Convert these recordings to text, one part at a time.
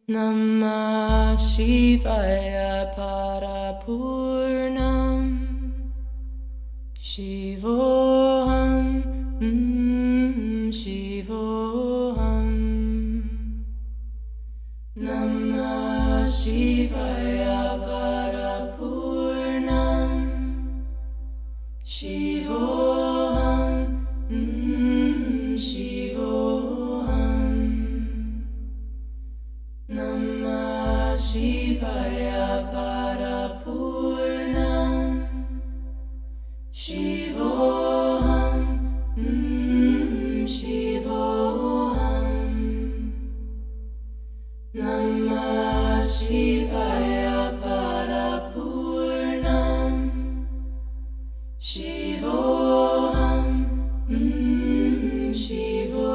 Namah Shivaya Parapurnam Shivoham Shivoham Namah Shivaya Parapurnam Shivoham Shivoham Namah Shivaya Parapurnam Shivoham Shivoham Namah Shivaya Parapurnam Shivoham Shivoham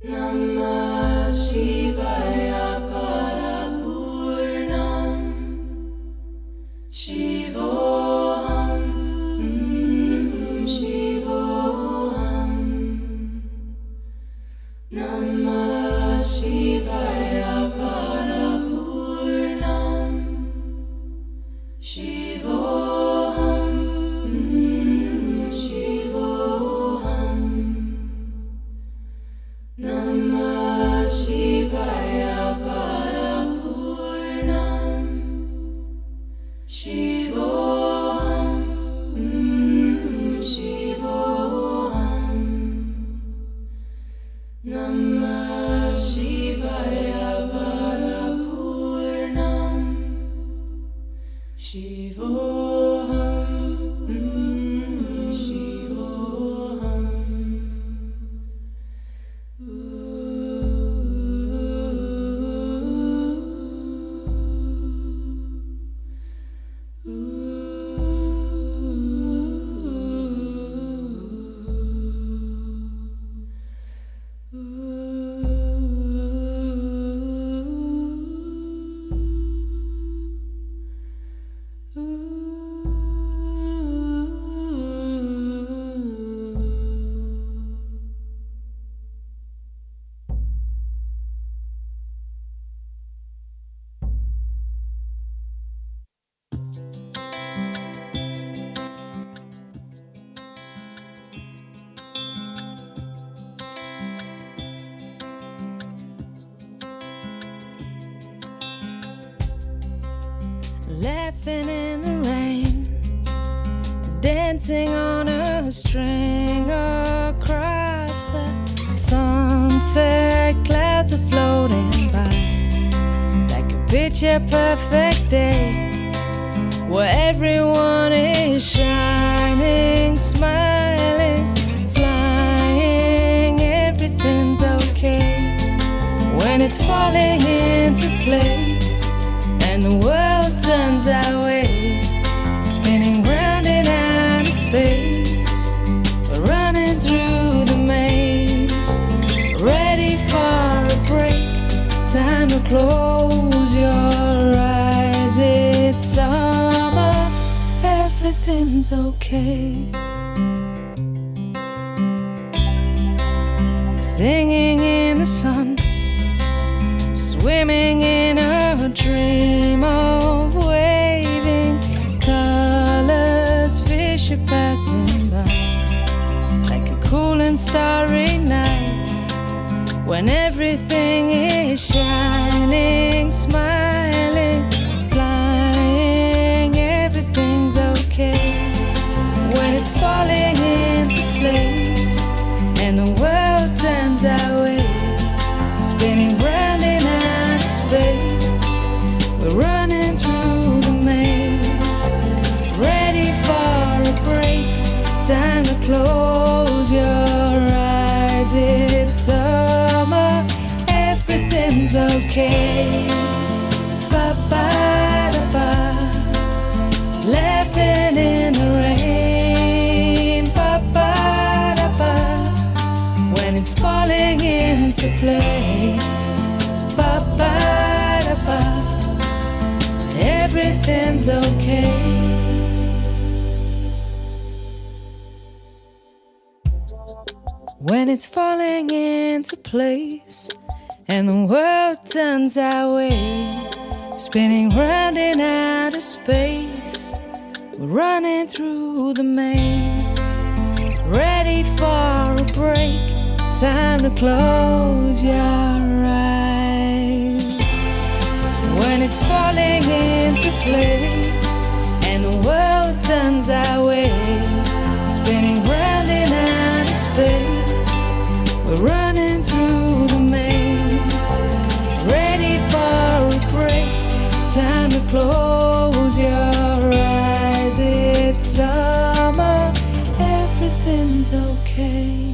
Namah Shivaya Parapurnam Shivoham Shivoham Namah Shivaya Parapurnam Shivoham Shivoham Namah Shivaya Parapurnam Shivoham Shivoham Namah Shivaya Parapurnam Shivoham Laughing in the rain, dancing on a string across the sunset. Clouds are floating by like a picture perfect day, where everyone is shining, smiling, flying. Everything's okay when it's falling into place, and the world turns our way, spinning round in outer space. We're running through the maze, ready for a break. Time to close your eyes. It's summer, everything's okay. Singing in the sun, swimming in a dream of waving colors. Fish are passing by like a cool and starry night, when everything is shining, smiling, flying. Everything's okay when it's falling into place, and the world turns our way, spinning round in outer space. We're running through the maze, ready for a break. Time to close your eyes. It's summer, everything's okay. Ba-ba-da-ba, laughing in the rain. Ba-ba-da-ba, when it's falling into place. Ba-ba-da-ba, everything's okay. when it's falling into place and the world turns our way, spinning round in outer space. We're running through the maze, ready for a break. Time to close your eyes. When it's falling into place and the world turns our way, spinning round in outer space. We're running through the maze, ready for a break. Time to close your eyes. It's summer, everything's okay.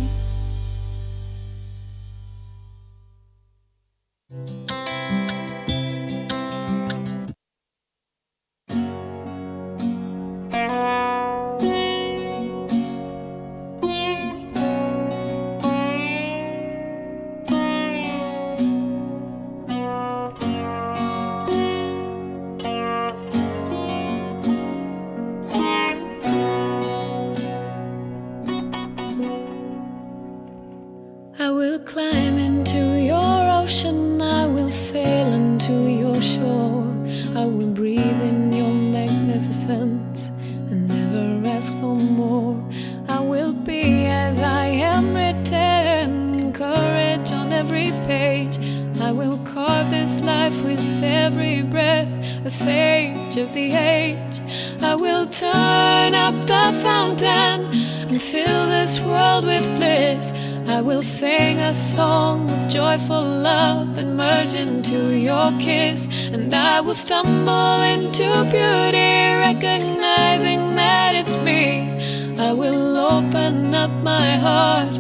I will climb into your ocean, I will sail into your shore. I will breathe in your magnificence and never ask for more. I will be as I am written, courage on every page. I will carve this life with every breath, a sage of the age. I will turn up the fountain and fill this world with bliss. I will sing a song of joyful love and merge into your kiss. And I will stumble into beauty, recognizing that it's me. I will open up my heart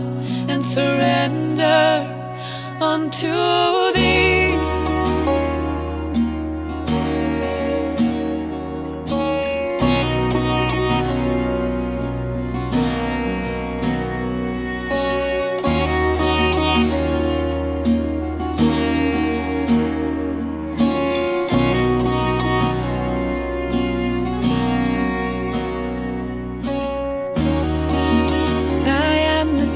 and surrender unto thee.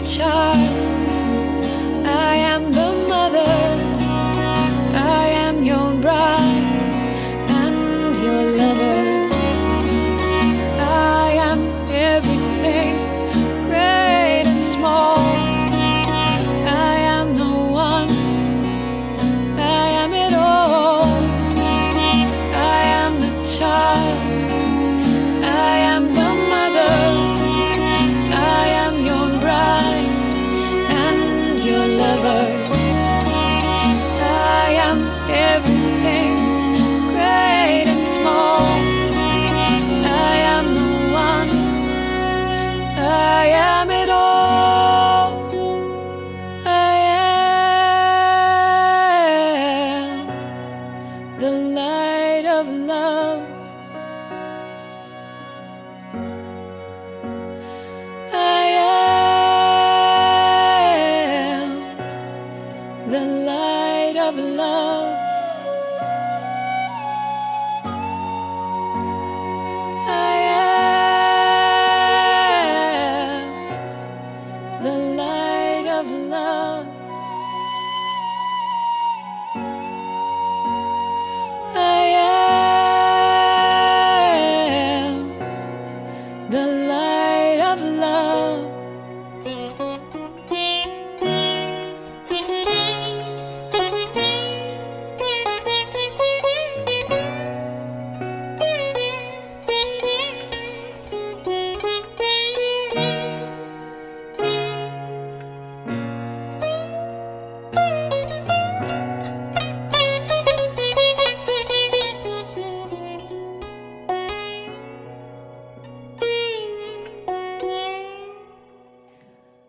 Child, I am the mother, I am your bride and your lover. I am everything, great and small. I am the one, I am it all. I am the child, I am the mother, I am your bride, your lover. I am everything, great and small. I am the one, I am it all. I am the light of love. I am the light of love. I am the light of love. I am the light of love.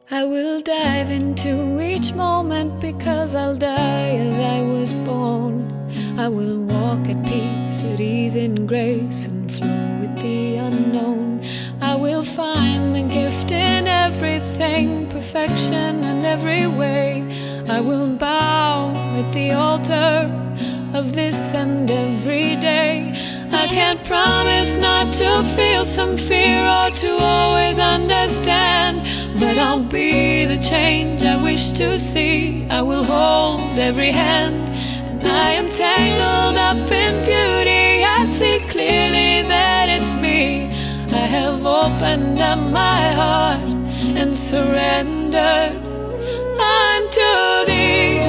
I will dive into each moment because I'll die as I was born. I will walk at peace, at ease and grace, and flow with the unknown. I will find the gift in everything, perfection in every way. I will bow at the altar of this and every day. I can't promise not to feel some fear or to always understand, but I'll be the change I wish to see. I will hold every hand, and I am tangled up in beauty. I see clearly that it's me. I have opened up my heart and surrendered unto thee.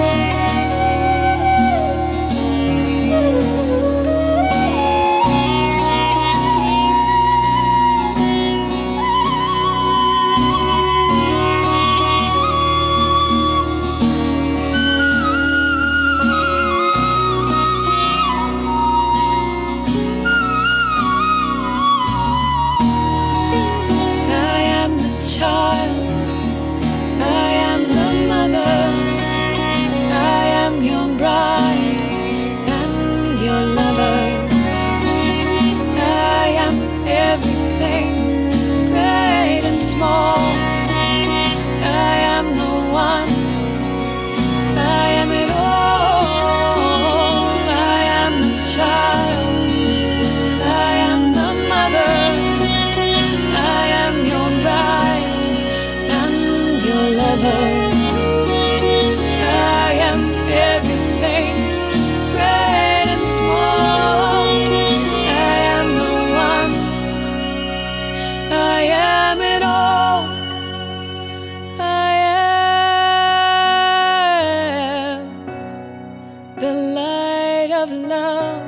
Child, I am the mother, I am your bride and your lover. I am everything, great and small. I am the one, I am it all. I am the child, I am the mother, I am your bride, your lover. I am everything, great and small. I am the one, I am it all. I am the light of love.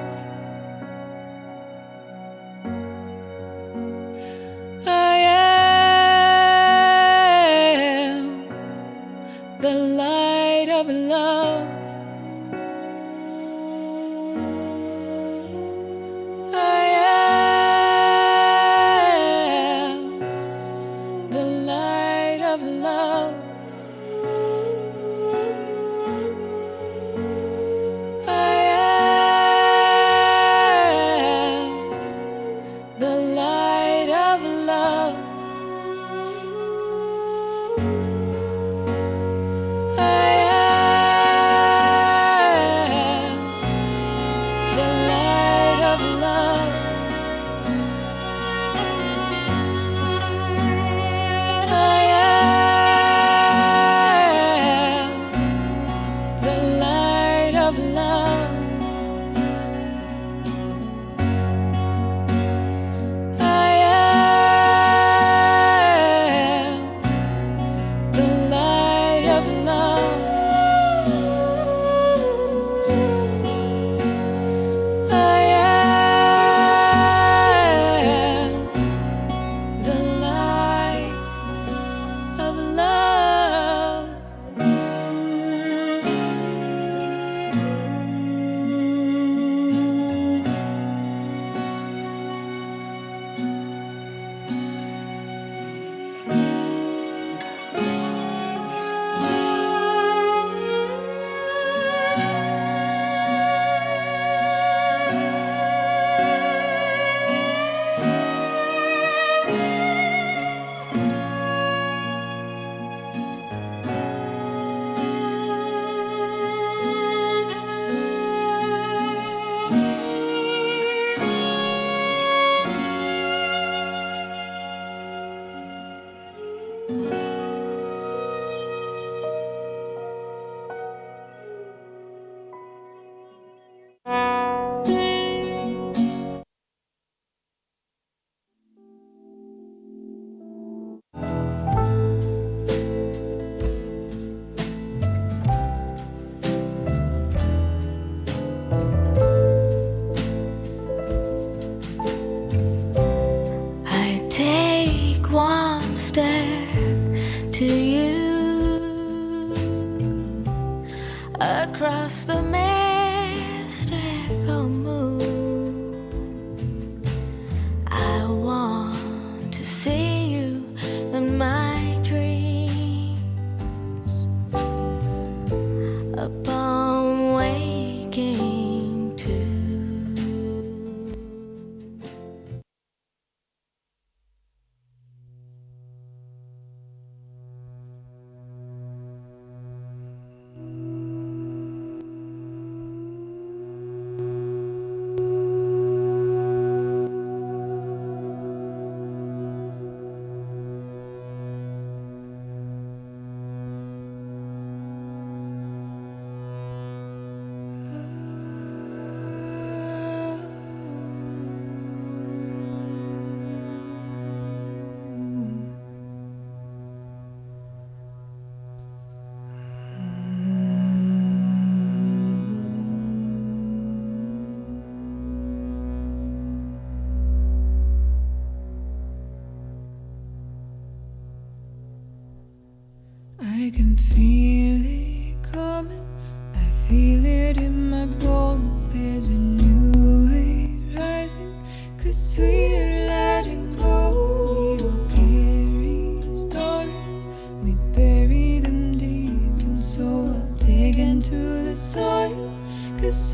I am the light of love. I am the light of love. I am the light of love. I am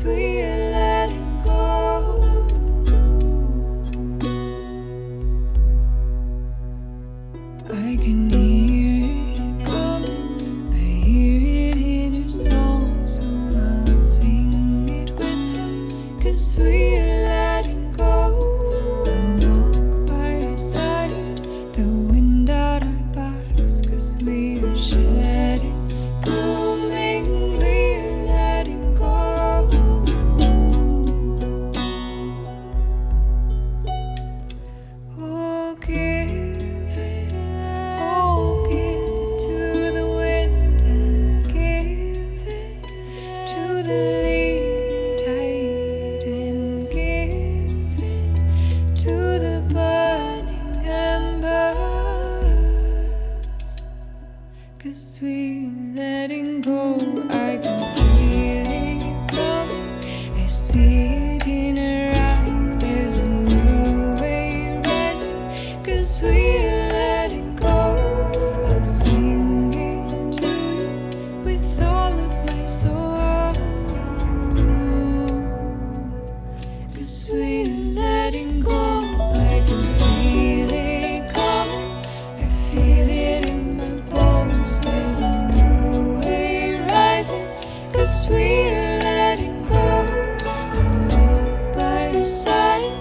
we're letting go. I can hear it coming, I hear it in her song, so I'll sing it with her, 'cause we're letting go. I walk by her side, the wind out our backs, 'cause we're shedding, blooming, we're letting go. Oh, give it, oh, give to the wind and give it to the lead tide and give it to the burning embers, 'cause we're letting go. I can feel it coming, I see it in her eyes. There's a new way rising, 'cause we're letting go. I'll sing it to you with all of my soul, 'cause we're letting go. I can feel it coming, I feel it in my bones. There's a new way rising, 'cause we're letting go. I walk by your side,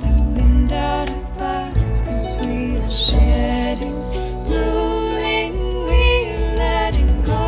the wind out our backs, 'cause we are shedding, blooming, we're letting go.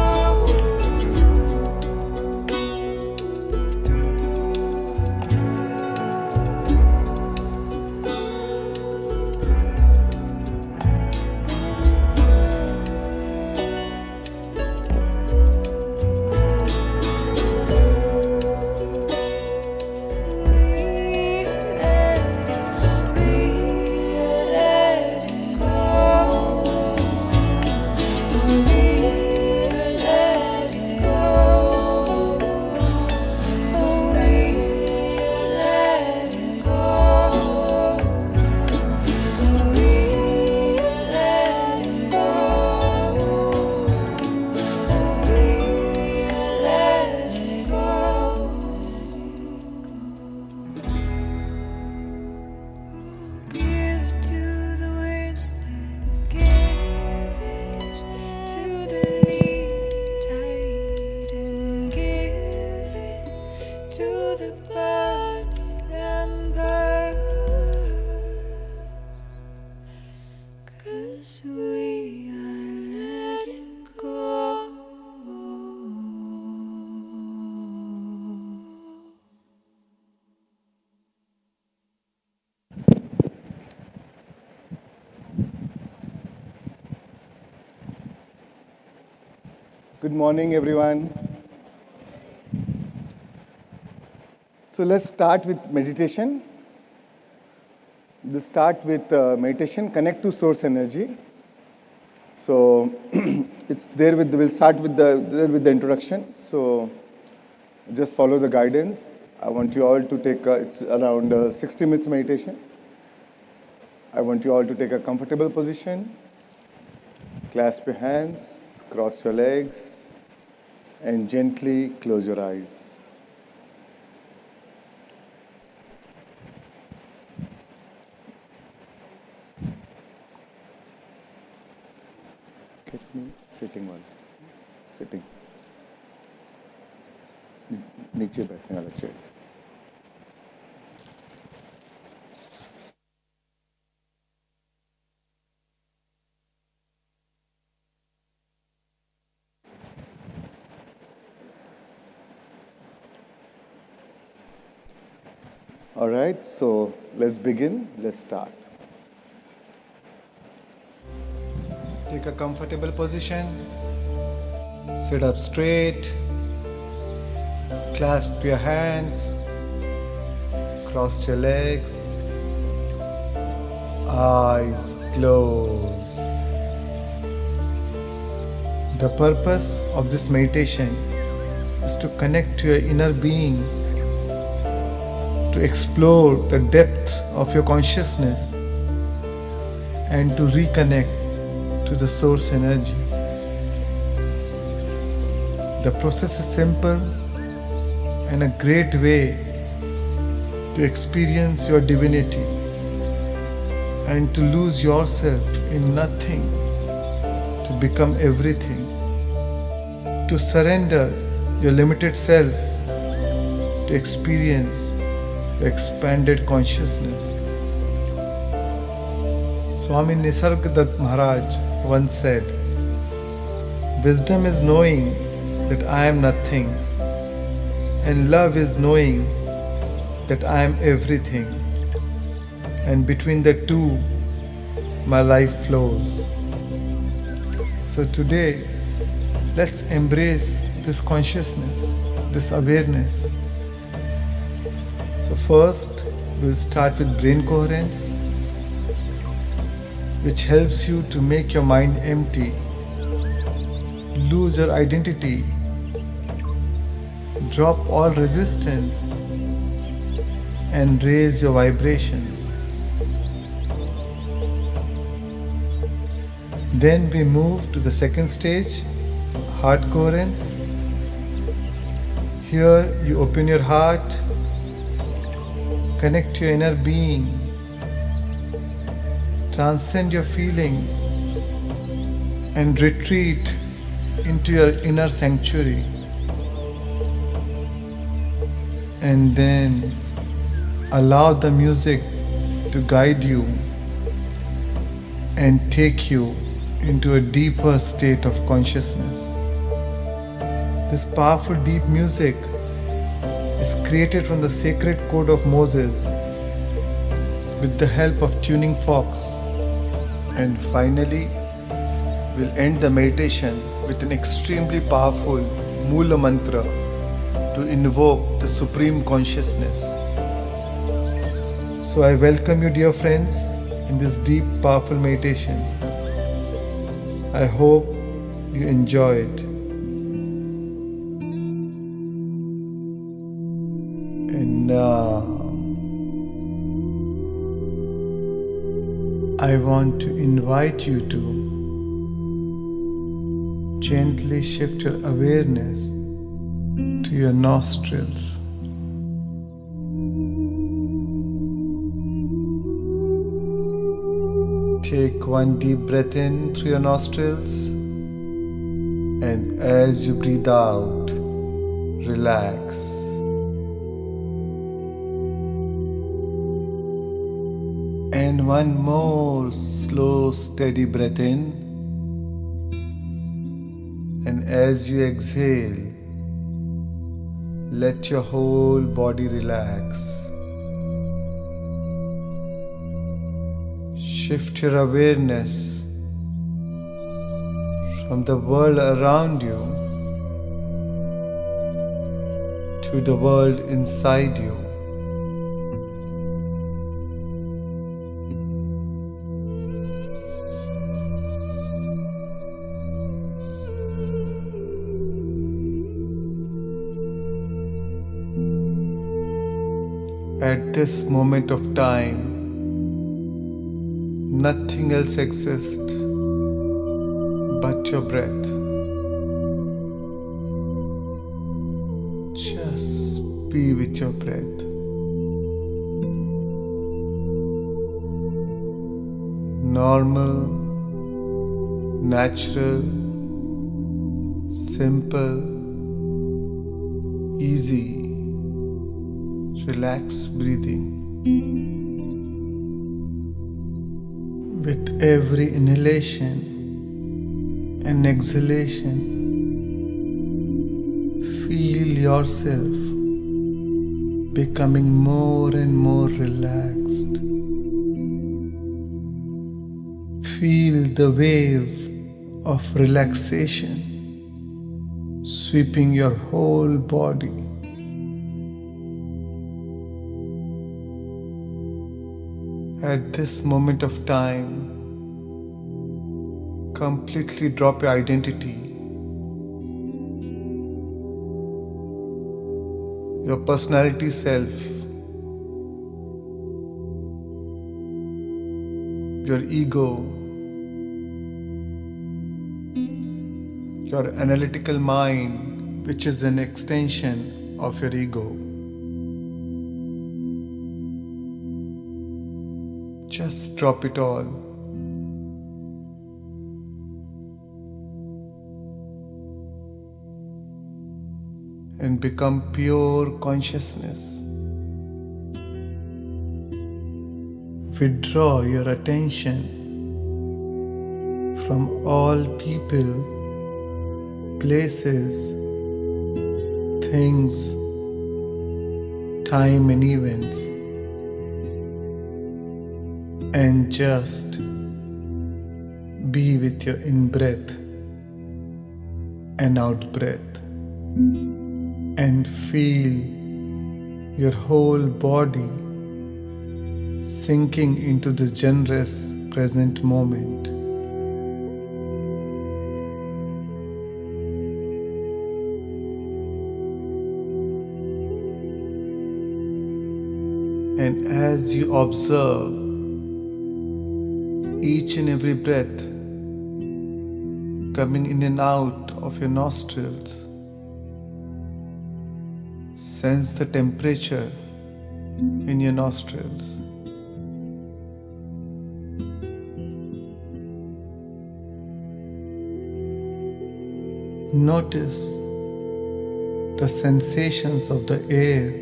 Good morning, everyone. So let's start with meditation. Let's start with meditation, connect to source energy. So it's there with, we'll start with the introduction. So just follow the guidance. I want you all to take, it's around 60 minutes meditation. I want you all to take a comfortable position. Clasp your hands, cross your legs, and gently close your eyes. Get me sitting one. Sitting. नीचे बैठने वाला chair. All right, so let's begin. Let's start. Take a comfortable position. Sit up straight. Clasp your hands. Cross your legs. Eyes closed. The purpose of this meditation is to connect to your inner being, to explore the depth of your consciousness and to reconnect to the source energy. The process is simple and a great way to experience your divinity and to lose yourself in nothing, to become everything, to surrender your limited self to experience the expanded consciousness. Swami Nisargadatta Maharaj once said, "Wisdom is knowing that I am nothing, and love is knowing that I am everything, and between the two, my life flows." So today, let's embrace this consciousness, this awareness. So first, we'll start with brain coherence, which helps you to make your mind empty, lose your identity, drop all resistance, and raise your vibrations. Then we move to the second stage, heart coherence. Here you open your heart, connect to your inner being, transcend your feelings, and retreat into your inner sanctuary. And then allow the music to guide you and take you into a deeper state of consciousness. This powerful deep music is created from the sacred code of Moses with the help of tuning forks. And finally, we'll end the meditation with an extremely powerful Mula Mantra to invoke the Supreme Consciousness. So I welcome you, dear friends, in this deep, powerful meditation. I hope you enjoy it. And now, I want to invite you to gently shift your awareness to your nostrils. Take one deep breath in through your nostrils, and as you breathe out, relax. And one more slow, steady breath in, and as you exhale, let your whole body relax. Shift your awareness from the world around you to the world inside you. At this moment of time, nothing else exists but your breath. Just be with your breath. Normal, natural, simple, easy, relaxed breathing. With every inhalation and exhalation, feel yourself becoming more and more relaxed. Feel the wave of relaxation sweeping your whole body. At this moment of time, completely drop your identity, your personality self, your ego, your analytical mind, which is an extension of your ego. Just drop it all. And become pure consciousness. Withdraw your attention from all people, places, things, time and events, and just be with your in-breath and out-breath, and feel your whole body sinking into this generous present moment. And as you observe each and every breath coming in and out of your nostrils, sense the temperature in your nostrils. Notice the sensations of the air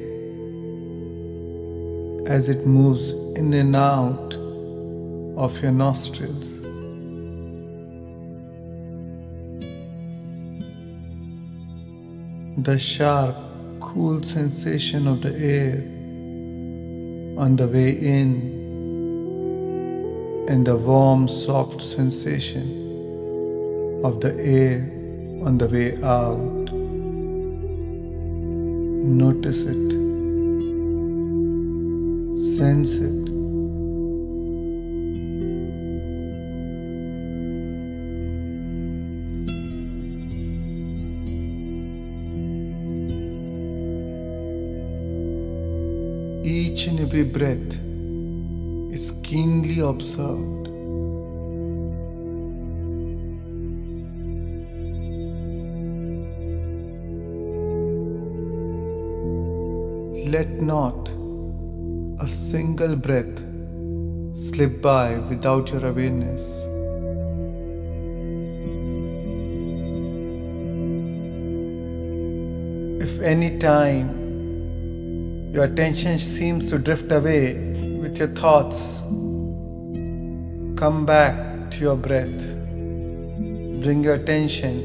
as it moves in and out of your nostrils. The sharp, cool sensation of the air on the way in, and the warm, soft sensation of the air on the way out. Notice it. Sense it. Each and every breath is keenly observed. Let not a single breath slip by without your awareness. If any time your attention seems to drift away with your thoughts, come back to your breath. Bring your attention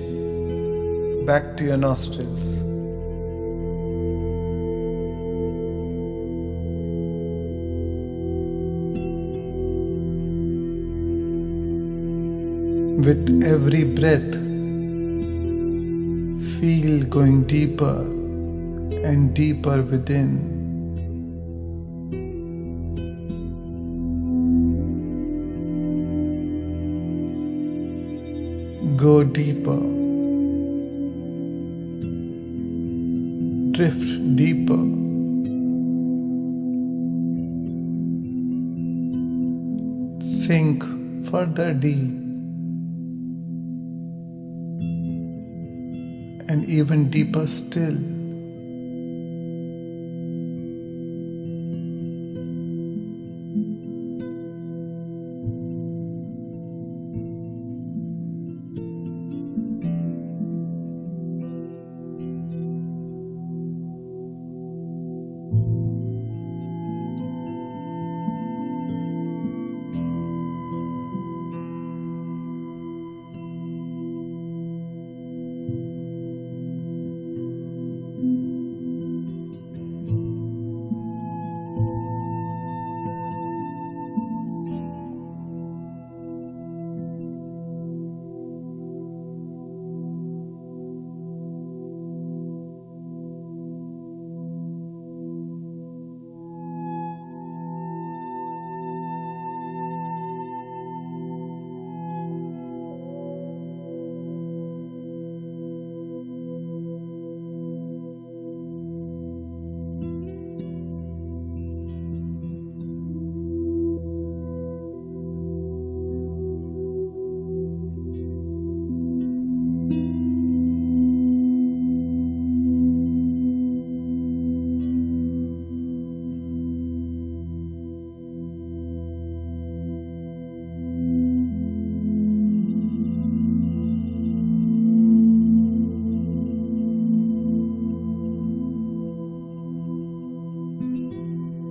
back to your nostrils. With every breath, feel going deeper and deeper within. Go deeper. Drift deeper. Sink further deep. And even deeper still.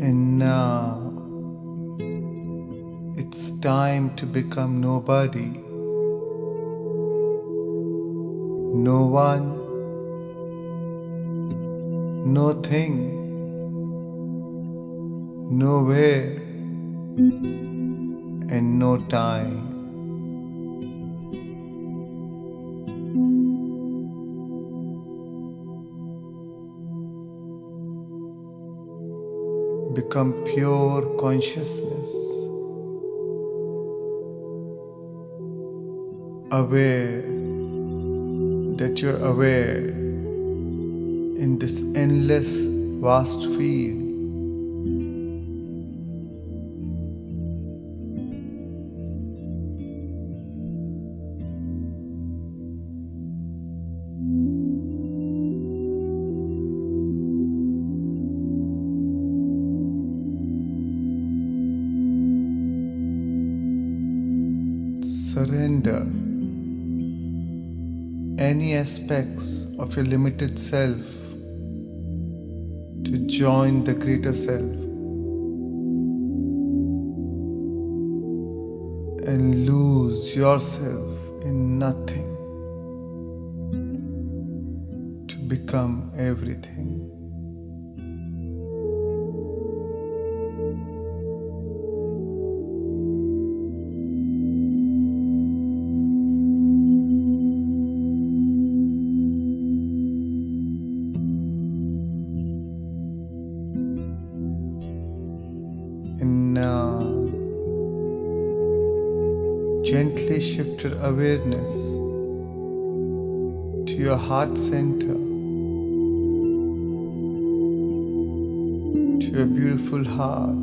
And now it's time to become nobody, no one, no thing, nowhere, and no time. Become pure consciousness, aware that you're aware in this endless, vast field. Surrender any aspects of your limited self to join the greater self and lose yourself in nothing to become everything. And now, gently shift your awareness to your heart center, to your beautiful heart,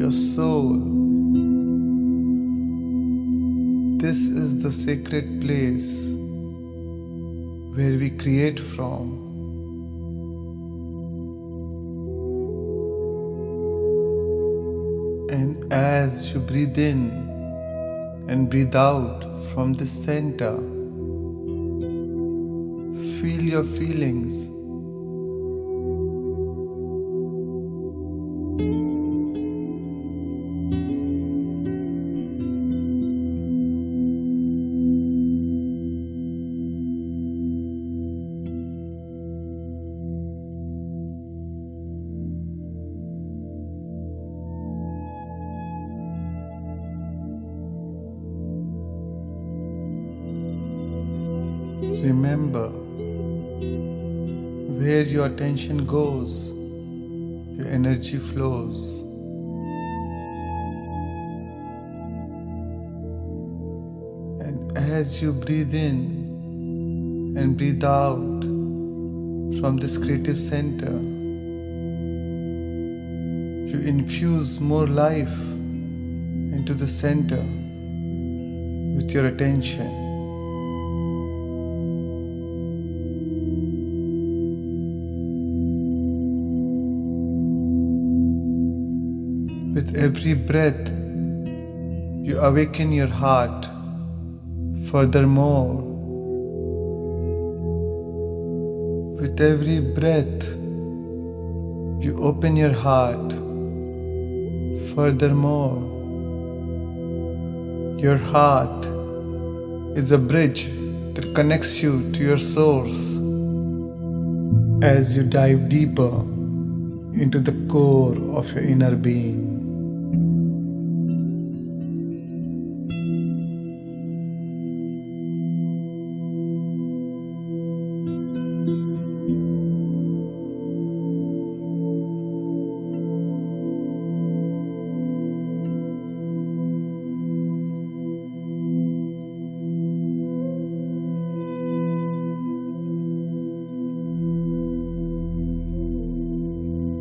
your soul. This is the sacred place where we create from. And as you breathe in and breathe out from this center, feel your feelings. Remember, where your attention goes, your energy flows. And as you breathe in and breathe out from this creative center, you infuse more life into the center with your attention. With every breath, you awaken your heart. Furthermore, with every breath, you open your heart. Furthermore, your heart is a bridge that connects you to your source as you dive deeper into the core of your inner being.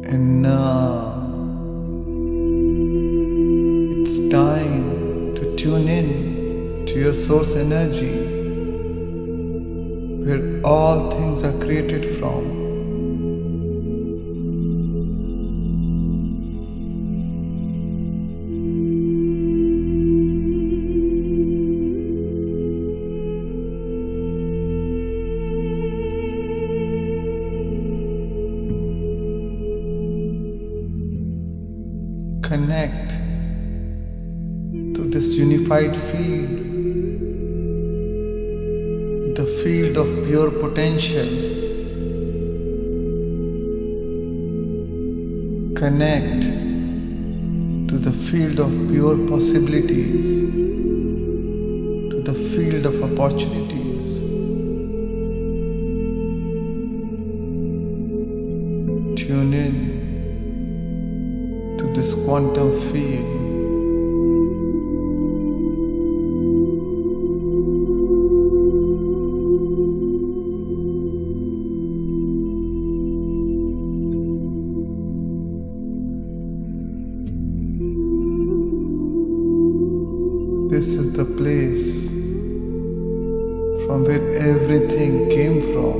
And now it's time to tune in to your source energy, where all things are created from. connect to this unified field, the field of pure potential. Connect to the field of pure possibilities, to the field of opportunities. Tune in to this quantum field. This is the place from where everything came from.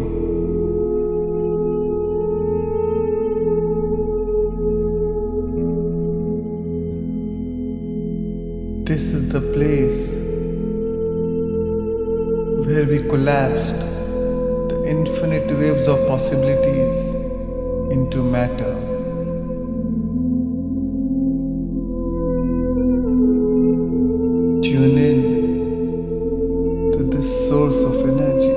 This is the place where we collapsed the infinite waves of possibilities into matter. Tune in to this source of energy.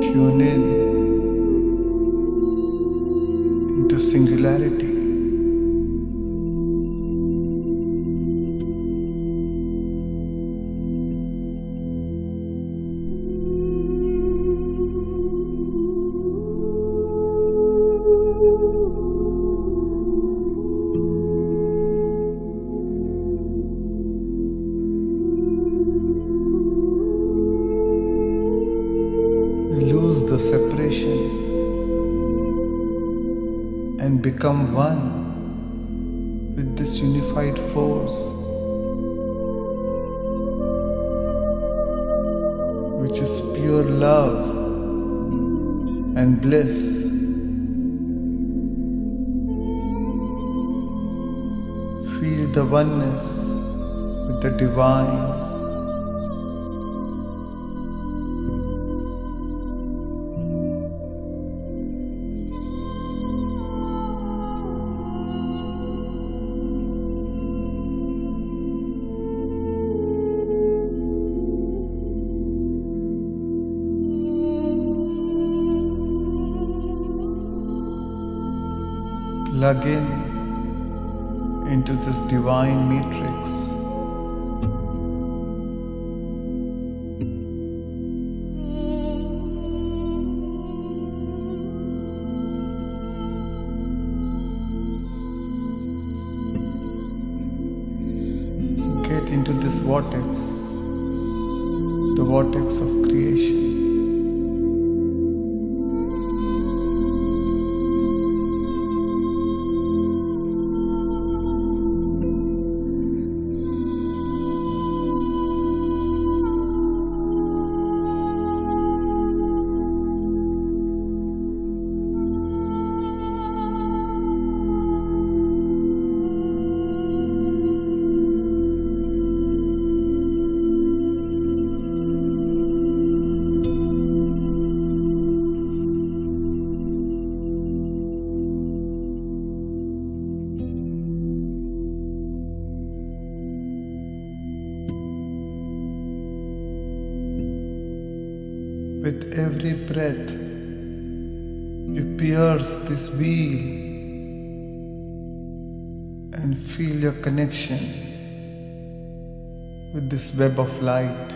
Tune in into singularity. Lose the separation and become one with this unified force, which is pure love and bliss. Feel the oneness with the divine. Plug in into this divine matrix. Get into this vortex, the vortex of creation. With every breath, you pierce this wheel and feel your connection with this web of light.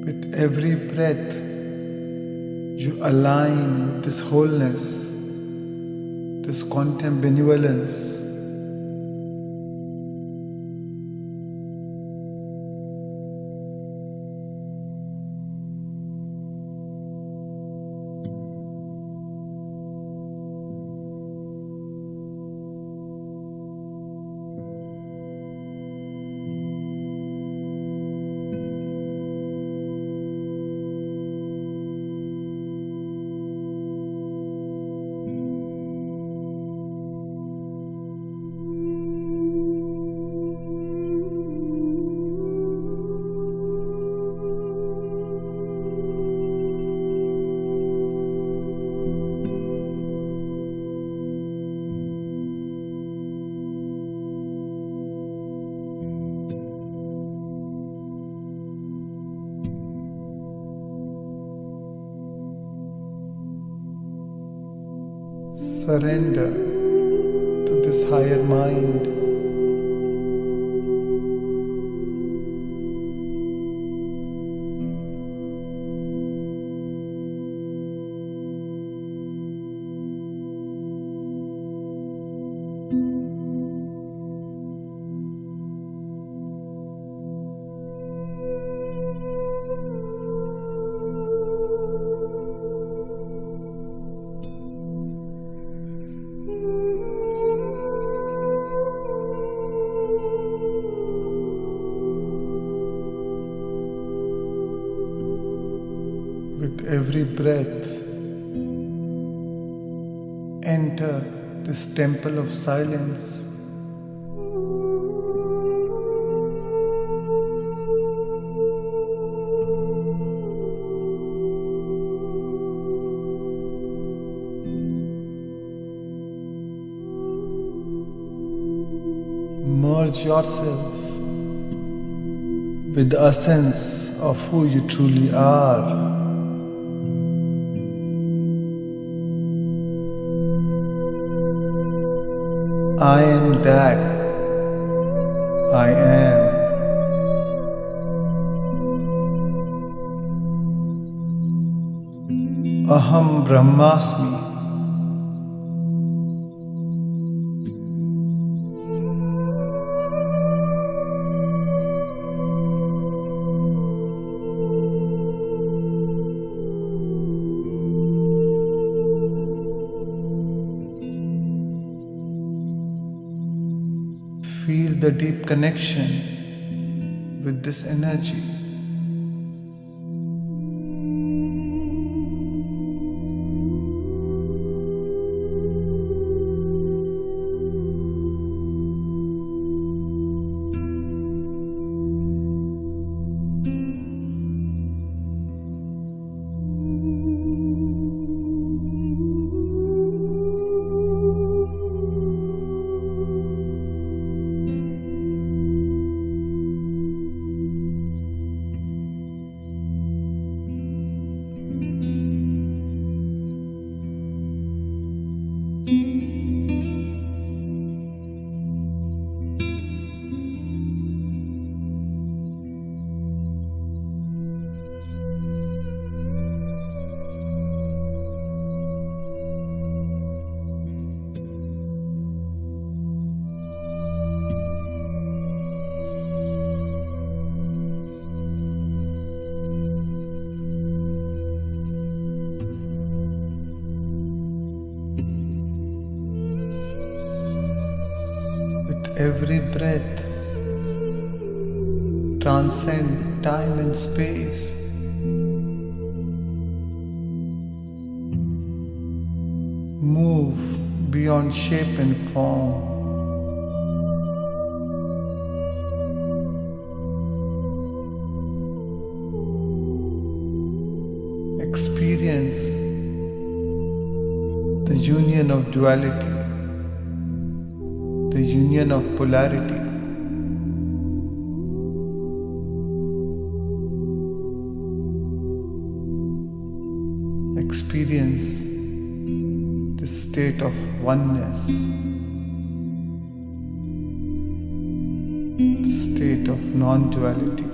With every breath, you align with this wholeness, this quantum benevolence. Surrender to this higher mind. With every breath, enter this temple of silence. Merge yourself with the essence of who you truly are. I am that I am. Aham Brahmasmi. Feel the deep connection with this energy. Every breath transcend time and space. Move beyond shape and form. Experience the union of duality, the union of polarity. Experience the state of oneness, the state of non-duality.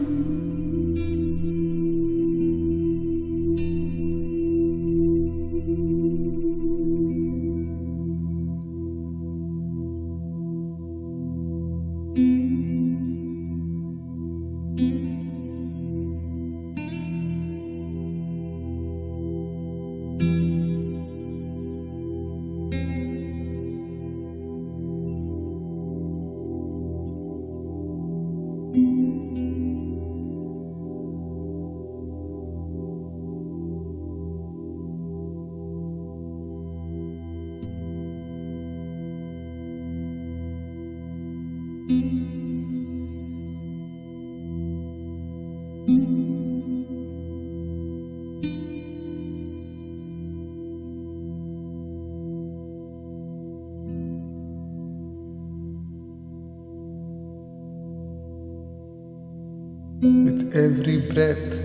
With every breath,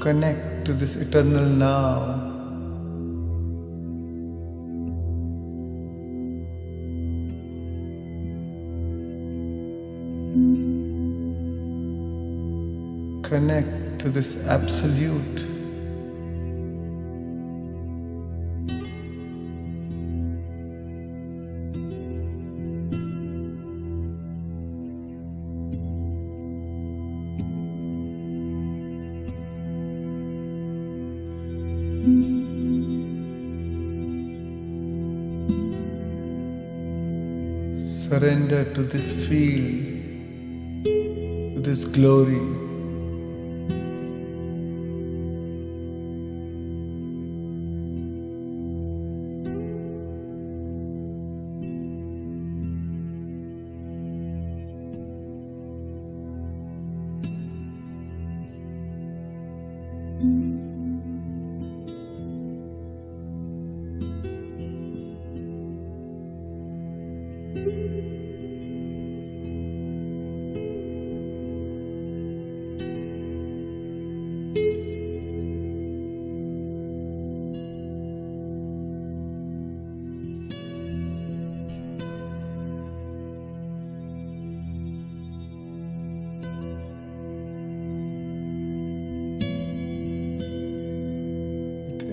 connect to this eternal now. connect to this absolute. Surrender to this field, to this glory.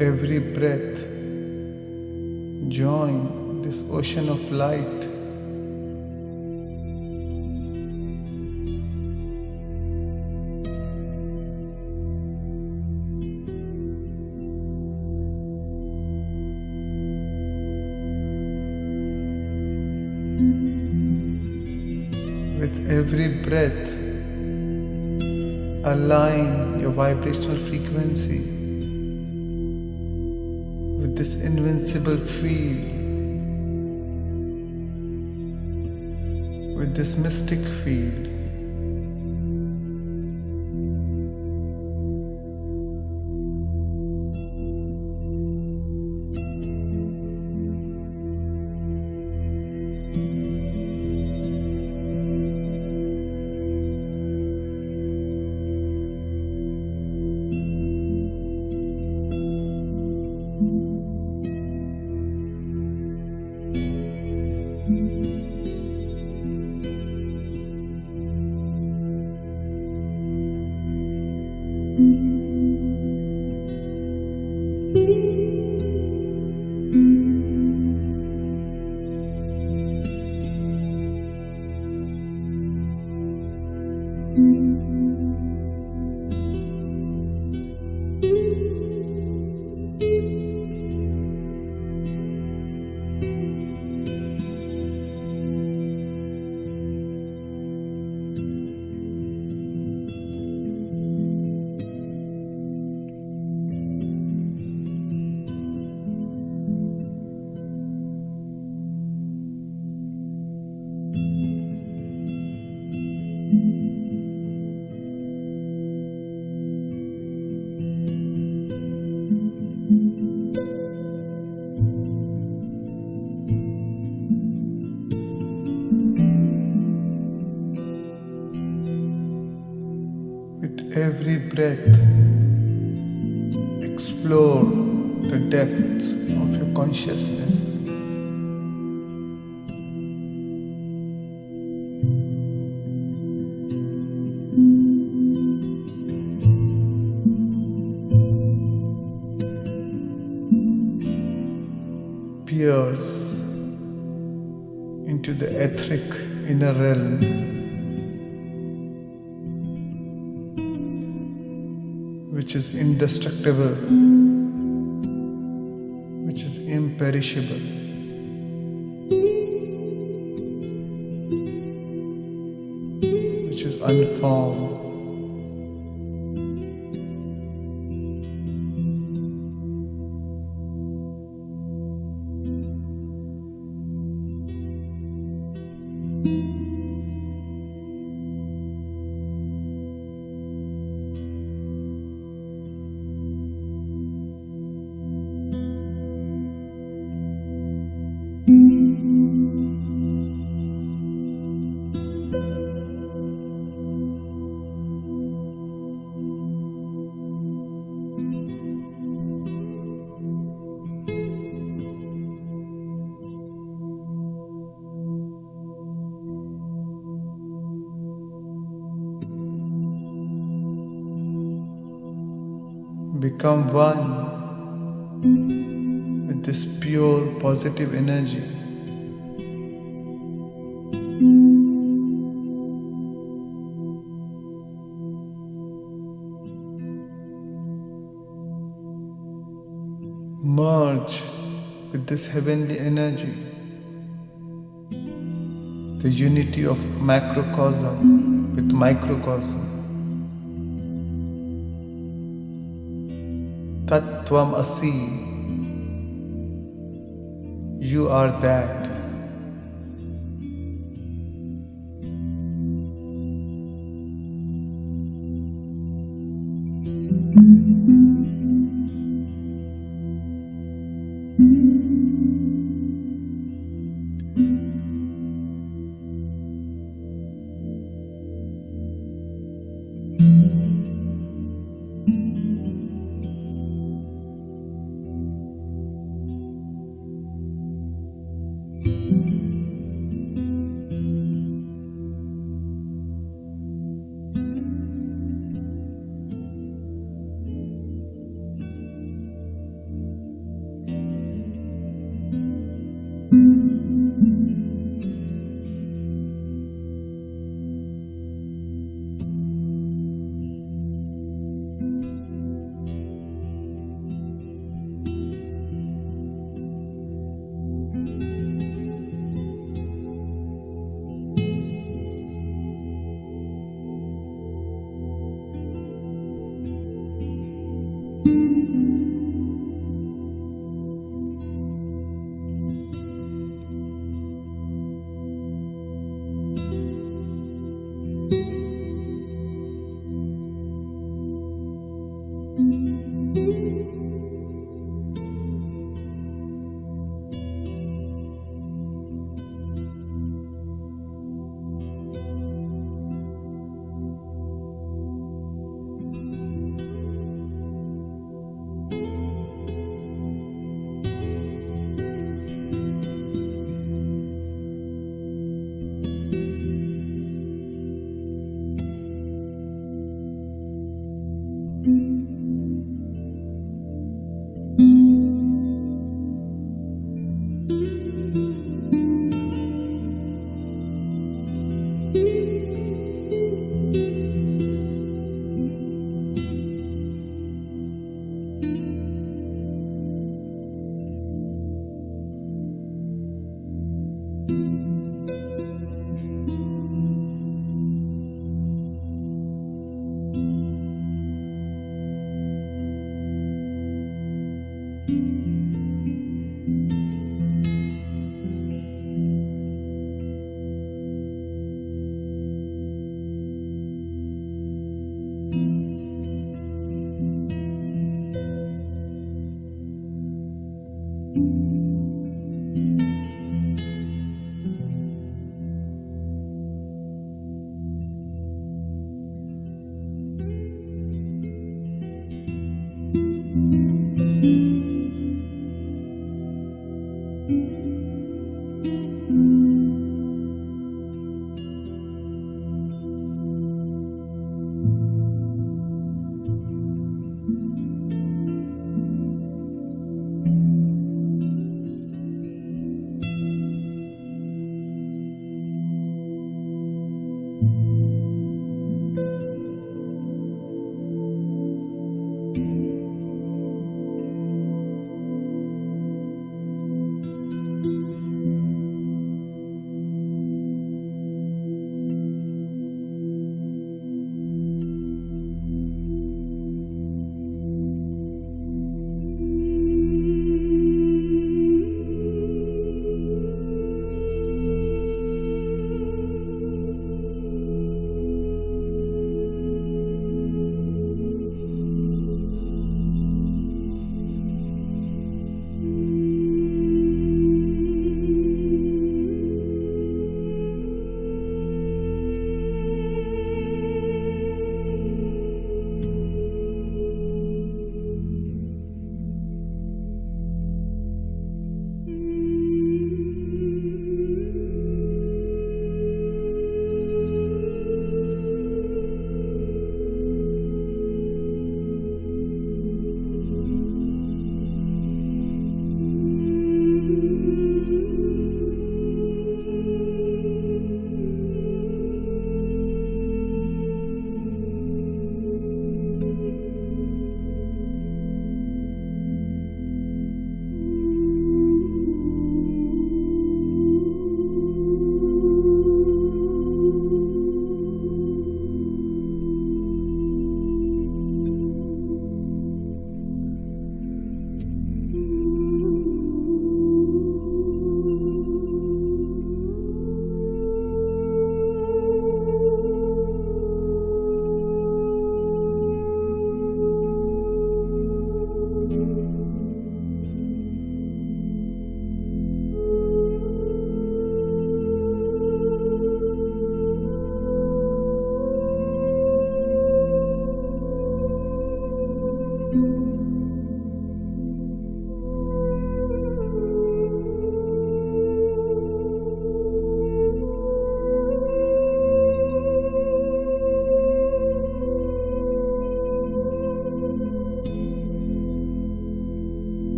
Every breath, join this ocean of light. With every breath, align your vibrational frequency with this invincible field, with this mystic field. Every breath, explore the depths of your consciousness. Pierce into the etheric inner realm, which is indestructible, which is imperishable, which is unformed. Become one with this pure positive energy. Merge with this heavenly energy, the unity of macrocosm with microcosm. Tattvam Asi, you are that.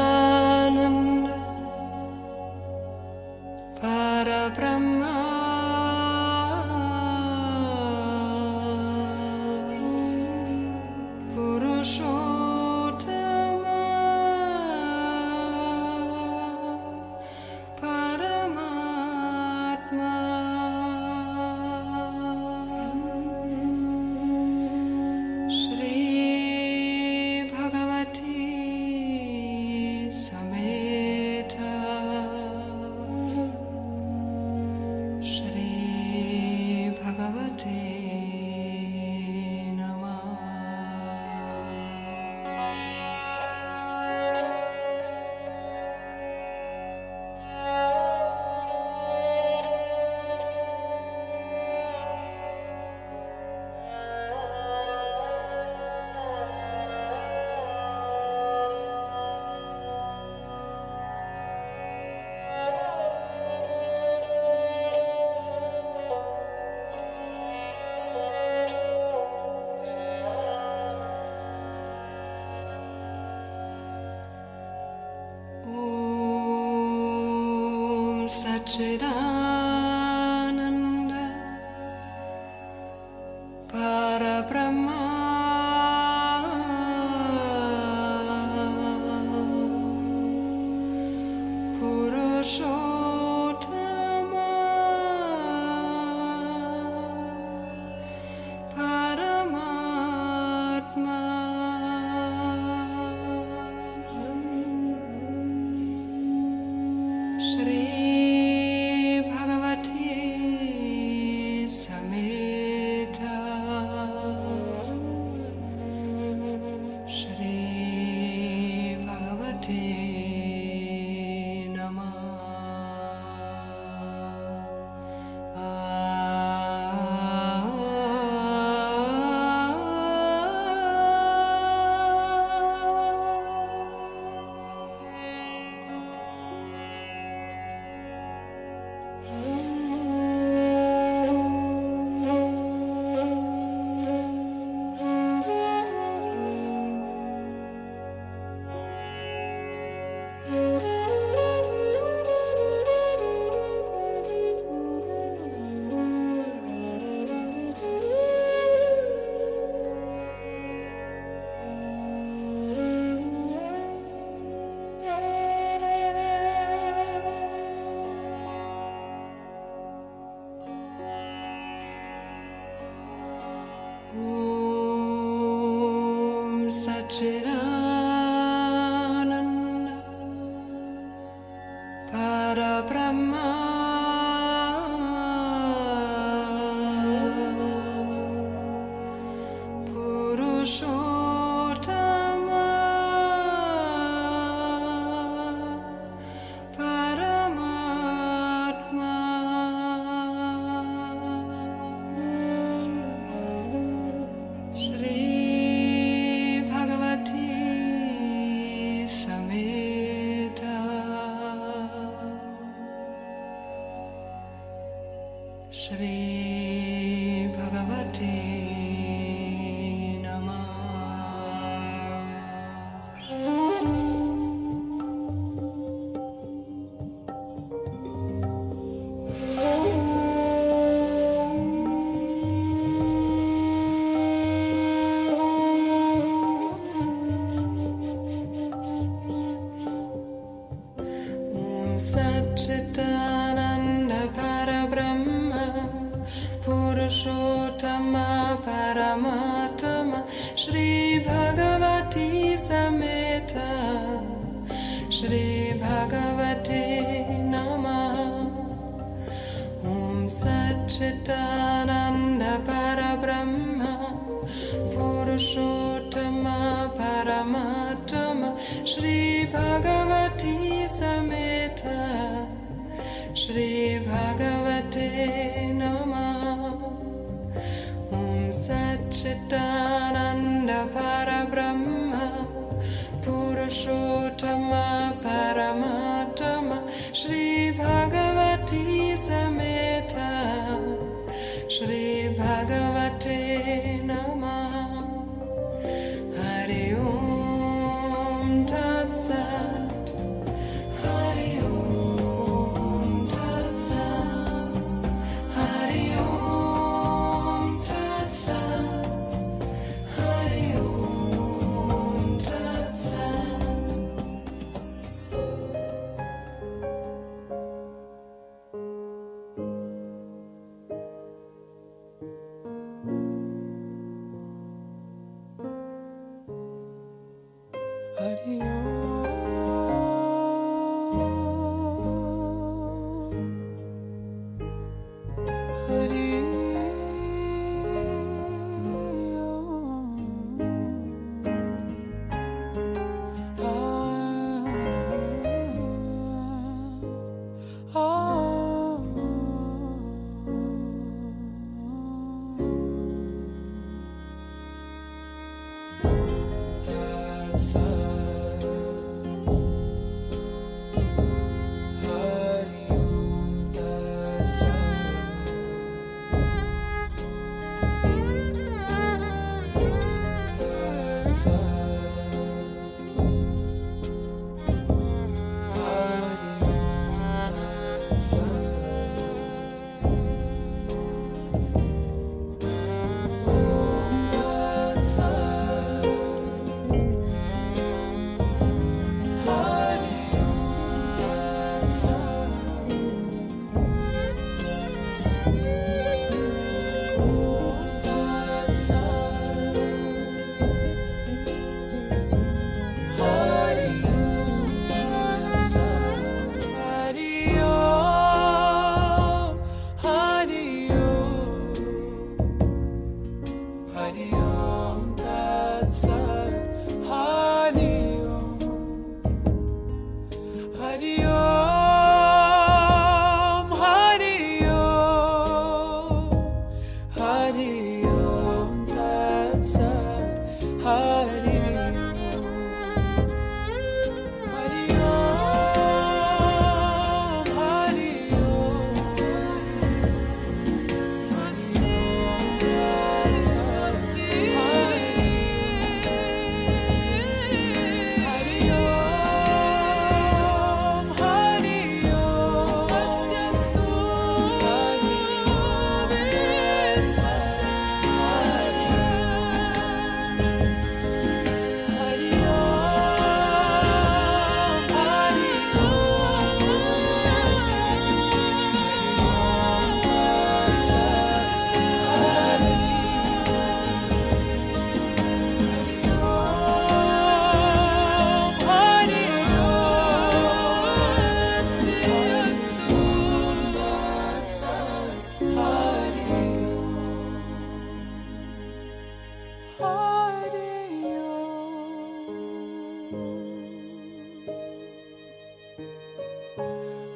Satchidananda Parabrahma Purushottama Paramatma Shri Bhagavati Sameta Shri Bhagavate Namah. Om Satchidananda Parabrahma Purushottama Paramatma Shri Bhagavati Sameta Shri Bhagavate Namah. Om Satchidananda Parabrahma Purushottama Paramatma Shri Bhagavati Sameta Shri Bhagavate Namah. Om Satchidananda Parabrahma Purushottama Paramatma Shri Bhagavati Sameta Shri Bhagavate Namah. Om Satchidananda Parabrahma Purushottama Paramatama Shri Bhagavati Sameta Shri Bhagavate Namah Om Satchitananda Parabrahma Purushottama Paramatama Shri Bhagavati Sameta Shri Bhagavate Namah Hari Om Tat Sat Hari Om Tat Sat Hari Om Tat Sat Hari Om Tat Sat Hari Om,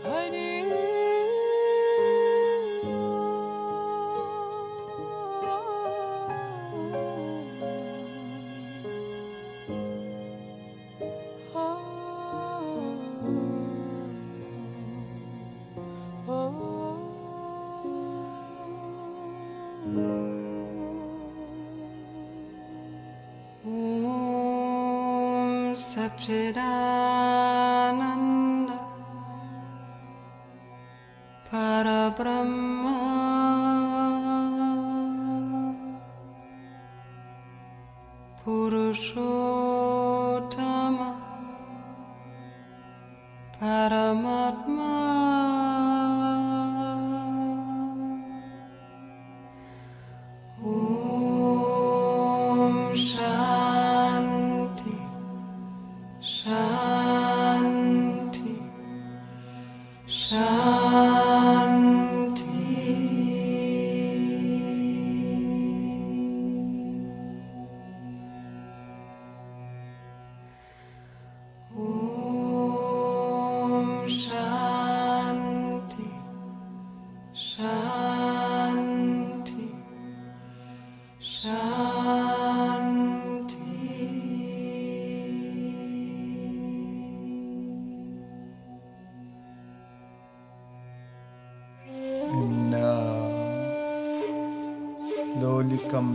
Hari Satchidananda Parabrahma Purushottama Paramatma Om Shanti Shanti Shanti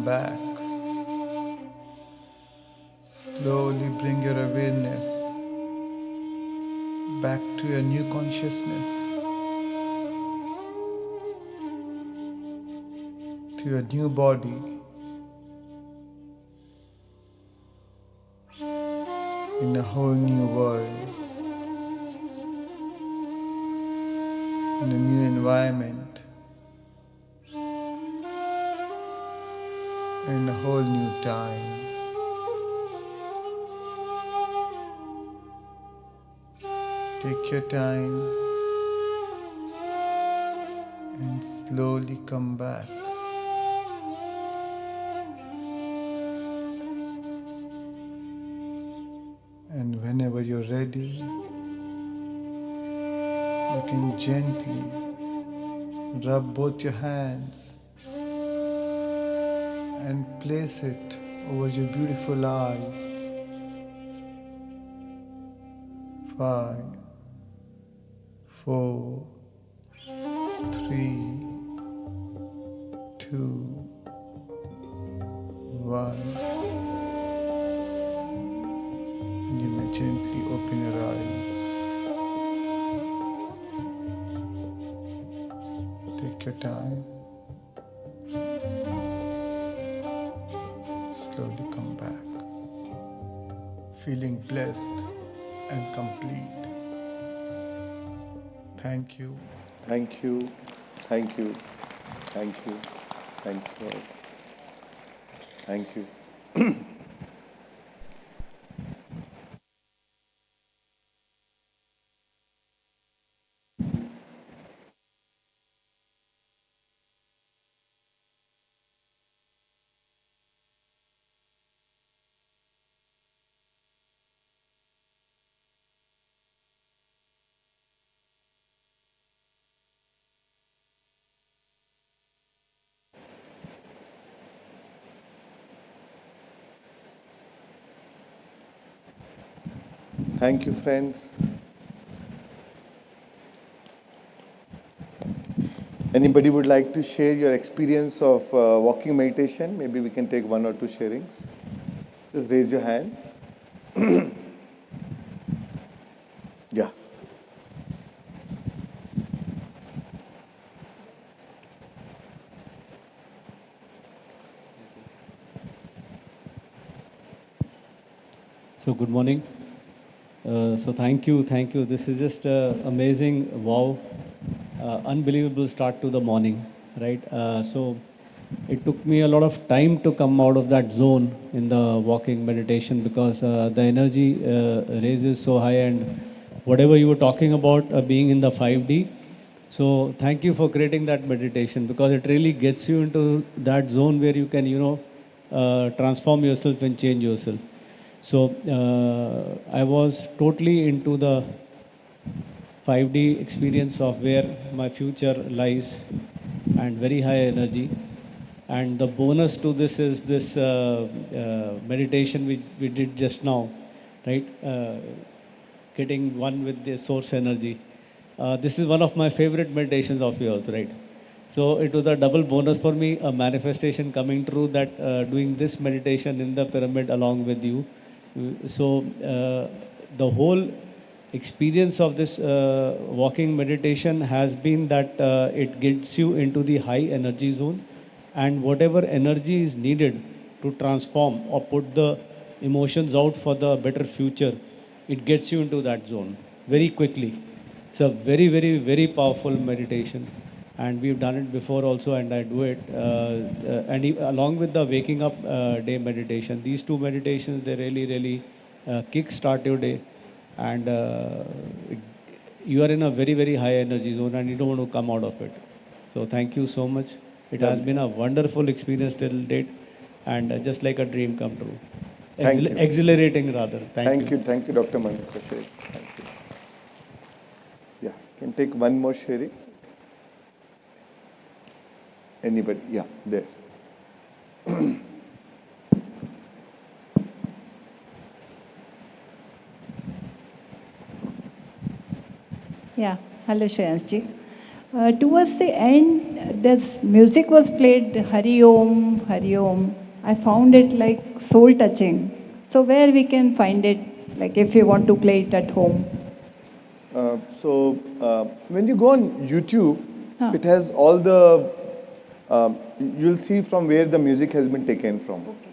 back. Slowly bring your awareness back to your new consciousness, to your new body, in a whole new world, in a new environment, in a whole new time. Take your time and slowly come back. And whenever you're ready, you can gently rub both your hands and place it over your beautiful eyes. 5, 4, 3, 2, 1. And you may gently open your eyes. Take your time. Slowly come back. Feeling blessed and complete. Thank you. Thank you, thank you, thank you, thank you, thank you. Thank you, friends. Anybody would like to share your experience of walking meditation? Maybe we can take 1 or 2 sharings. Just raise your hands. Yeah. So good morning. So thank you. This is just amazing, wow, unbelievable start to the morning, right? So it took me a lot of time to come out of that zone in the walking meditation because the energy raises so high, and whatever you were talking about being in the 5D. So thank you for creating that meditation because it really gets you into that zone where you can, transform yourself and change yourself. So I was totally into the 5D experience of where my future lies and very high energy. And the bonus to this is this meditation which we did just now, right? Getting one with the source energy. This is one of my favorite meditations of yours, right? So it was a double bonus for me, a manifestation coming true that doing this meditation in the pyramid along with you. So the whole experience of this walking meditation has been that it gets you into the high energy zone, and whatever energy is needed to transform or put the emotions out for the better future, it gets you into that zone very quickly. It's a very, very, very powerful meditation, and we've done it before also, and I do it. Along with the waking up day meditation, these two meditations, they really, really kick-start your day, and you are in a very, very high energy zone, and you don't want to come out of it. So thank you so much. It has been a wonderful experience till date, and just like a dream come true. Thank you. Exhilarating rather. Thank you. Thank you, Dr. Manu, for sharing. Thank you. Yeah, can take one more sharing. Anybody? Yeah, there. Yeah, hello Shreyansji. Towards the end, this music was played, Hari Om, Hari Om. I found it like soul touching. So where we can find it, like if you want to play it at home? When you go on YouTube, Huh. it has all the, you'll see from where the music has been taken from. Okay.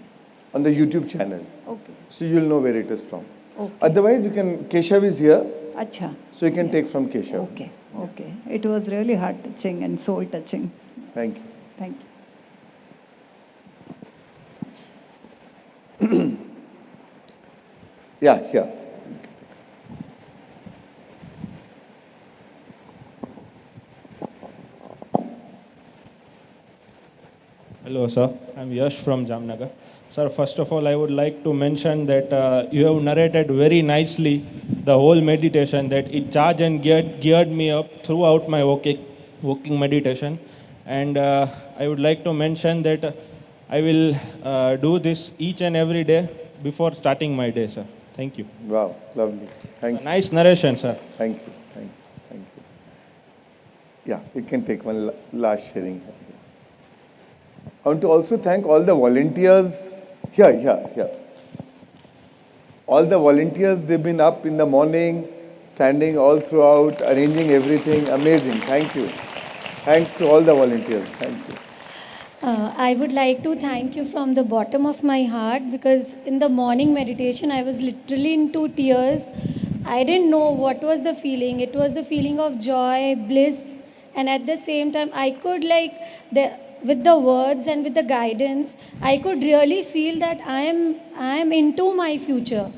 On the YouTube channel. Okay. So you'll know where it is from. Okay. Otherwise, you can, Keshav is here, Acha. so you can take from Keshav. Okay. Okay. It was really heart touching and soul touching. Thank you. Thank you. Yeah, here. Hello, sir. I'm Yash from Jamnagar. Sir, first of all, I would like to mention that you have narrated very nicely the whole meditation, that it charged and geared me up throughout my walking meditation. And I would like to mention that I will do this each and every day before starting my day, sir. Thank you. Wow, lovely. Thank you. Nice narration, sir. Thank you. Thank you. Thank you. Yeah, you can take one last sharing. I want to also thank all the volunteers. Here. All the volunteers, they've been up in the morning, standing all throughout, arranging everything. Amazing. Thank you. Thanks to all the volunteers. Thank you. I would like to thank you from the bottom of my heart, because in the morning meditation I was literally into tears. I didn't know what was the feeling. It was the feeling of joy, bliss, and at the same time I could with the words and with the guidance, I could really feel that I am into my future.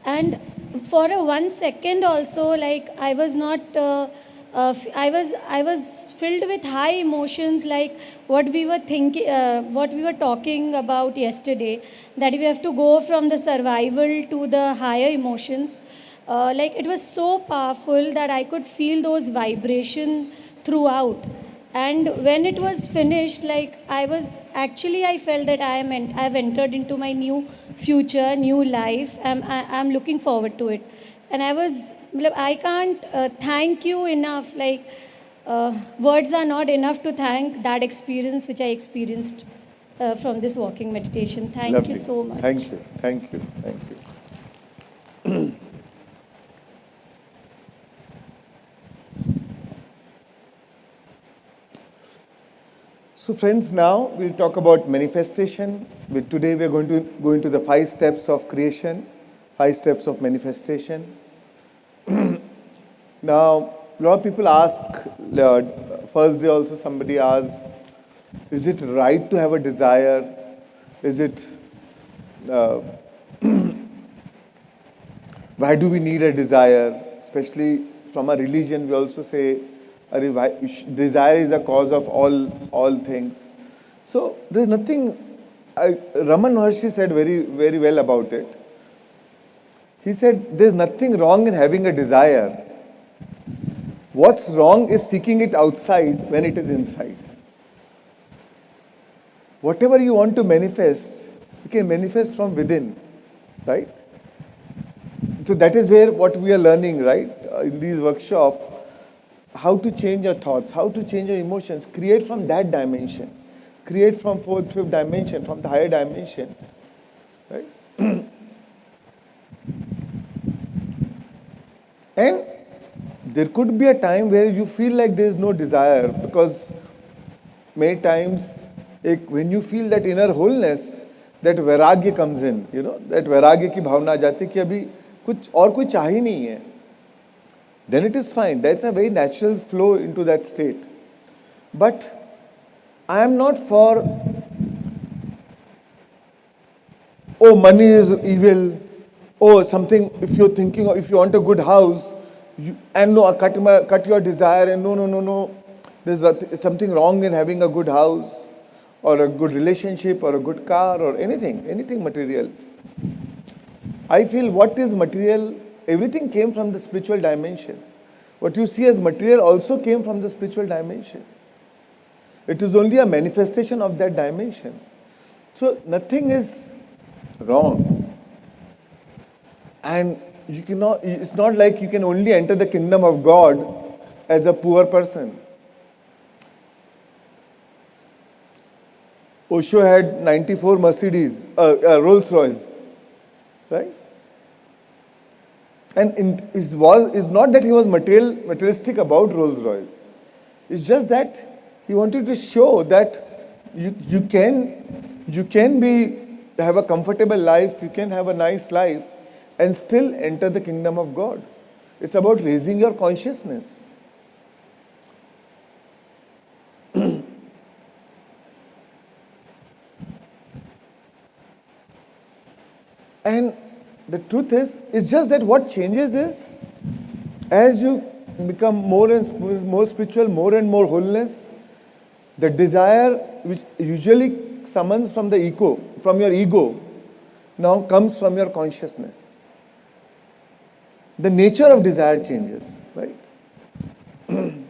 And for a 1 second also, like I was not, I was filled with high emotions, like what we were thinking, what we were talking about yesterday, that we have to go from the survival to the higher emotions. Like it was so powerful that I could feel those vibration throughout. And when it was finished, like I felt that I've entered into my new future, new life. I'm looking forward to it. And I can't thank you enough. Like words are not enough to thank that experience which I experienced from this walking meditation. Thank Lovely. you so much. Thank you. Thank you. Thank you. So friends, now we'll talk about manifestation. Today we're going to go into the 5 steps of creation, 5 steps of manifestation. Now, a lot of people ask, first day also somebody asks, is it right to have a desire? Is it, why do we need a desire? Especially from a religion, we also say, desire is the cause of all things. So there's nothing, Raman Maharshi said very, very well about it. He said, there's nothing wrong in having a desire. What's wrong is seeking it outside when it is inside. Whatever you want to manifest, you can manifest from within, right? So that is where what we are learning, right? In these workshops, how to change your thoughts, how to change your emotions, create from that dimension, create from 4th, 5th dimension, from the higher dimension, right? And there could be a time where you feel like there is no desire, because many times when you feel that inner wholeness, that vairagya comes in, that vairagya ki bhavna aa jati ki abhi kuch aur koi chahi nahi hai. Then it is fine. That's a very natural flow into that state. But I am not for, oh, money is evil, oh, something, if you're thinking, if you want a good house, cut your desire, and no, there's something wrong in having a good house, or a good relationship, or a good car, or anything material. I feel what is material, everything came from the spiritual dimension. What you see as material also came from the spiritual dimension. It is only a manifestation of that dimension. So nothing is wrong. And you cannot, it's not like you can only enter the kingdom of God as a poor person. Osho had 94 Mercedes, Rolls Royce, right? And it's not that he was materialistic about Rolls Royce. It's just that he wanted to show that you can have a comfortable life, you can have a nice life, and still enter the kingdom of God. It's about raising your consciousness. And the truth is, it's just that what changes is, as you become more and more spiritual, more and more wholeness, the desire which usually summons from the ego, from your ego, now comes from your consciousness. The nature of desire changes, right? And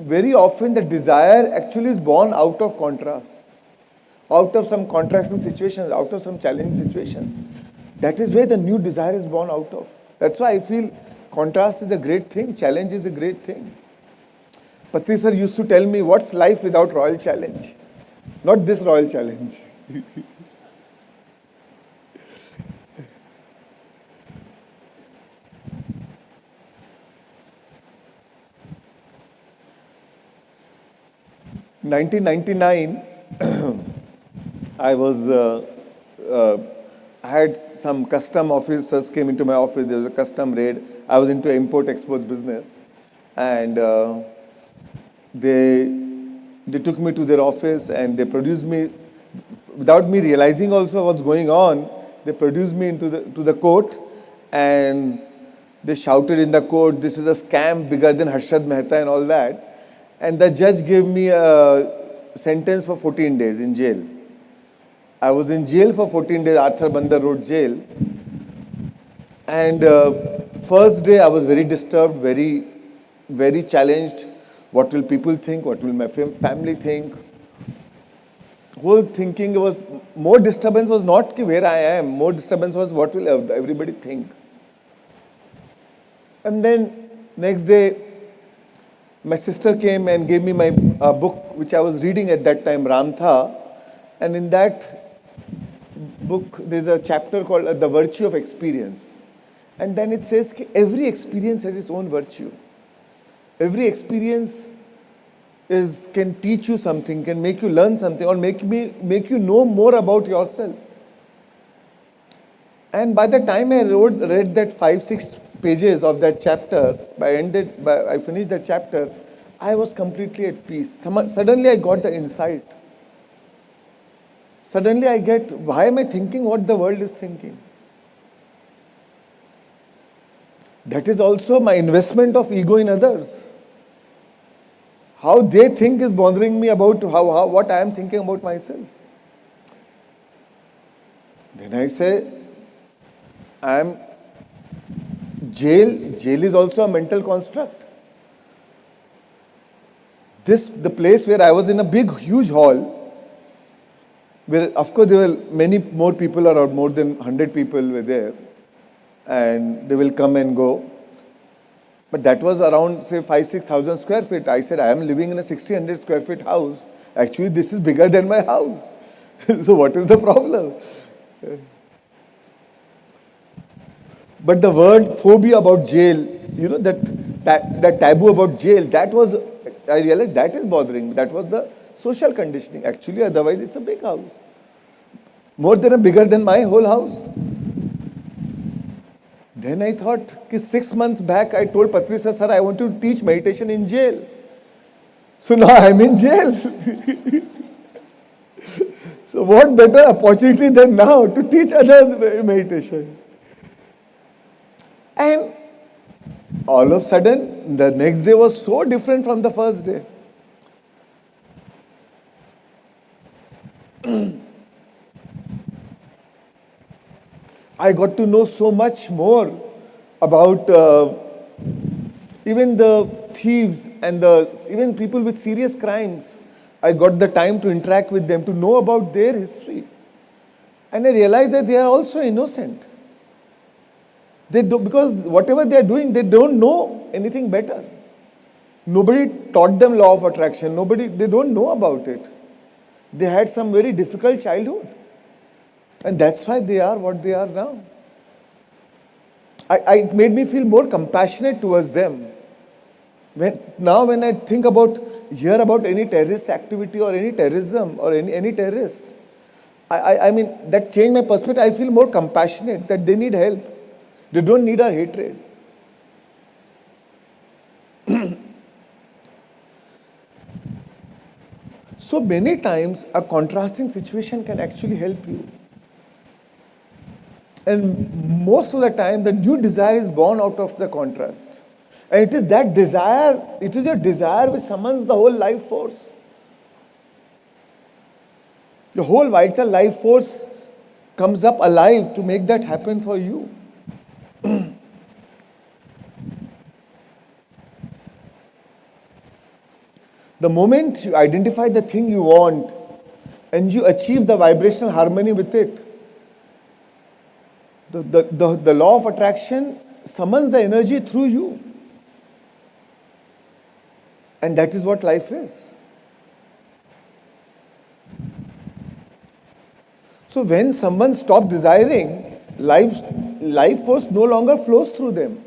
very often the desire actually is born out of contrast, out of some contrasting situations, out of some challenging situations. That is where the new desire is born out of. That's why I feel contrast is a great thing, challenge is a great thing. Patri sir used to tell me, what's life without royal challenge? Not this royal challenge. In 1999, I had some custom officers came into my office. There was a custom raid. I was into import-export business. And they took me to their office and they produced me, without me realizing also what's going on, they produced me to the court and they shouted in the court, this is a scam bigger than Harshad Mehta and all that. And the judge gave me a sentence for 14 days in jail. I was in jail for 14 days, Arthur Bandar Road jail. And first day I was very disturbed, very, very challenged. What will people think? What will my family think? Whole thinking was, more disturbance was not where I am. More disturbance was what will everybody think? And then next day, my sister came and gave me my book, which I was reading at that time, Ramtha. And in that book, there's a chapter called The Virtue of Experience. And then it says every experience has its own virtue. Every experience can teach you something, can make you learn something, or make you know more about yourself. And by the time I read that 5-6 pages of that chapter, I finished that chapter, I was completely at peace. Suddenly I got the insight. Suddenly I get, why am I thinking what the world is thinking? That is also my investment of ego in others. How they think is bothering me about what I am thinking about myself. Then I say, jail is also a mental construct. The place where I was in a big, huge hall, where of course there were many more people around, more than 100 people were there, and they will come and go. But that was around, say, 5,000-6,000 square feet. I said, I am living in a 1,600 square feet house. Actually, this is bigger than my house. So what is the problem? But the word phobia about jail, that taboo about jail, I realized that is bothering me. That was the social conditioning. Actually, otherwise it's a big house. Bigger than my whole house. Then I thought, 6 months back, I told Patri sir, I want to teach meditation in jail. So now I'm in jail. So what better opportunity than now to teach others meditation? And all of a sudden, the next day was so different from the first day. I got to know so much more about even the thieves and even people with serious crimes. I got the time to interact with them, to know about their history. And I realized that they are also innocent. Because whatever they are doing, they don't know anything better. Nobody taught them law of attraction. They don't know about it. They had some very difficult childhood. And that's why they are what they are now. It made me feel more compassionate towards them. When I think hear about any terrorist activity or any terrorism or any terrorist, I mean, that changed my perspective. I feel more compassionate that they need help. They don't need our hatred. So many times a contrasting situation can actually help you. And most of the time, the new desire is born out of the contrast. And it is that desire, it is your desire which summons the whole life force. The whole vital life force comes up alive to make that happen for you. The moment you identify the thing you want and you achieve the vibrational harmony with it, the law of attraction summons the energy through you. And that is what life is. So when someone stops desiring, life force no longer flows through them.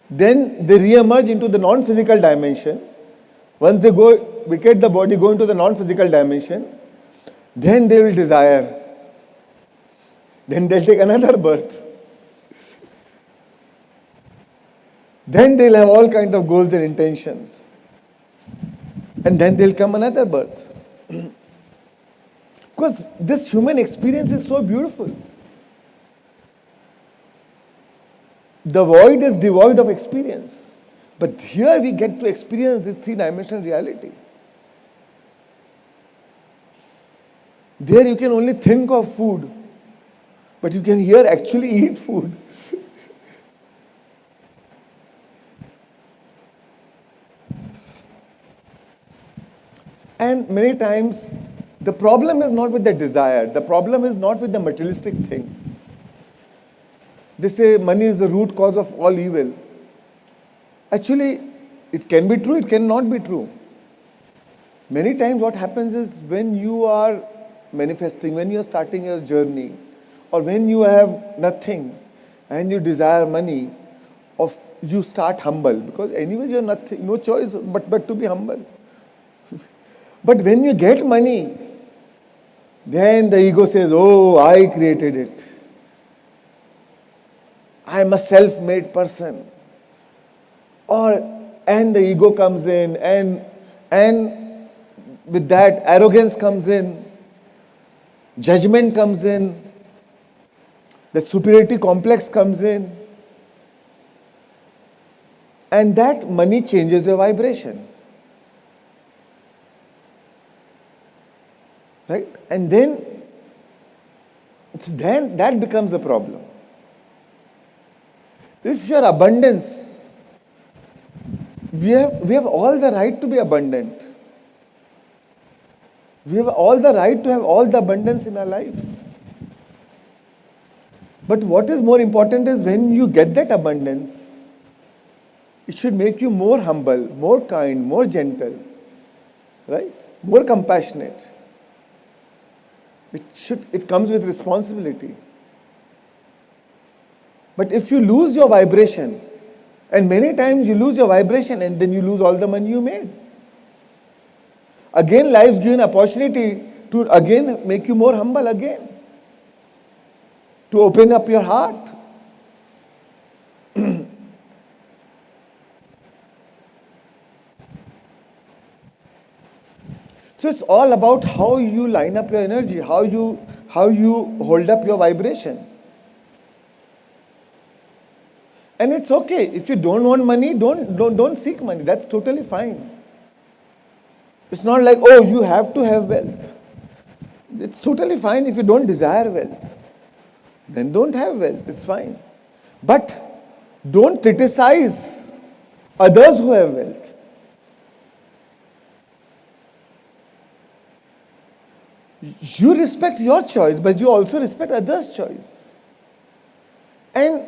Then they re-emerge into the non-physical dimension. Once they vacate the body, go into the non-physical dimension, then they will desire. Then they'll take another birth. Then they'll have all kinds of goals and intentions. And then there'll come another birth. Because this human experience is so beautiful. The void is devoid of experience. But here we get to experience this three-dimensional reality. There you can only think of food, but you can here actually eat food. And many times, the problem is not with the desire. The problem is not with the materialistic things. They say money is the root cause of all evil. Actually, it can be true, it cannot be true. Many times what happens is when you are manifesting, when you are starting your journey, or when you have nothing and you desire money, you start humble. Because anyways you have nothing, no choice but to be humble. But when you get money, then the ego says, oh, I created it. I am a self-made person. And the ego comes in, and with that arrogance comes in, judgment comes in, the superiority complex comes in, and that money changes your vibration. Right? And then that becomes a problem. If your abundance, we have all the right to be abundant. We have all the right to have all the abundance in our life. But what is more important is when you get that abundance, it should make you more humble, more kind, more gentle, right? More compassionate. It comes with responsibility. But if you lose your vibration, and many times you lose your vibration and then you lose all the money you made. Again, life gives you an opportunity to again make you more humble again. To open up your heart. So it's all about how you line up your energy, how you hold up your vibration. And it's okay. If you don't want money, don't seek money. That's totally fine. It's not like, oh, you have to have wealth. It's totally fine if you don't desire wealth. Then don't have wealth. It's fine. But don't criticize others who have wealth. You respect your choice, but you also respect others' choice. And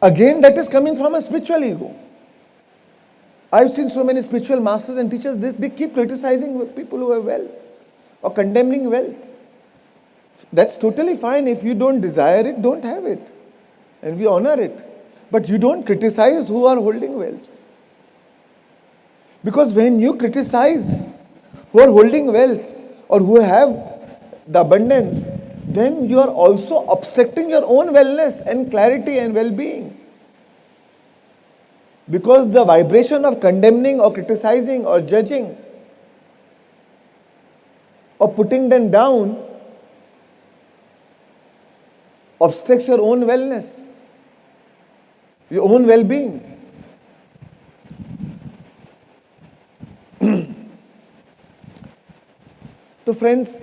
again, that is coming from a spiritual ego. I've seen so many spiritual masters and teachers, they keep criticizing people who have wealth or condemning wealth. That's totally fine. If you don't desire it, don't have it. And we honor it. But you don't criticize who are holding wealth. Because when you criticize who are holding wealth or who have the abundance, then you are also obstructing your own wellness and clarity and well-being. Because the vibration of condemning or criticizing or judging or putting them down obstructs your own wellness, your own well-being. So friends,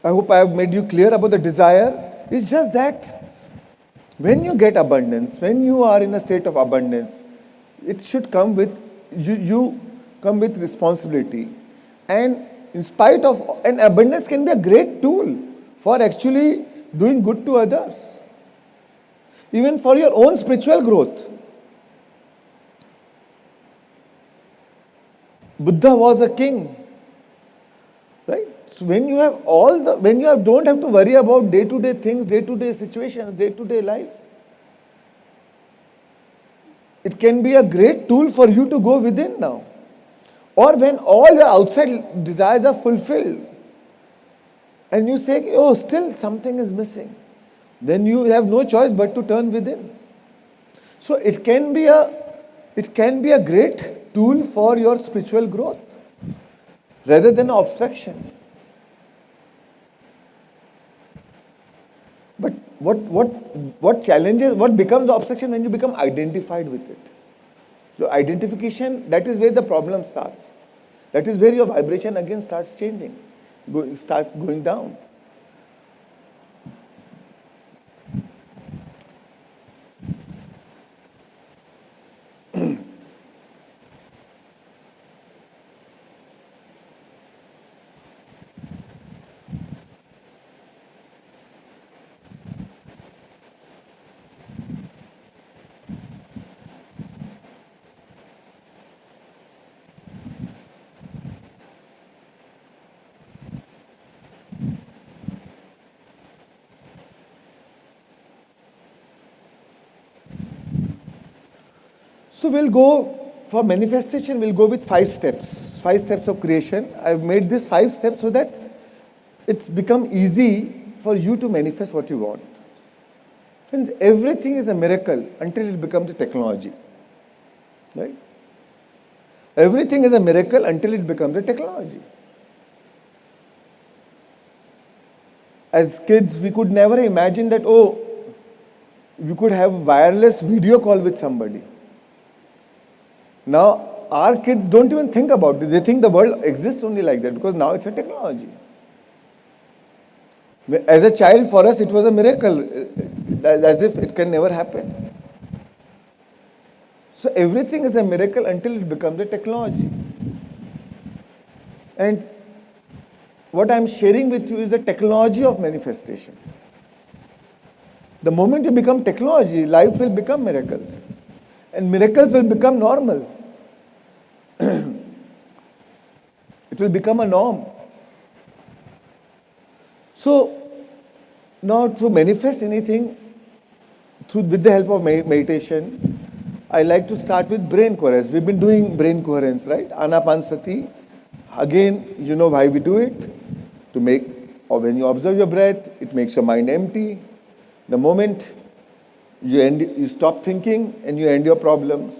I hope I have made you clear about the desire. It's just that when you get abundance, when you are in a state of abundance, it should come with, you come with responsibility. And in spite of, and abundance can be a great tool for actually doing good to others. Even for your own spiritual growth. Buddha was a king, right? So when you have don't have to worry about day-to-day things, day-to-day situations, day-to-day life. It can be a great tool for you to go within now. Or when all your outside desires are fulfilled, and you say, oh, still something is missing. Then you have no choice but to turn within. So it can be a great tool for your spiritual growth rather than an obstruction. But what challenges, what becomes the obstruction when you become identified with it? So identification, that is where the problem starts. That is where your vibration again starts changing, starts going down. So we'll go, for manifestation, we'll go with 5 steps. 5 steps of creation. I've made this 5 steps so that it's become easy for you to manifest what you want. Friends, everything is a miracle until it becomes a technology. Right? Everything is a miracle until it becomes a technology. As kids, we could never imagine that, we could have wireless video call with somebody. Now, our kids don't even think about it. They think the world exists only like that because now it's a technology. As a child, for us, it was a miracle, as if it can never happen. So everything is a miracle until it becomes a technology. And what I'm sharing with you is the technology of manifestation. The moment you become technology, life will become miracles. And miracles will become normal. It will become a norm. So, now to manifest anything with the help of meditation, I like to start with brain coherence. We've been doing brain coherence, right? Anapanasati. Again, you know why we do it. Or when you observe your breath, it makes your mind empty. The moment you stop thinking and you end your problems.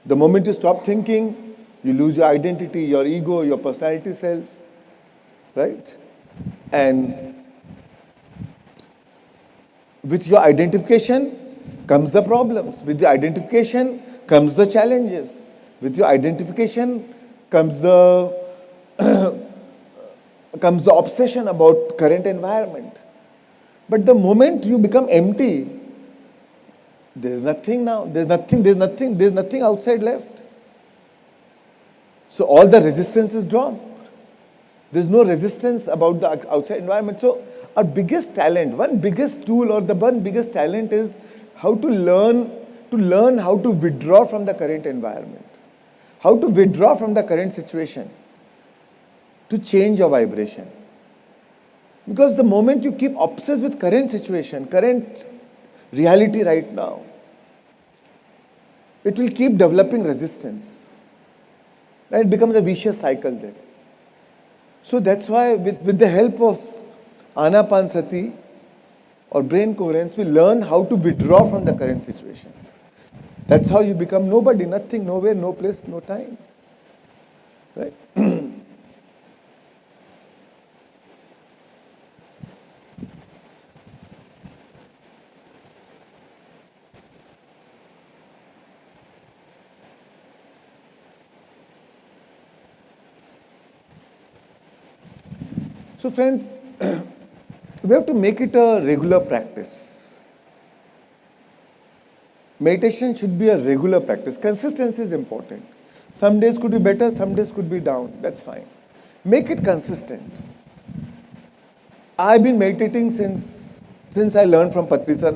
The moment you stop thinking, you lose your identity, your ego, your personality self, right? And with your identification comes the problems. With your identification comes the challenges. With your identification comes the obsession about current environment. But the moment you become empty, there's nothing now. There's nothing outside left. So all the resistance is dropped. There's no resistance about the outside environment. So our biggest talent, one biggest tool or the one biggest talent is how to learn how to withdraw from the current environment, how to withdraw from the current situation to change your vibration. Because the moment you keep obsessed with current situation, current reality right now, it will keep developing resistance. And it becomes a vicious cycle then. So that's why with the help of Anapanasati or brain coherence, we learn how to withdraw from the current situation. That's how you become nobody, nothing, nowhere, no place, no time. Right? So friends, we have to make it a regular practice. Meditation should be a regular practice. Consistency is important. Some days could be better, some days could be down. That's fine. Make it consistent. I've been meditating since I learned from Patrisa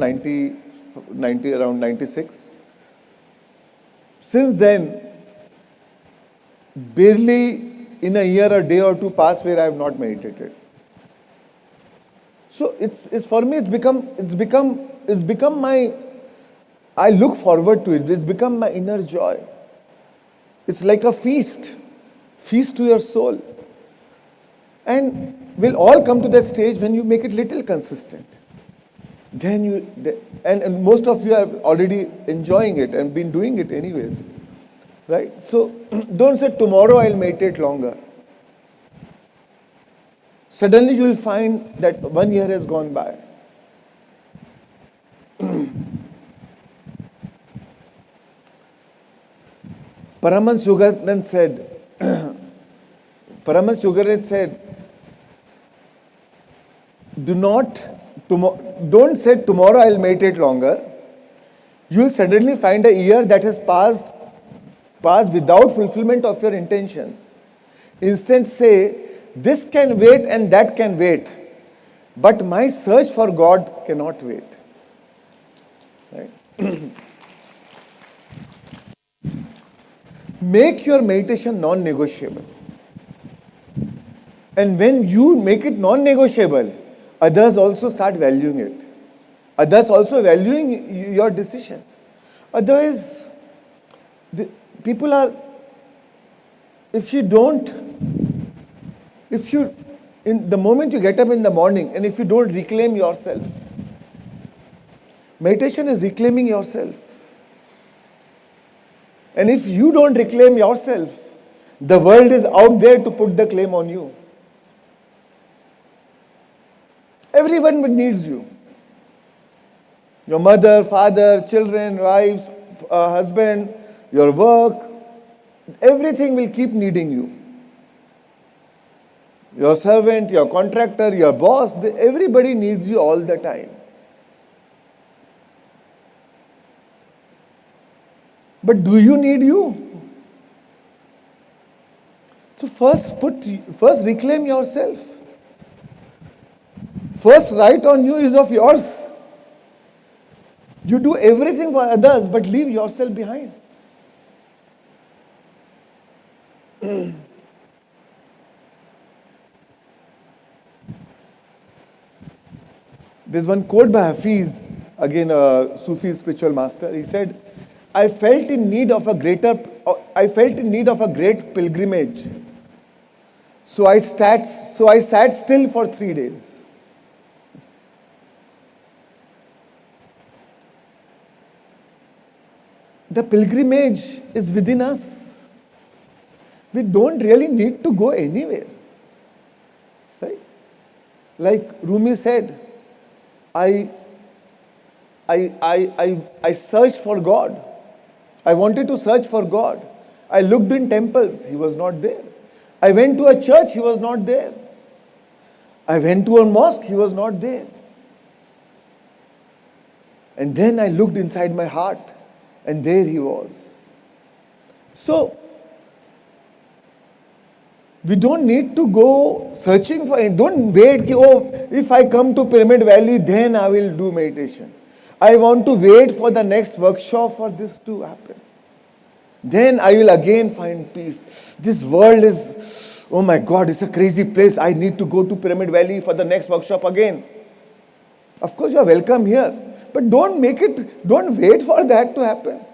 around 96. Since then, barely in a year, a day or two passed where I have not meditated. So it's for me, it's become my, I look forward to it. It's become my inner joy. It's like a feast to your soul. And we'll all come to that stage when you make it little consistent. Then and most of you are already enjoying it and been doing it anyways. Right? So don't say tomorrow I'll meditate longer. Suddenly you will find that 1 year has gone by. Paramahansa Yogananda said, don't say tomorrow I'll meditate longer. You will suddenly find a year that has passed without fulfillment of your intentions. Instead say, this can wait and that can wait, but my search for God cannot wait. Right? Make your meditation non-negotiable. And when you make it non-negotiable, others also start valuing it. Others also valuing your decision. Otherwise, people are, in the moment you get up in the morning and if you don't reclaim yourself, meditation is reclaiming yourself. And if you don't reclaim yourself, the world is out there to put the claim on you. Everyone needs you. Your mother, father, children, wives, husband, your work, everything will keep needing you. Your servant, your contractor, your boss, everybody needs you all the time. But do you need you? So first reclaim yourself. First right on you is of yours. You do everything for others but leave yourself behind. There's one quote by Hafiz, again a Sufi spiritual master. He said, I felt in need of a great pilgrimage. So I sat still for 3 days. The pilgrimage is within us. We don't really need to go anywhere. Right? Like Rumi said, I searched for God. I wanted to search for God. I looked in temples, He was not there. I went to a church, He was not there. I went to a mosque, He was not there. And then I looked inside my heart, and there He was. So, We don't need to go searching for it. Don't wait, if I come to Pyramid Valley, then I will do meditation. I want to wait for the next workshop for this to happen. Then I will again find peace. This world is, oh my God, it's a crazy place. I need to go to Pyramid Valley for the next workshop again. Of course, you are welcome here. But don't wait for that to happen.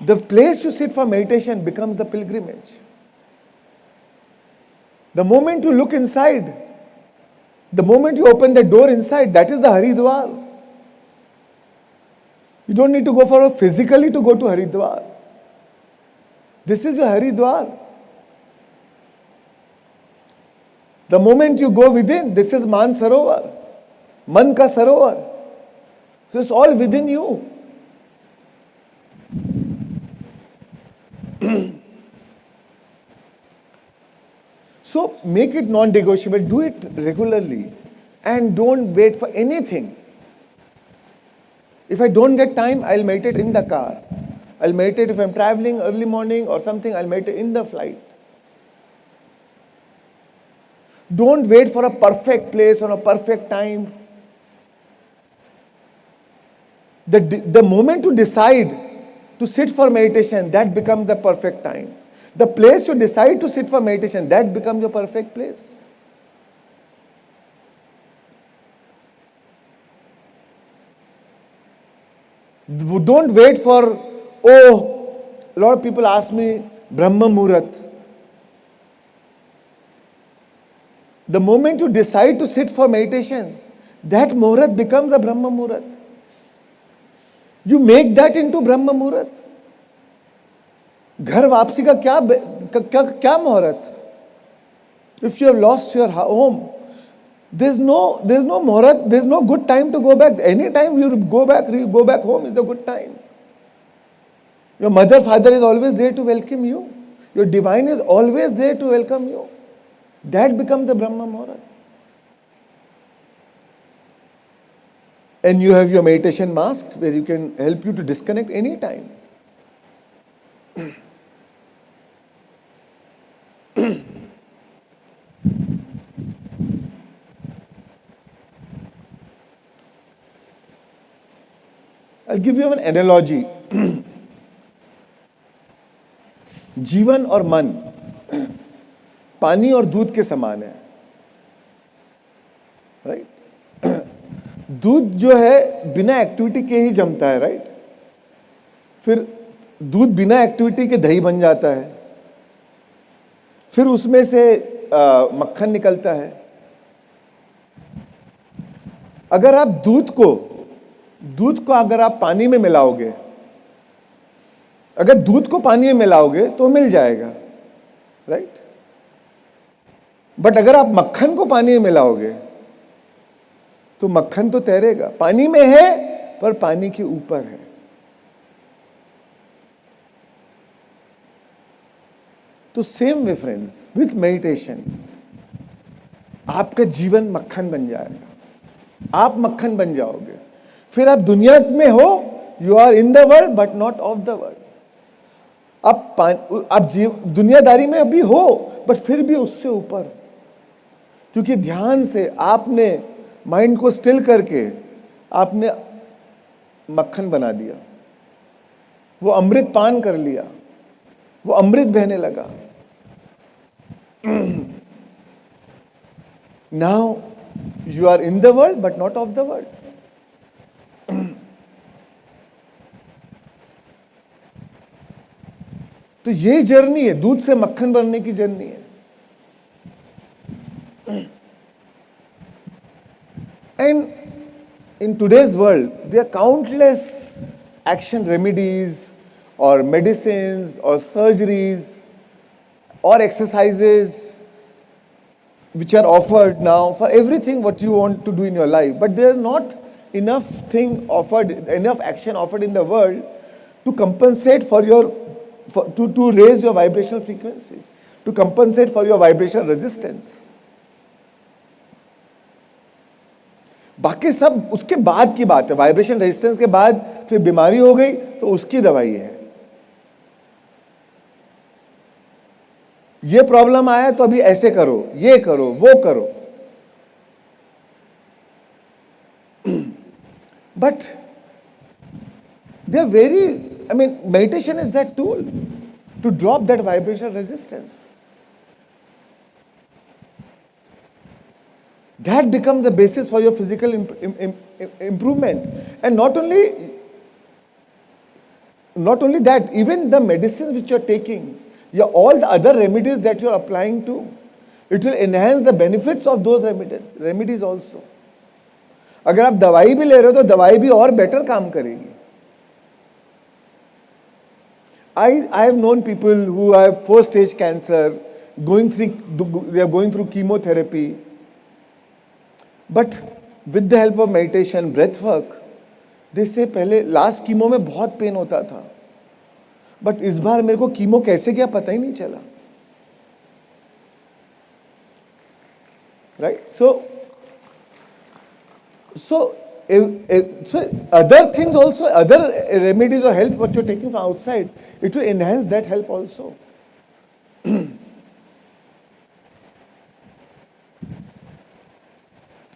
The place you sit for meditation becomes the pilgrimage. The moment you look inside, the moment you open the door inside, that is the Haridwar. You don't need to go for physically to go to Haridwar. This is your Haridwar. The moment you go within, this is Man Sarovar. Man ka Sarovar. So it's all within you. So make it non-negotiable, do it regularly and don't wait for anything. If I don't get time, I'll meditate in the car. I'll meditate if I'm traveling early morning or something, I'll meditate in the flight. Don't wait for a perfect place or a perfect time. The moment you decide to sit for meditation, that becomes the perfect time. The place you decide to sit for meditation, that becomes your perfect place. Don't wait for, a lot of people ask me, Brahma Muhurat. The moment you decide to sit for meditation, that Muhurat becomes a Brahma Muhurat. You make that into Brahma Muhurat. घर वापसी का क्या मुहूर्त? If you have lost your home, there's no muhurat, there's no good time to go back. Any time you go back home is a good time. Your mother, father is always there to welcome you. Your divine is always there to welcome you. That becomes the Brahma Muhurat. And you have your meditation mask where you can help you to disconnect any time. I'll give you an analogy. जीवन और मन पानी और दूध के समान है, right? दूध जो है बिना एक्टिविटी के ही जमता है, राइट? फिर दूध बिना एक्टिविटी के दही बन जाता है, फिर उसमें से मक्खन निकलता है. अगर आप दूध को अगर आप पानी में मिलाओगे, अगर दूध को पानी में मिलाओगे तो मिल जाएगा, राइट? बट अगर आप मक्खन को पानी में मिलाओगे तो मक्खन तो तैरेगा, पानी में है पर पानी के ऊपर है. तो same way friends, with meditation आपका जीवन मक्खन बन जाएगा, आप मक्खन बन जाओगे. फिर आप दुनिया में हो, you are in the world but not of the world. आप दुनियादारी में अभी हो बट फिर भी उससे ऊपर, क्योंकि ध्यान से आपने माइंड को स्टिल करके आपने मक्खन बना दिया, वो अमृत पान कर लिया, वो अमृत बहने लगा. Now you are in the world but not of the world. तो ये जर्नी है, दूध से मक्खन बनने की जर्नी है. And in today's world, there are countless action remedies or medicines or surgeries or exercises which are offered now for everything what you want to do in your life. But there is not enough action offered in the world to compensate for to raise your vibrational frequency, to compensate for your vibrational resistance. बाकी सब उसके बाद की बात है. Vibration resistance के बाद फिर बीमारी हो गई तो उसकी दवाई है. ये प्रॉब्लम आया तो अभी ऐसे करो, ये करो, वो करो. But they are very, meditation is that tool to drop that vibrational resistance. That becomes the basis for your physical improvement. And not only that, even the medicines which you are taking, all the other remedies that you are applying to, it will enhance the benefits of those remedies also. अगर आप दवाई भी ले रहे हो तो दवाई भी और बेटर काम करेगी. I have known people who have 4-stage cancer, they are going through chemotherapy. But with the help of meditation, breath work, they say पहले लास्ट कीमो में बहुत पेन होता था, बट इस बार मेरे को कीमो कैसे गया पता ही नहीं चला. Right? So other things also, other remedies or help what you're taking from outside, it will enhance that help also.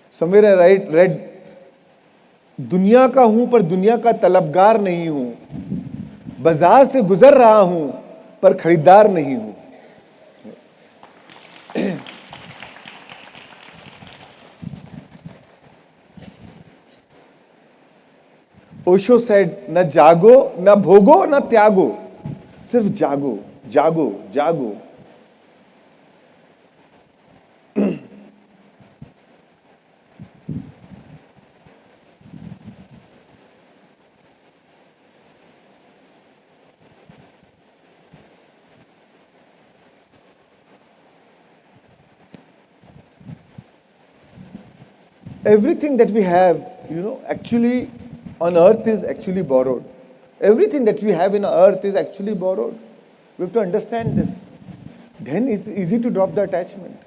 Somewhere I read, दुनिया का हूं पर दुनिया का तलबगार नहीं हूं, बाजार से गुजर रहा हूं पर खरीदार नहीं हूं. ओशो said, न जागो, न भोगो, न त्यागो, सिर्फ जागो, जागो, जागो. Everything that we have, actually on earth is actually borrowed. Everything that we have in earth is actually borrowed. We have to understand this. Then it's easy to drop the attachment.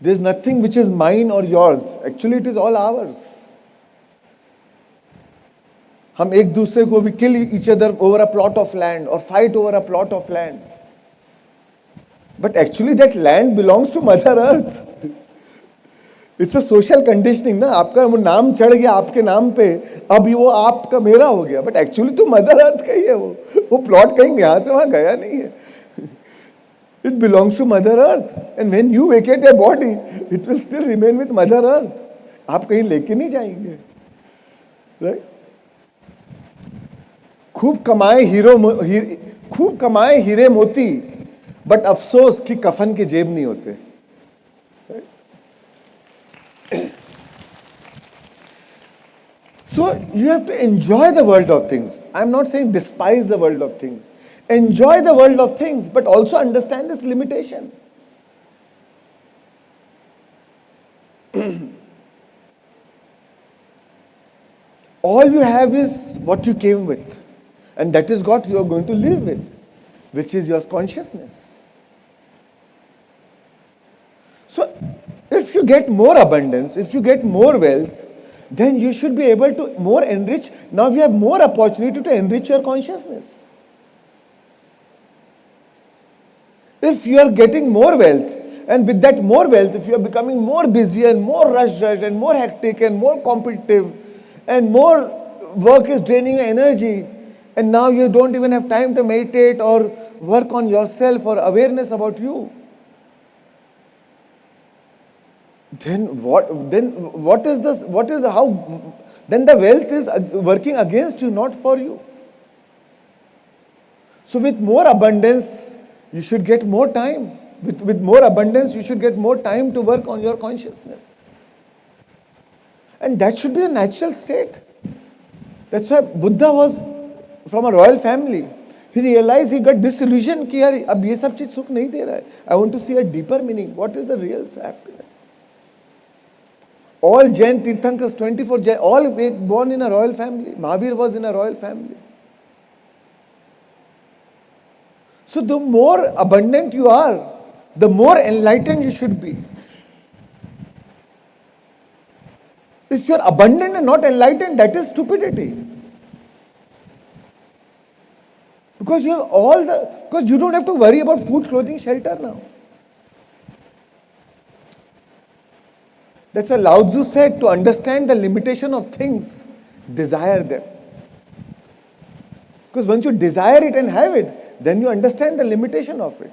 There's nothing which is mine or yours. Actually, it is all ours. हम एक दूसरे को we kill each other over a plot of land or fight over a plot of land. But actually that land belongs to Mother Earth. It's a social conditioning ना. आपका नाम चढ़ गया आपके नाम पे, अब वो आपका मेरा हो गया. But actually तो Mother Earth का ही है वो plot कहीं यहाँ से वहाँ गया नहीं है. It belongs to Mother Earth. And when you vacate your body, it will still remain with Mother Earth. आप कहीं लेके नहीं जाएंगे. Right? खूब कमाए हीरे मोती, बट अफसोस कि कफन के जेब नहीं होते. So you have to enjoy the world of things. I'm not saying despise the world of things. Enjoy the world of things, but also understand its limitation. All you have is what you came with, and that is what you are going to live with, which is your consciousness. So if you get more abundance, if you get more wealth, then you should be able to more enrich. Now we have more opportunity to enrich your consciousness. If you are getting more wealth, and with that more wealth, if you are becoming more busy and more rushed and more hectic and more competitive, and more work is draining your energy, and now you don't even have time to meditate or work on yourself or awareness about you, then then the wealth is working against you, not for you. So with more abundance, you should get more time. With more abundance, you should get more time to work on your consciousness. And that should be a natural state. That's why Buddha was from a royal family. He realized, he got disillusioned कि यार अब ये सब चीज सुख नहीं दे रहा है. I want to see a deeper meaning. What is the real happiness? All Jain Tirthankars, 24 Jain, all born in a royal family. Mahavir was in a royal family. So the more abundant you are, the more enlightened you should be. If you are abundant and not enlightened, that is stupidity. Because you have because you don't have to worry about food, clothing, shelter now. That's why Lao Tzu said, to understand the limitation of things, desire them. Because once you desire it and have it, then you understand the limitation of it.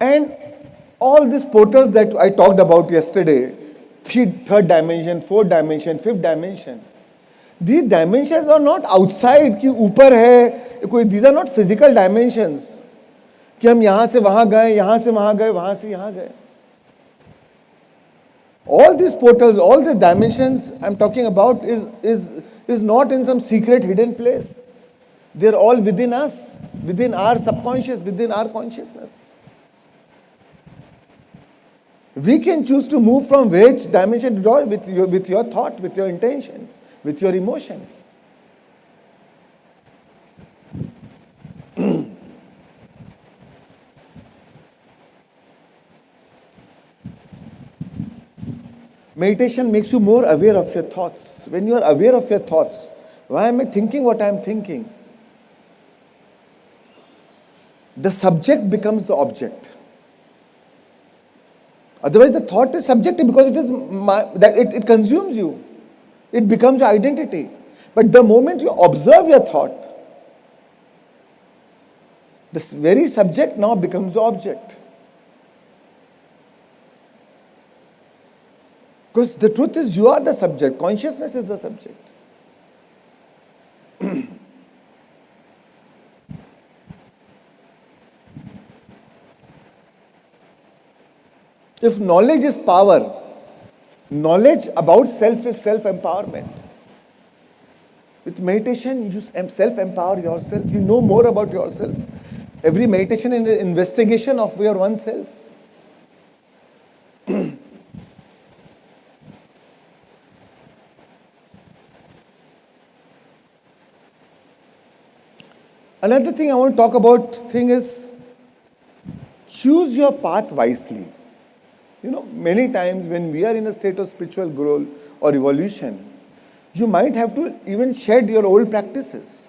And all these portals that I talked about yesterday, third dimension, fourth dimension, fifth dimension, these dimensions are not outside कि ऊपर है कोई, these are not physical dimensions कि हम यहाँ से वहाँ गए, यहाँ से वहाँ गए, वहाँ से यहाँ गए. All these portals, all these dimensions I'm talking about is not in some secret hidden place. They're all within us, within our subconscious, within our consciousness. We can choose to move from which dimension to draw with your thought, with your intention, with your emotion. Meditation makes you more aware of your thoughts. When you are aware of your thoughts, why am I thinking what I am thinking? The subject becomes the object. Otherwise, the thought is subjective because it consumes you. It becomes your identity. But the moment you observe your thought, this very subject now becomes the object. Because the truth is, you are the subject. Consciousness is the subject. If knowledge is power, knowledge about self is self-empowerment. With meditation, you self-empower yourself. You know more about yourself. Every meditation is an investigation of your oneself. Another thing I want to talk about is choose your path wisely. You know, many times when we are in a state of spiritual growth or evolution, you might have to even shed your old practices.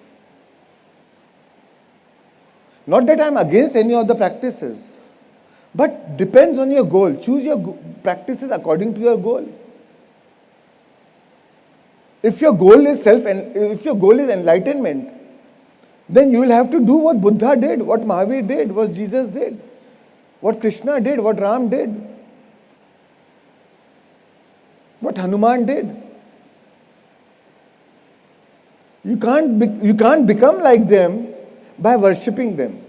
Not that I'm against any of the practices, but depends on your goal. Choose your practices according to your goal. If your goal is enlightenment, then you will have to do what Buddha did, what Mahavir did, what Jesus did, what Krishna did, what Ram did, what Hanuman did. You can't become like them by worshipping them.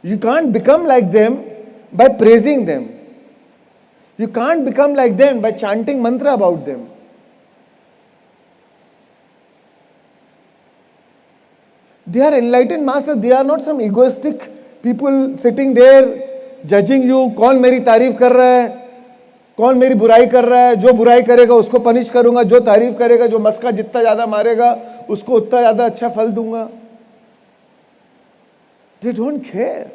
You can't become like them by praising them. You can't become like them by chanting mantra about them. They are enlightened masters. They are not some egoistic people sitting there judging you. कौन मेरी तारीफ कर रहा है, कौन मेरी बुराई कर रहा है, जो बुराई करेगा उसको पनिश करूंगा, जो तारीफ करेगा, जो मस्का जितना ज्यादा मारेगा उसको उतना ज्यादा अच्छा फल दूंगा. They don't care.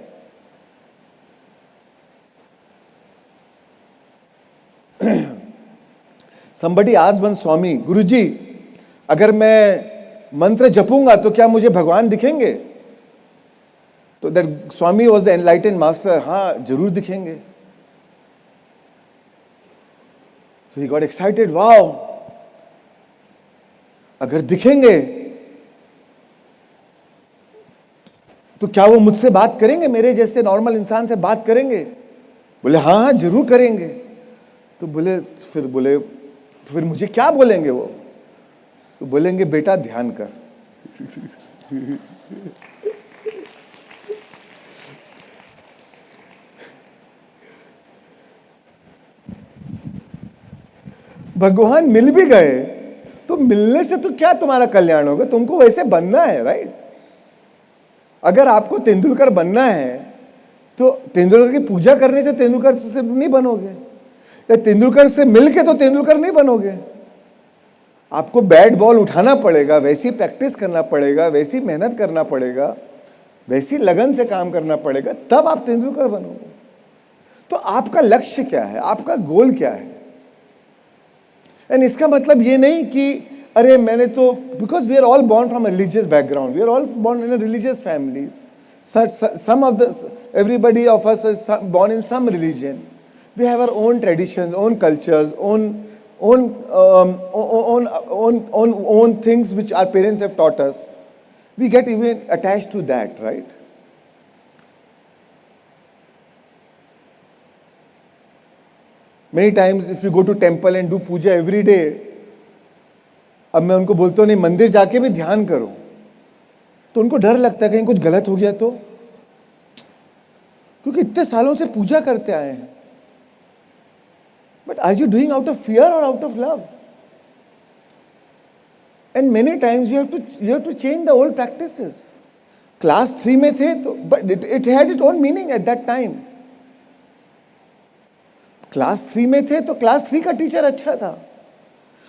Somebody asked one Swami, Guruji, अगर मैं मंत्र जपूंगा तो क्या मुझे भगवान दिखेंगे? तो that Swami was the enlightened master. हाँ, जरूर दिखेंगे. So he got excited. Wow! अगर दिखेंगे तो क्या वो मुझसे बात करेंगे, मेरे जैसे नॉर्मल इंसान से बात करेंगे? बोले हाँ हाँ जरूर करेंगे. तो फिर मुझे क्या बोलेंगे वो? तो बोलेंगे बेटा ध्यान कर. भगवान मिल भी गए तो मिलने से तो क्या तुम्हारा कल्याण होगा? तुमको वैसे बनना है, राइट? अगर आपको तेंदुलकर बनना है तो तेंदुलकर की पूजा करने से तेंदुलकर से नहीं बनोगे, या तेंदुलकर से मिलके तो तेंदुलकर नहीं बनोगे. आपको बैट बॉल उठाना पड़ेगा, वैसी प्रैक्टिस करना पड़ेगा, वैसी मेहनत करना पड़ेगा, वैसी लगन से काम करना पड़ेगा, तब आप तेंदुलकर बनोगे. तो आपका लक्ष्य क्या है, आपका गोल क्या है? एंड इसका मतलब ये नहीं कि अरे मैंने तो, because we are all born from religious background, we are all born in religious families, some of the, everybody of us is born in some religion. We have our own traditions, own cultures, own things which our parents have taught us. We get even attached to that, right? Many times if you go to temple and do puja every day, अब मैं उनको बोलता हूँ नहीं मंदिर जाके भी ध्यान करो, तो उनको डर लगता है कहीं कुछ गलत हो गया तो, क्योंकि इतने सालों से पूजा करते आए हैं. But are you doing out of fear और out of love? And many times you have to change the old practices. Class 3 में थे तो, but it had it own meaning at that time. Class 3 में थे तो class 3 का teacher अच्छा था,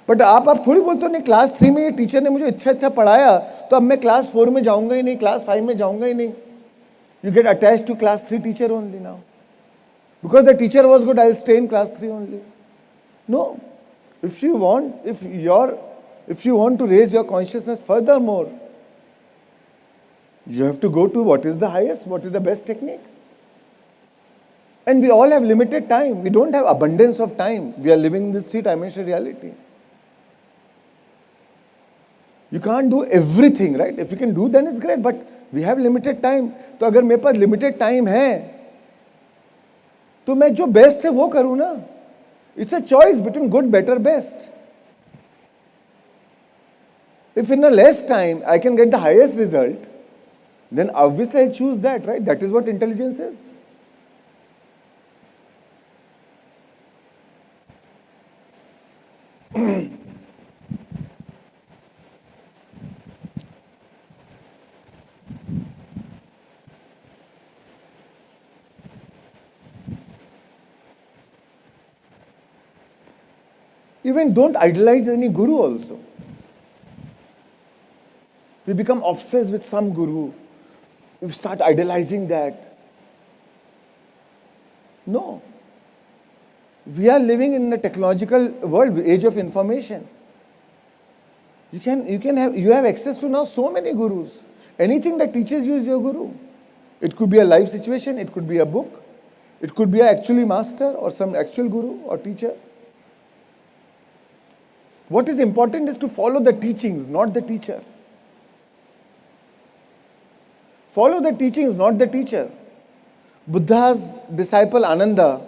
बट आप थोड़ी बोलते हो नहीं क्लास 3 में ये टीचर ने मुझे अच्छा पढ़ाया तो अब मैं क्लास 4 में जाऊंगा ही नहीं, क्लास 5 में जाऊंगा ही नहीं. You get attached to class 3 teacher only now. Because the teacher was good, I'll stay in class 3 only. No. If you want to raise your consciousness furthermore, you have to go to what is the highest, what is the best technique. And we all have limited time. We don't have abundance of time. We are living in this 3-dimensional reality. You can't do everything, right? If you can do, then it's great. But we have limited time. तो अगर मेरे पास limited time है, तो मैं जो best है वो करूँ ना. It's a choice between good, better, best. If in a less time I can get the highest result, then obviously I choose that, right? That is what intelligence is. Even don't idolize any guru also. We become obsessed with some guru. We start idolizing that. No. We are living in a technological world, age of information. You have access to now so many gurus. Anything that teaches you is your guru. It could be a life situation, it could be a book, it could be an actually master or some actual guru or teacher. What is important is to follow the teachings, not the teacher. Follow the teachings, not the teacher. Buddha's disciple Ananda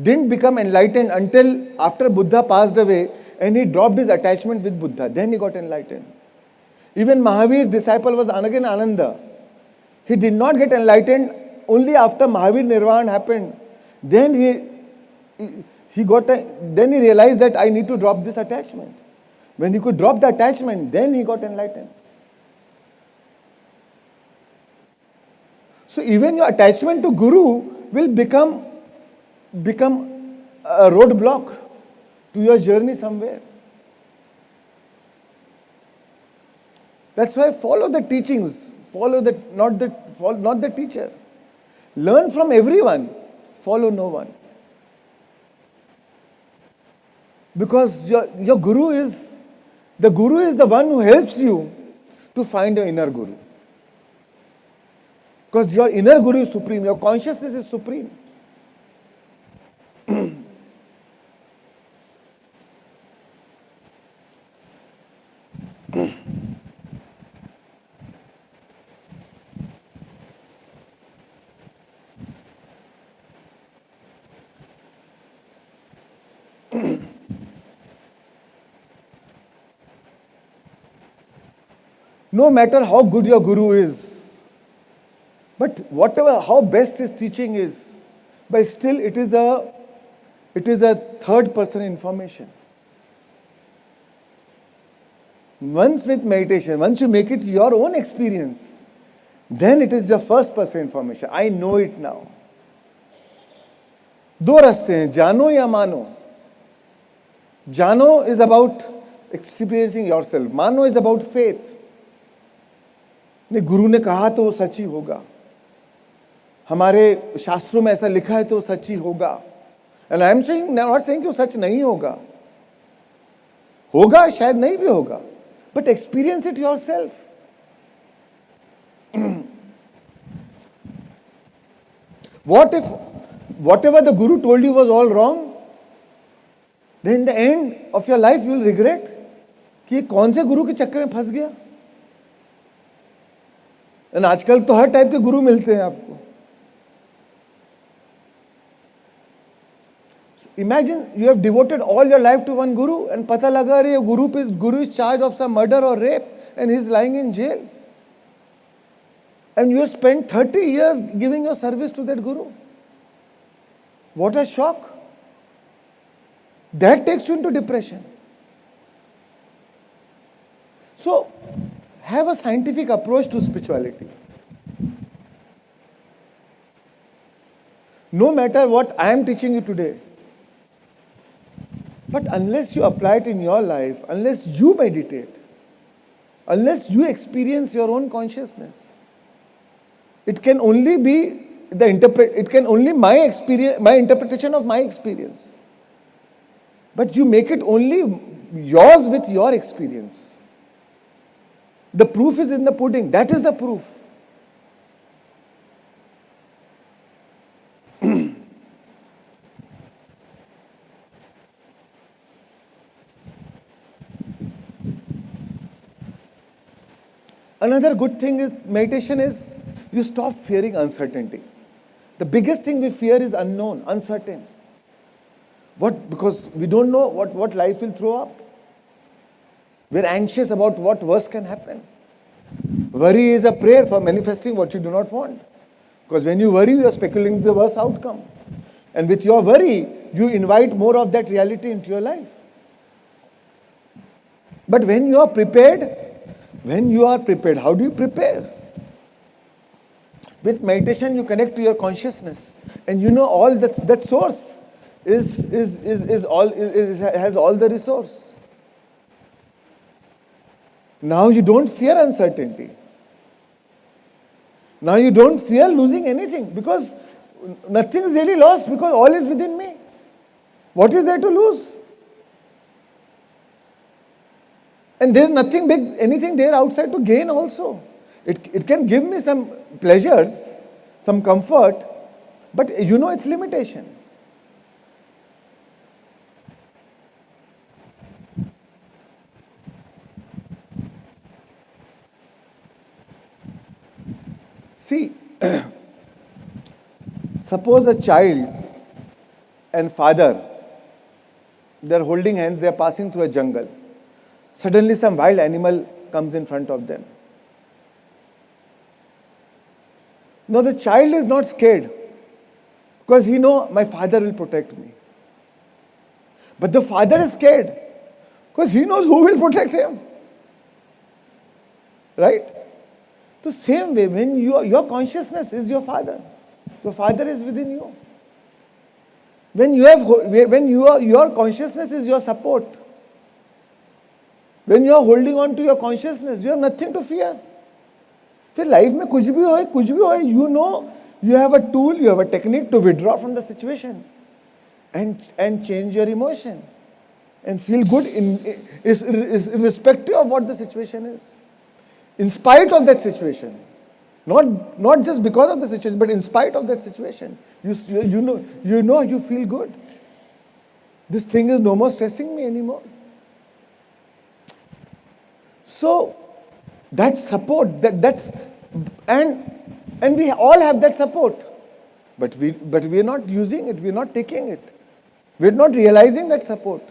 didn't become enlightened until after Buddha passed away and he dropped his attachment with Buddha. Then he got enlightened. Even Mahavir's disciple was again Ananda. He did not get enlightened only after Mahavir Nirvana happened. Then he realized that I need to drop this attachment. When he could drop the attachment, then he got enlightened. So even your attachment to Guru will become a roadblock to your journey somewhere. That's why follow the teachings, not the teacher. Learn from everyone, follow no one. Because your guru is the one who helps you to find your inner guru. Because your inner guru is supreme, your consciousness is supreme. No matter how good your guru is, but how best his teaching is, but still it is a third person information. Once with meditation, once you make it your own experience, then it is your first person information. I know it now. दो रास्ते हैं, जानो या मानो. Jano is about experiencing yourself. Mano is about faith. नहीं गुरु ने कहा तो वो सच ही होगा. हमारे शास्त्रों में ऐसा लिखा है तो सच ही होगा. And I am saying, not saying कि वो सच नहीं होगा. होगा, शायद नहीं भी होगा, but experience it yourself. What if whatever the Guru told you was all wrong? Then in the end of your life you will regret कि कौन से गुरु के चक्कर में फंस गया. And आजकल तो हर टाइप के गुरु मिलते हैं आपको. Imagine you have devoted all your life to one guru and पता लगा अरे guru is charged of some murder or rape and he is lying in jail. And you have spent 30 years giving your service to that guru. What a shock. That takes you into depression. So, have a scientific approach to spirituality. No matter what I am teaching you today, but unless you apply it in your life, unless you meditate, unless you experience your own consciousness, it can only be my experience, my interpretation of my experience. But you make it only yours with your experience. The proof is in the pudding. That is the proof. Another good thing is meditation is you stop fearing uncertainty. The biggest thing we fear is unknown, uncertain. Because we don't know what life will throw up. We're anxious about what worse can happen. Worry is a prayer for manifesting what you do not want. Because when you worry, you are speculating the worst outcome. And with your worry, you invite more of that reality into your life. But when you are prepared, how do you prepare? With meditation, you connect to your consciousness, and you know all that source has all the resource. Now you don't fear uncertainty. Now you don't fear losing anything because nothing is really lost because all is within me. What is there to lose? And there is nothing big, anything there outside to gain also. It can give me some pleasures, some comfort, but you know its limitation. See, suppose a child and father, they are holding hands, they are passing through a jungle. Suddenly some wild animal comes in front of them. Now the child is not scared because he knows my father will protect me. But the father is scared because he knows who will protect him. Right? The same way, when your consciousness is your father is within you. When your consciousness is your support, when you are holding on to your consciousness, you have nothing to fear. फिर life में कुछ भी हो, you know, you have a tool, you have a technique to withdraw from the situation and change your emotion and feel good irrespective of what the situation is. In spite of that situation, not just because of the situation, but in spite of that situation, you know you feel good. This thing is no more stressing me anymore. So that support, and we all have that support, but we are not using it. We are not taking it. We are not realizing that support.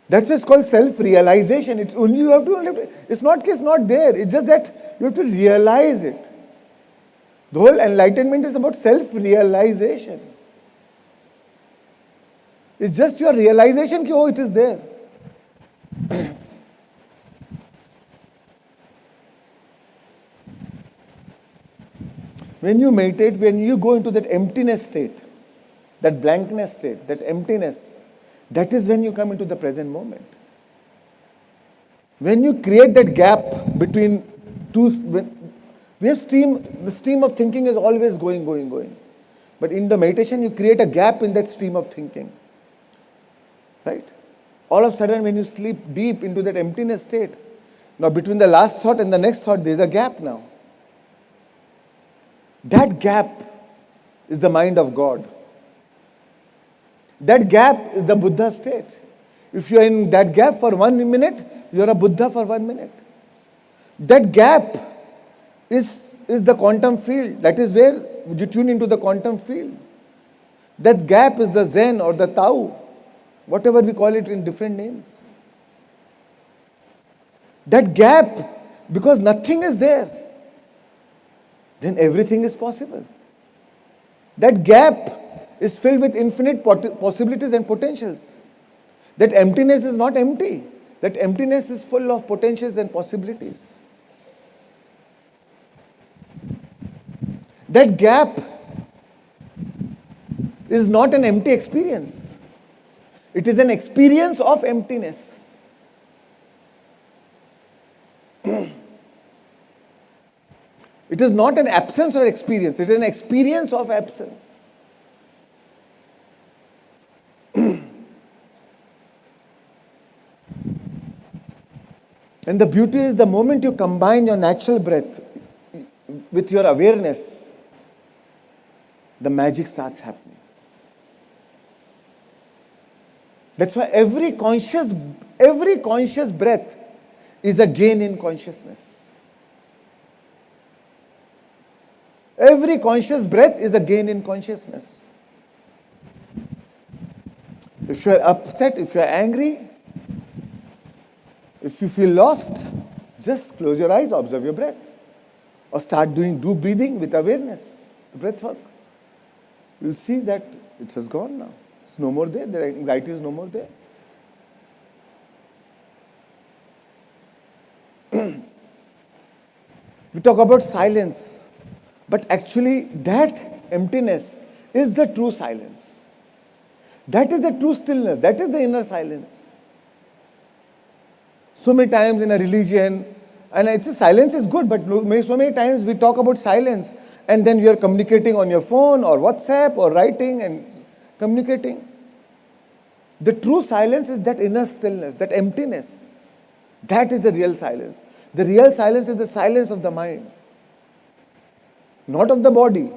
That's why it's called self-realization. It's only you have to. It's not there. It's just that you have to realize it. The whole enlightenment is about self-realization. It's just your realization that, oh, it is there. When you meditate, when you go into that emptiness state, that blankness state, that emptiness, that is when you come into the present moment. When you create that gap between two, We have the stream of thinking is always going, going, going. But in the meditation, you create a gap in that stream of thinking. Right? All of a sudden, when you sleep deep into that emptiness state, now between the last thought and the next thought, there's a gap now. That gap is the mind of God. That gap is the Buddha state. If you are in that gap for 1 minute, you are a Buddha for 1 minute. That gap is the quantum field. That is where you tune into the quantum field. That gap is the Zen or the Tao, whatever we call it in different names. That gap, because nothing is there, then everything is possible. That gap is filled with infinite possibilities and potentials. That emptiness is not empty. That emptiness is full of potentials and possibilities. That gap is not an empty experience. It is an experience of emptiness. It is not an absence of experience. It is an experience of absence. And the beauty is the moment you combine your natural breath with your awareness, the magic starts happening. That's why every conscious breath is a gain in consciousness. Every conscious breath is a gain in consciousness. If you are upset, if you are angry, if you feel lost, just close your eyes, observe your breath. Or start do breathing with awareness, the breath work. You'll see that it has gone now. It's no more there. The anxiety is no more there. We talk about silence, but actually that emptiness is the true silence. That is the true stillness. That is the inner silence. So many times in a religion, and silence is good, but so many times we talk about silence and then we are communicating on your phone or WhatsApp or writing and communicating. The true silence is that inner stillness, that emptiness. That is the real silence. The real silence is the silence of the mind, not of the body.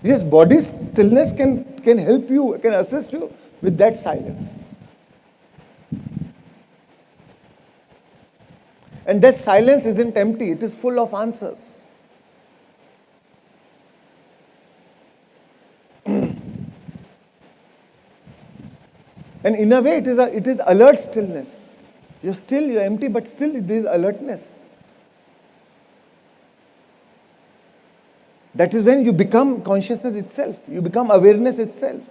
Yes, body stillness can help you, can assist you with that silence. And that silence isn't empty, it is full of answers. And in a way, it is alert stillness. You're empty, but still there is alertness. That is when you become consciousness itself. You become awareness itself.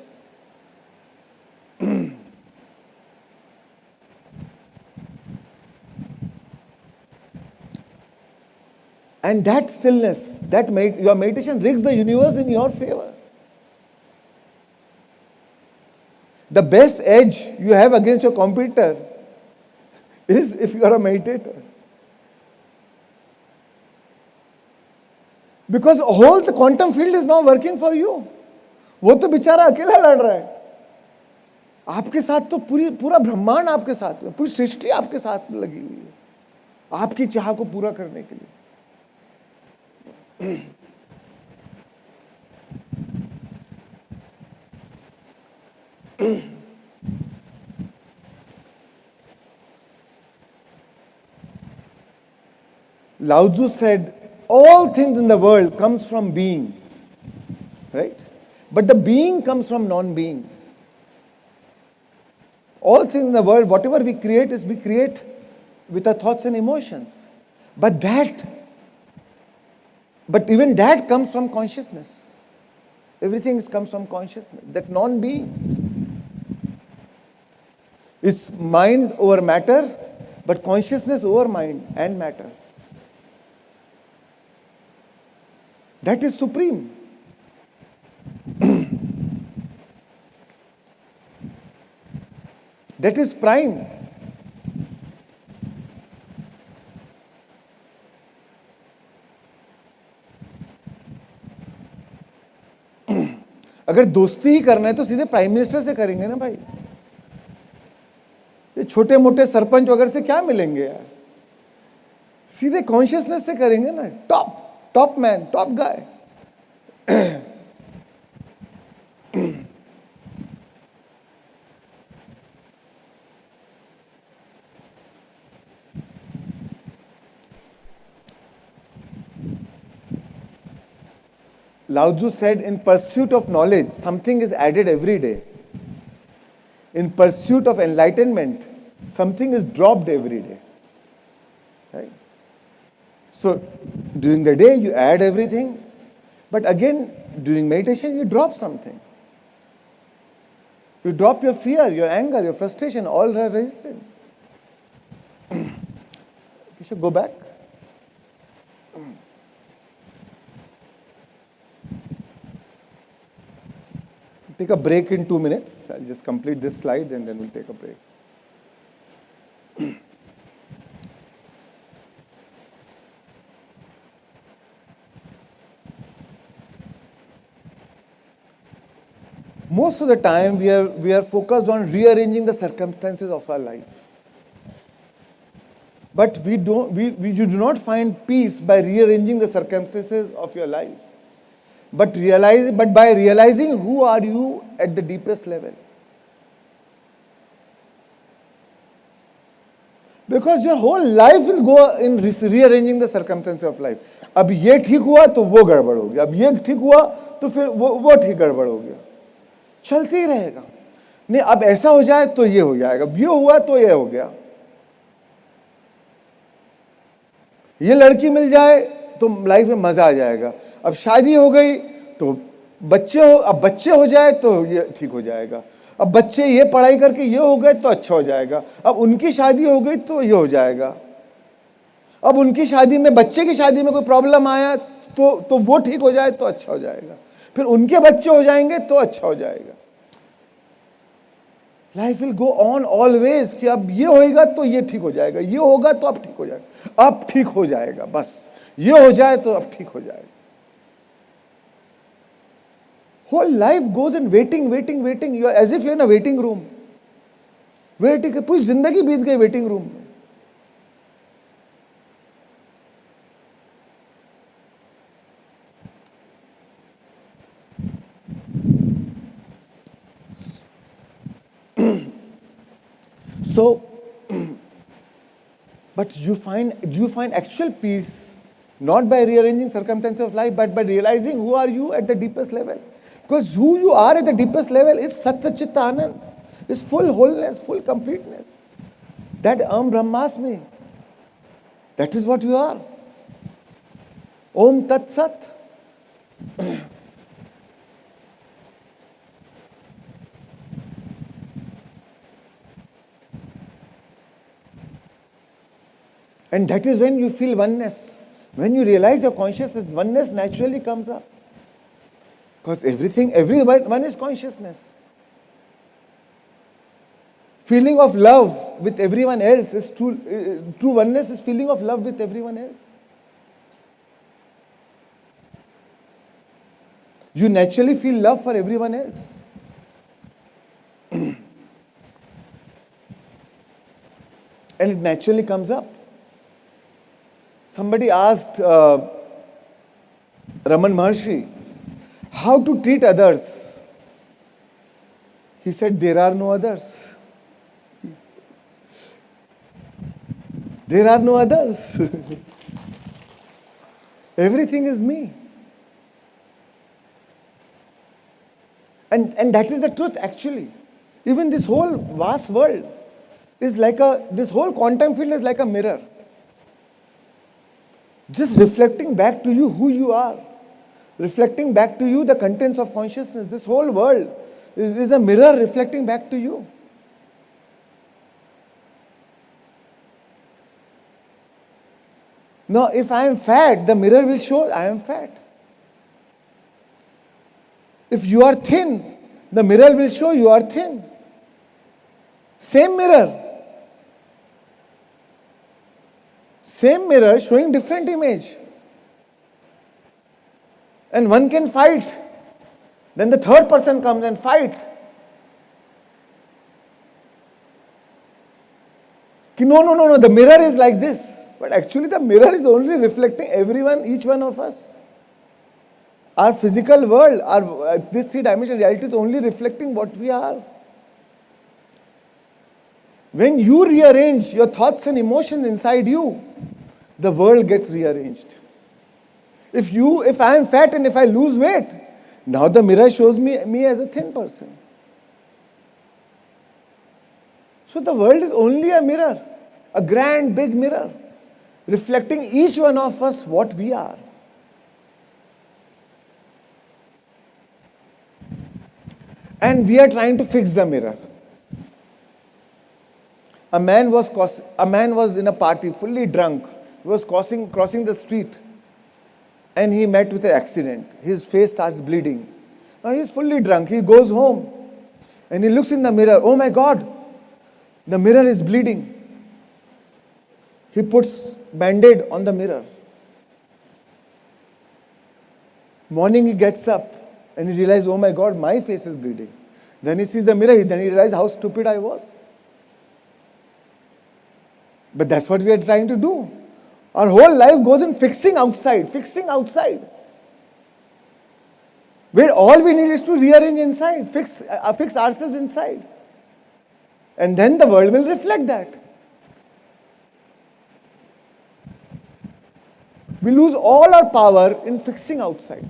And that stillness, your meditation rigs the universe in your favor. The best edge you have against your competitor is if you are a meditator. Because whole the quantum field is now working for you. वो तो बेचारा अकेला लड़ रहा है. आपके साथ तो पूरा ब्रह्मांड आपके साथ में, पूरी सृष्टि आपके साथ में लगी हुई है, आपकी चाह को पूरा करने के लिए. Lao Tzu said, all things in the world comes from being, right? But the being comes from non-being. All things in the world, whatever we create with our thoughts and emotions. But even that comes from consciousness. Everything comes from consciousness, that non-being. It's mind over matter, but consciousness over mind and matter. That is supreme. That is prime. अगर दोस्ती ही करना है तो सीधे prime minister से करेंगे ना भाई, ये छोटे मोटे सरपंच वगैरह से क्या मिलेंगे यार, सीधे कॉन्शियसनेस से करेंगे ना, top man, top guy. Lao Tzu said, in pursuit of knowledge, something is added every day. In pursuit of enlightenment, something is dropped every day. Right? So, during the day, you add everything, but again, during meditation, you drop something. You drop your fear, your anger, your frustration, all the resistance. You should go back. Take a break in 2 minutes. I'll just complete this slide and then we'll take a break. Most of the time we are focused on rearranging the circumstances of our life. But you do not find peace by rearranging the circumstances of your life. But by realizing who are you at the deepest level. Because your whole life will go in rearranging the circumstances of life. अब ये ठीक हुआ तो वो गड़बड़ हो गया, अब ये ठीक हुआ तो फिर वो ठीक गड़बड़ हो गया, चलते ही रहेगा। नहीं, अब ऐसा हो जाए तो ये हो जाएगा, ये हुआ तो ये हो गया, ये लड़की मिल जाए तो लाइफ में मजा आ जाएगा, अब शादी हो गई तो अब बच्चे हो जाए तो ये ठीक हो जाएगा, अब बच्चे ये पढ़ाई करके ये हो गए तो अच्छा हो जाएगा, अब उनकी शादी हो गई तो ये हो जाएगा, अब उनकी शादी में, बच्चे की शादी में कोई प्रॉब्लम आया तो वो ठीक हो जाए तो अच्छा हो जाएगा, फिर उनके बच्चे हो जाएंगे तो अच्छा हो जाएगा। Life will go on always कि अब ये होएगा तो ये ठीक हो जाएगा, ये होगा तो अब ठीक हो जाएगा, अब ठीक हो जाएगा, बस ये हो जाए तो अब ठीक हो जाएगा। Whole life goes in waiting. You are as if you are in a waiting room. Waiting, पूरी जिंदगी बीत गई waiting room में। So, but do you find actual peace not by rearranging circumstances of life, but by realizing who are you at the deepest level? Because who you are at the deepest level is Satya Chitta Anand, is full wholeness, full completeness. That Brahmasmi, that is what you are. Om Tat Sat. And that is when you feel oneness. When you realize your consciousness, oneness naturally comes up. Because everyone is consciousness. Feeling of love with everyone else is true oneness is feeling of love with everyone else. You naturally feel love for everyone else. And it naturally comes up. Somebody asked Raman Maharshi how to treat others. He said, there are no others. There are no others. Everything is me. And that is the truth actually. Even this whole vast world is like this whole quantum field is like a mirror. Just reflecting back to you who you are. Reflecting back to you the contents of consciousness. This whole world is a mirror reflecting back to you. Now, if I am fat, the mirror will show I am fat. If you are thin, the mirror will show you are thin. Same mirror. Same mirror showing different image. And one can fight Then the third person comes and fights. No, the mirror is like this. But actually the mirror is only reflecting everyone, each one of us. Our physical world, this three-dimensional reality is only reflecting what we are. When you rearrange your thoughts and emotions inside you, the world gets rearranged. If I am fat and if I lose weight, now the mirror shows me as a thin person. So the world is only a mirror, a grand big mirror, reflecting each one of us what we are. And we are trying to fix the mirror. A man was in a party, fully drunk. He was crossing the street, and he met with an accident. His face starts bleeding. Now he is fully drunk. He goes home, and he looks in the mirror. Oh my God, the mirror is bleeding. He puts Band-Aid on the mirror. Morning he gets up, and he realizes, oh my God, my face is bleeding. Then he sees the mirror, then he realizes how stupid I was. But that's what we are trying to do. Our whole life goes in fixing outside. Where all we need is to rearrange inside, fix ourselves inside. And then the world will reflect that. We lose all our power in fixing outside.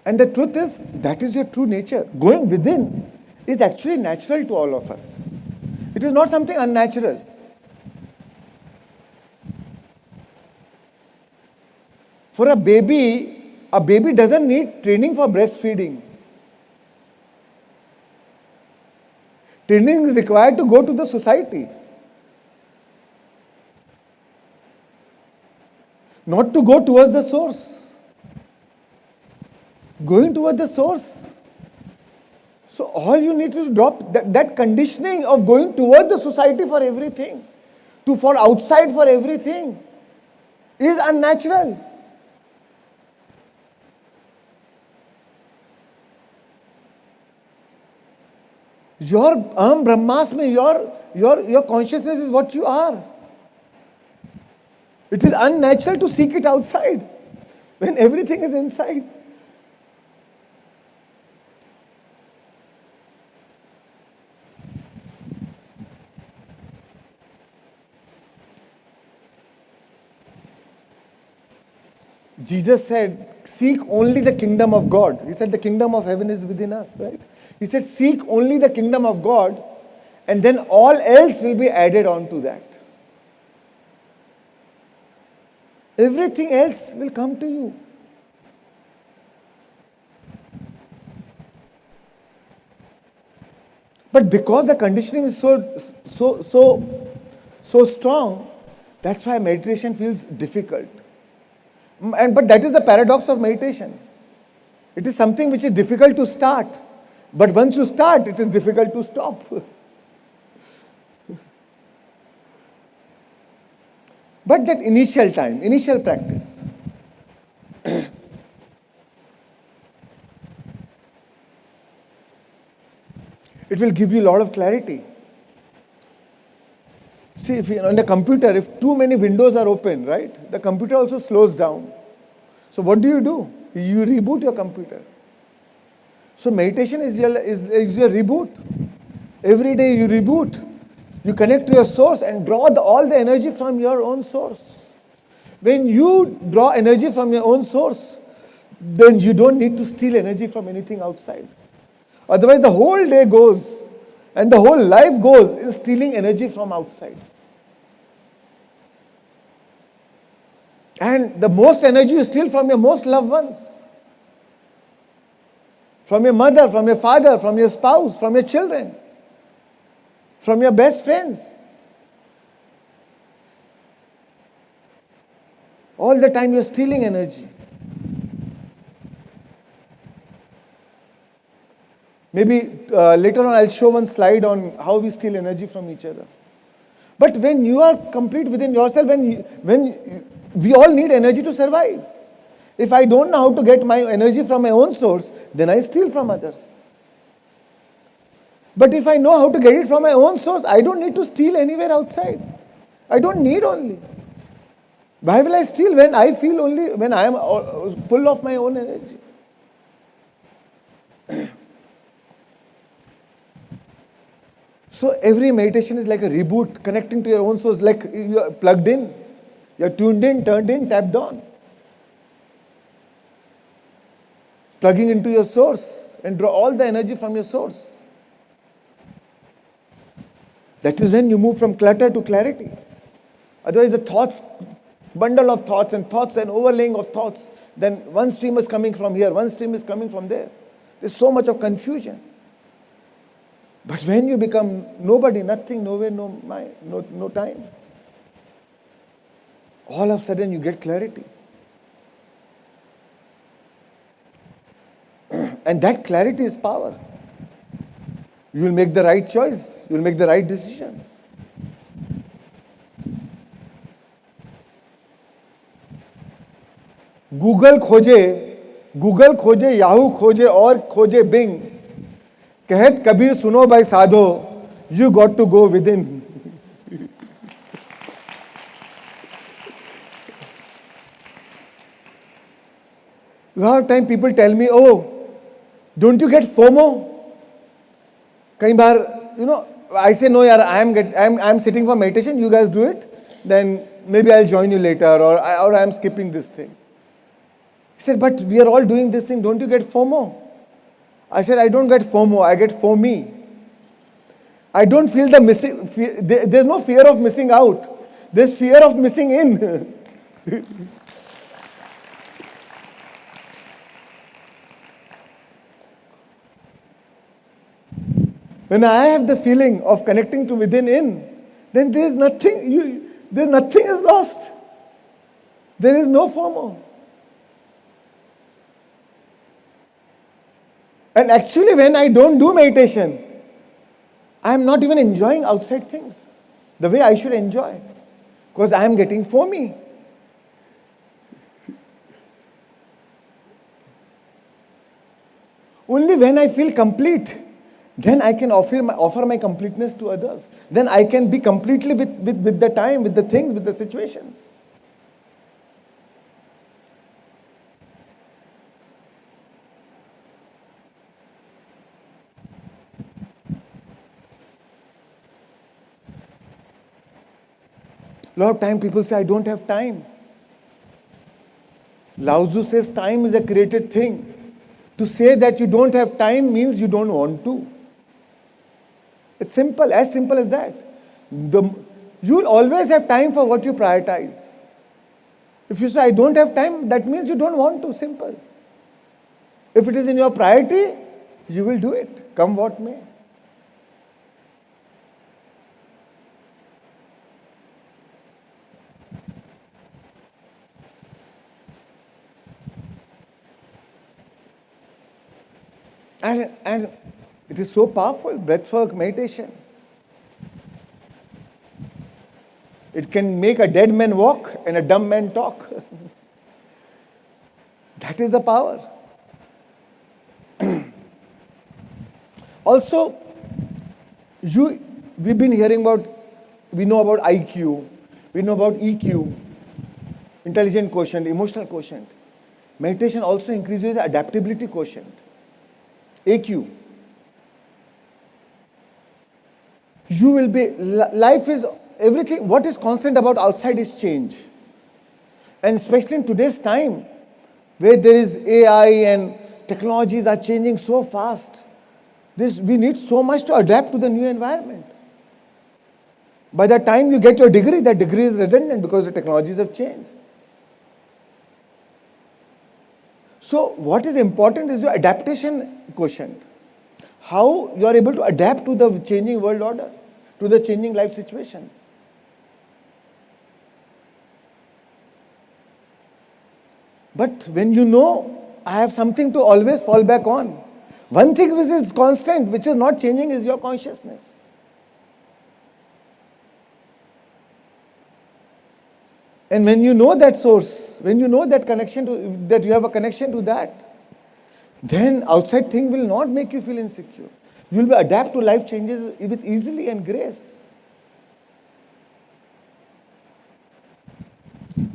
And the truth is, that is your true nature. Going within is actually natural to all of us. It is not something unnatural. For a baby doesn't need training for breastfeeding. Training is required to go to the society. Not to go towards the source. Going towards the source. So all you need to drop that conditioning of going towards the society for everything, to fall outside for everything, is unnatural. Your Brahmasmi, your consciousness is what you are. It is unnatural to seek it outside when everything is inside. Jesus said, seek only the kingdom of God. He said the kingdom of heaven is within us, right? He said, seek only the kingdom of God, and then all else will be added on to that. Everything else will come to you. But because the conditioning is so strong, that's why meditation feels difficult. But that is the paradox of meditation. It is something which is difficult to start. But once you start, it is difficult to stop. But that initial time, initial practice, it will give you a lot of clarity. See, if on a computer, if too many windows are open, right, the computer also slows down. So what do? You reboot your computer. So meditation is your reboot. Every day you reboot. You connect to your source and draw all the energy from your own source. When you draw energy from your own source, then you don't need to steal energy from anything outside. Otherwise, the whole day goes and the whole life goes in stealing energy from outside. And the most energy you steal from your most loved ones. From your mother, from your father, from your spouse, from your children, from your best friends. All the time you're stealing energy. Maybe later on I'll show one slide on how we steal energy from each other. But when you are complete within yourself, when we all need energy to survive. If I don't know how to get my energy from my own source, then I steal from others. But if I know how to get it from my own source, I don't need to steal anywhere outside. I don't need only. Why will I steal when I feel only when I am full of my own energy? So every meditation is like a reboot, connecting to your own source, like you are plugged in, you are tuned in, turned in, tapped on. Plugging into your source and draw all the energy from your source. That is when you move from clutter to clarity. Otherwise the thoughts, bundle of thoughts and overlaying of thoughts, then one stream is coming from here, one stream is coming from there. There's so much of confusion. But when you become nobody, nothing, nowhere, no mind, no time, all of a sudden you get clarity. And that clarity is power. You will make the right choice. You will make the right decisions. Google खोजे, Yahoo खोजे और खोजे Bing. कहत कबीर सुनो भाई साधो, you got to go within. A lot of time people tell me, oh, don't you get FOMO? कई बार, I say, no, yaar, I'm sitting for meditation, you guys do it, then maybe I'll join you later, or I'm skipping this thing. He said, but we are all doing this thing, don't you get FOMO? I said, I don't get FOMO, I get FOME. I don't feel the missing, there's no fear of missing out. There's fear of missing in. When I have the feeling of connecting to within in, then there's nothing is lost. There is no FOMO. And actually when I don't do meditation, I am not even enjoying outside things the way I should enjoy, because I am getting foamy. Only when I feel complete, then I can offer my completeness to others. Then I can be completely with the time, with the things, with the situations. A lot of time people say, I don't have time. Lao Tzu says time is a created thing. To say that you don't have time means you don't want to. It's simple as that. You'll always have time for what you prioritize. If you say, I don't have time, that means you don't want to, simple. If it is in your priority, you will do it, come what may. And it is so powerful, breathwork, meditation. It can make a dead man walk and a dumb man talk. That is the power. Also, we've been hearing we know about IQ, we know about EQ, intelligent quotient, emotional quotient. Meditation also increases the adaptability quotient. AQ. Life is everything, what is constant about outside is change. And especially in today's time, where there is AI and technologies are changing so fast, we need so much to adapt to the new environment. By the time you get your degree, that degree is redundant because the technologies have changed. So what is important is your adaptation quotient. How you are able to adapt to the changing world order, to the changing life situations. But when you know, I have something to always fall back on. One thing which is constant, which is not changing, is your consciousness. And when you know that source, when you know that connection that you have a connection to that, then outside thing will not make you feel insecure. You will adapt to life changes with easily and grace.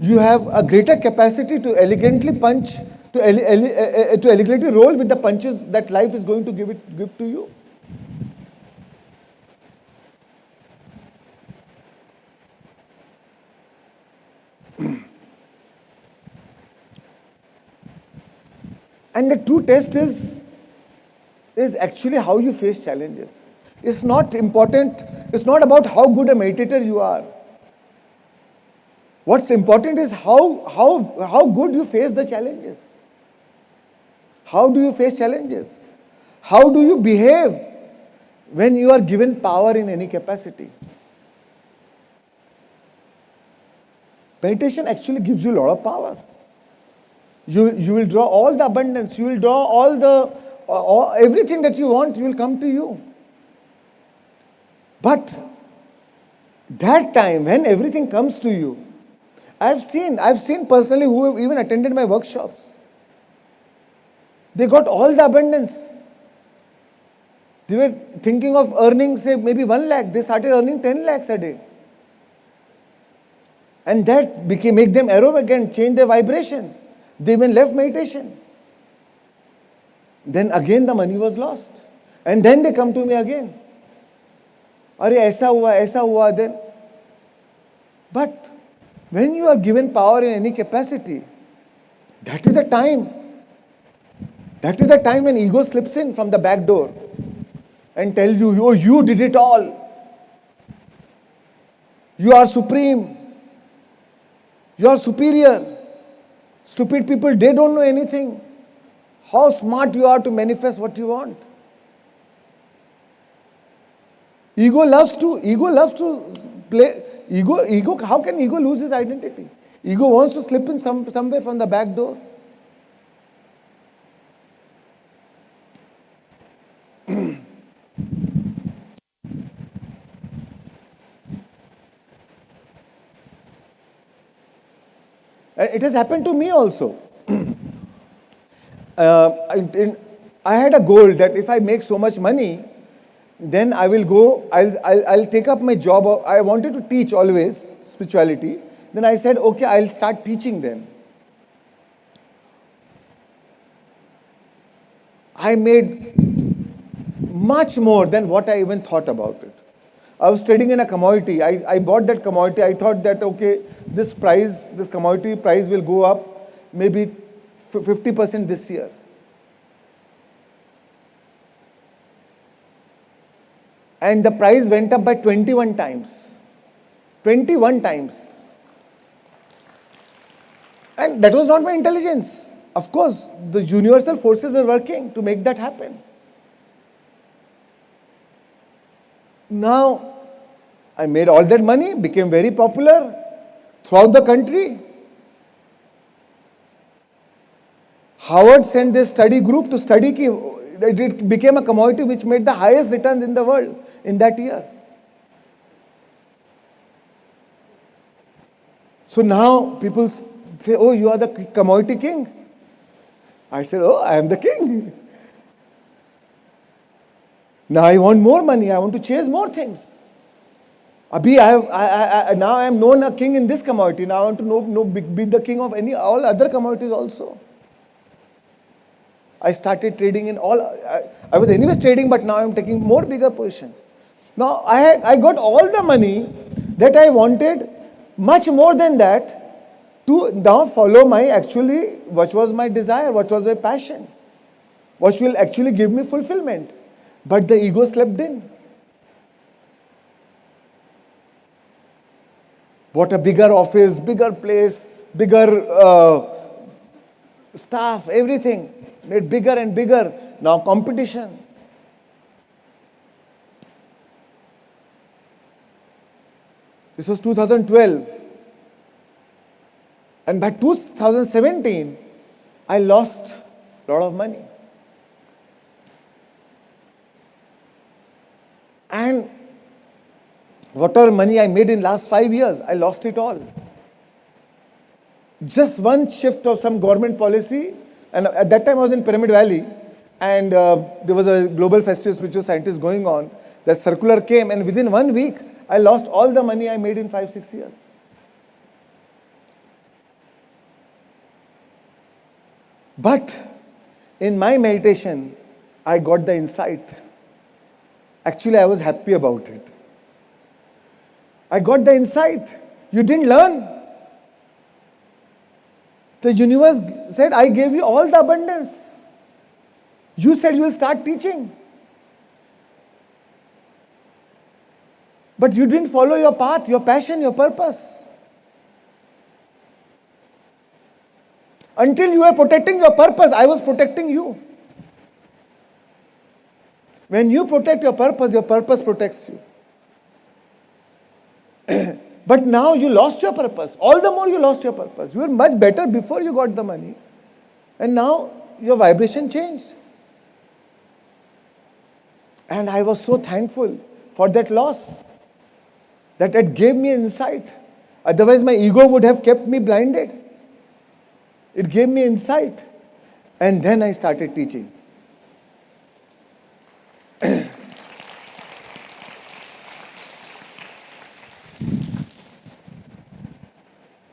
You have a greater capacity to elegantly punch, to elegantly roll with the punches that life is going to give to you. And the true test is actually how you face challenges. It's not important, it's not about how good a meditator you are. What's important is how good you face the challenges. How do you face challenges? How do you behave when you are given power in any capacity? Meditation actually gives you a lot of power. You will draw all the abundance, you will draw everything that you want will come to you. But that time when everything comes to you, I've seen personally who have even attended my workshops. They got all the abundance. They were thinking of earning, say, maybe 1 lakh. They started earning 10 lakhs a day. And that make them arrogant, change their vibration. They even left meditation. Then again the money was lost. And then they come to me again. Arey, aisa hua, then. But when you are given power in any capacity, that is the time. That is the time when ego slips in from the back door and tells you, oh, you did it all. You are supreme. You are superior. Stupid people, they don't know anything. How smart you are to manifest what you want. Ego loves to play. How can ego lose his identity? Ego wants to slip in somewhere from the back door. It has happened to me also. I had a goal that if I make so much money, then I will go, I'll take up my job. I wanted to teach always spirituality. Then I said, okay, I'll start teaching then. I made much more than what I even thought about it. I was trading in a commodity. I bought that commodity. I thought that, okay, this commodity price will go up maybe 50% this year. And the price went up by 21 times. 21 times. And that was not my intelligence. Of course, the universal forces were working to make that happen. Now, I made all that money, became very popular throughout the country. Harvard sent this study group to study. It became a commodity which made the highest returns in the world in that year. So now people say, oh, you are the commodity king. I said, oh, I am the king. Now I want more money. I want to chase more things. Now I am known a king in this commodity. Now I want to be the king of all other commodities also. I started trading in all. I was anyways trading, but now I am taking more bigger positions. Now I got all the money that I wanted, much more than that, to now follow what was my desire, what was my passion, what will actually give me fulfillment. But the ego slept in. What a bigger office, bigger place, bigger staff, everything. Made bigger and bigger. Now competition. This was 2012. And by 2017, I lost a lot of money. And whatever money I made in last 5 years, I lost it all. Just one shift of some government policy, and at that time I was in Pyramid Valley, and there was a global festival spiritual scientist going on. The circular came, and within 1 week, I lost all the money I made in 5-6 years. But in my meditation, I got the insight. Actually, I was happy about it. I got the insight. You didn't learn. The universe said, I gave you all the abundance. You said you will start teaching. But you didn't follow your path, your passion, your purpose. Until you were protecting your purpose, I was protecting you. When you protect your purpose protects you. But now you lost your purpose. All the more you lost your purpose. You were much better before you got the money. And now your vibration changed. And I was so thankful for that loss. That it gave me an insight. Otherwise my ego would have kept me blinded. It gave me insight. And then I started teaching.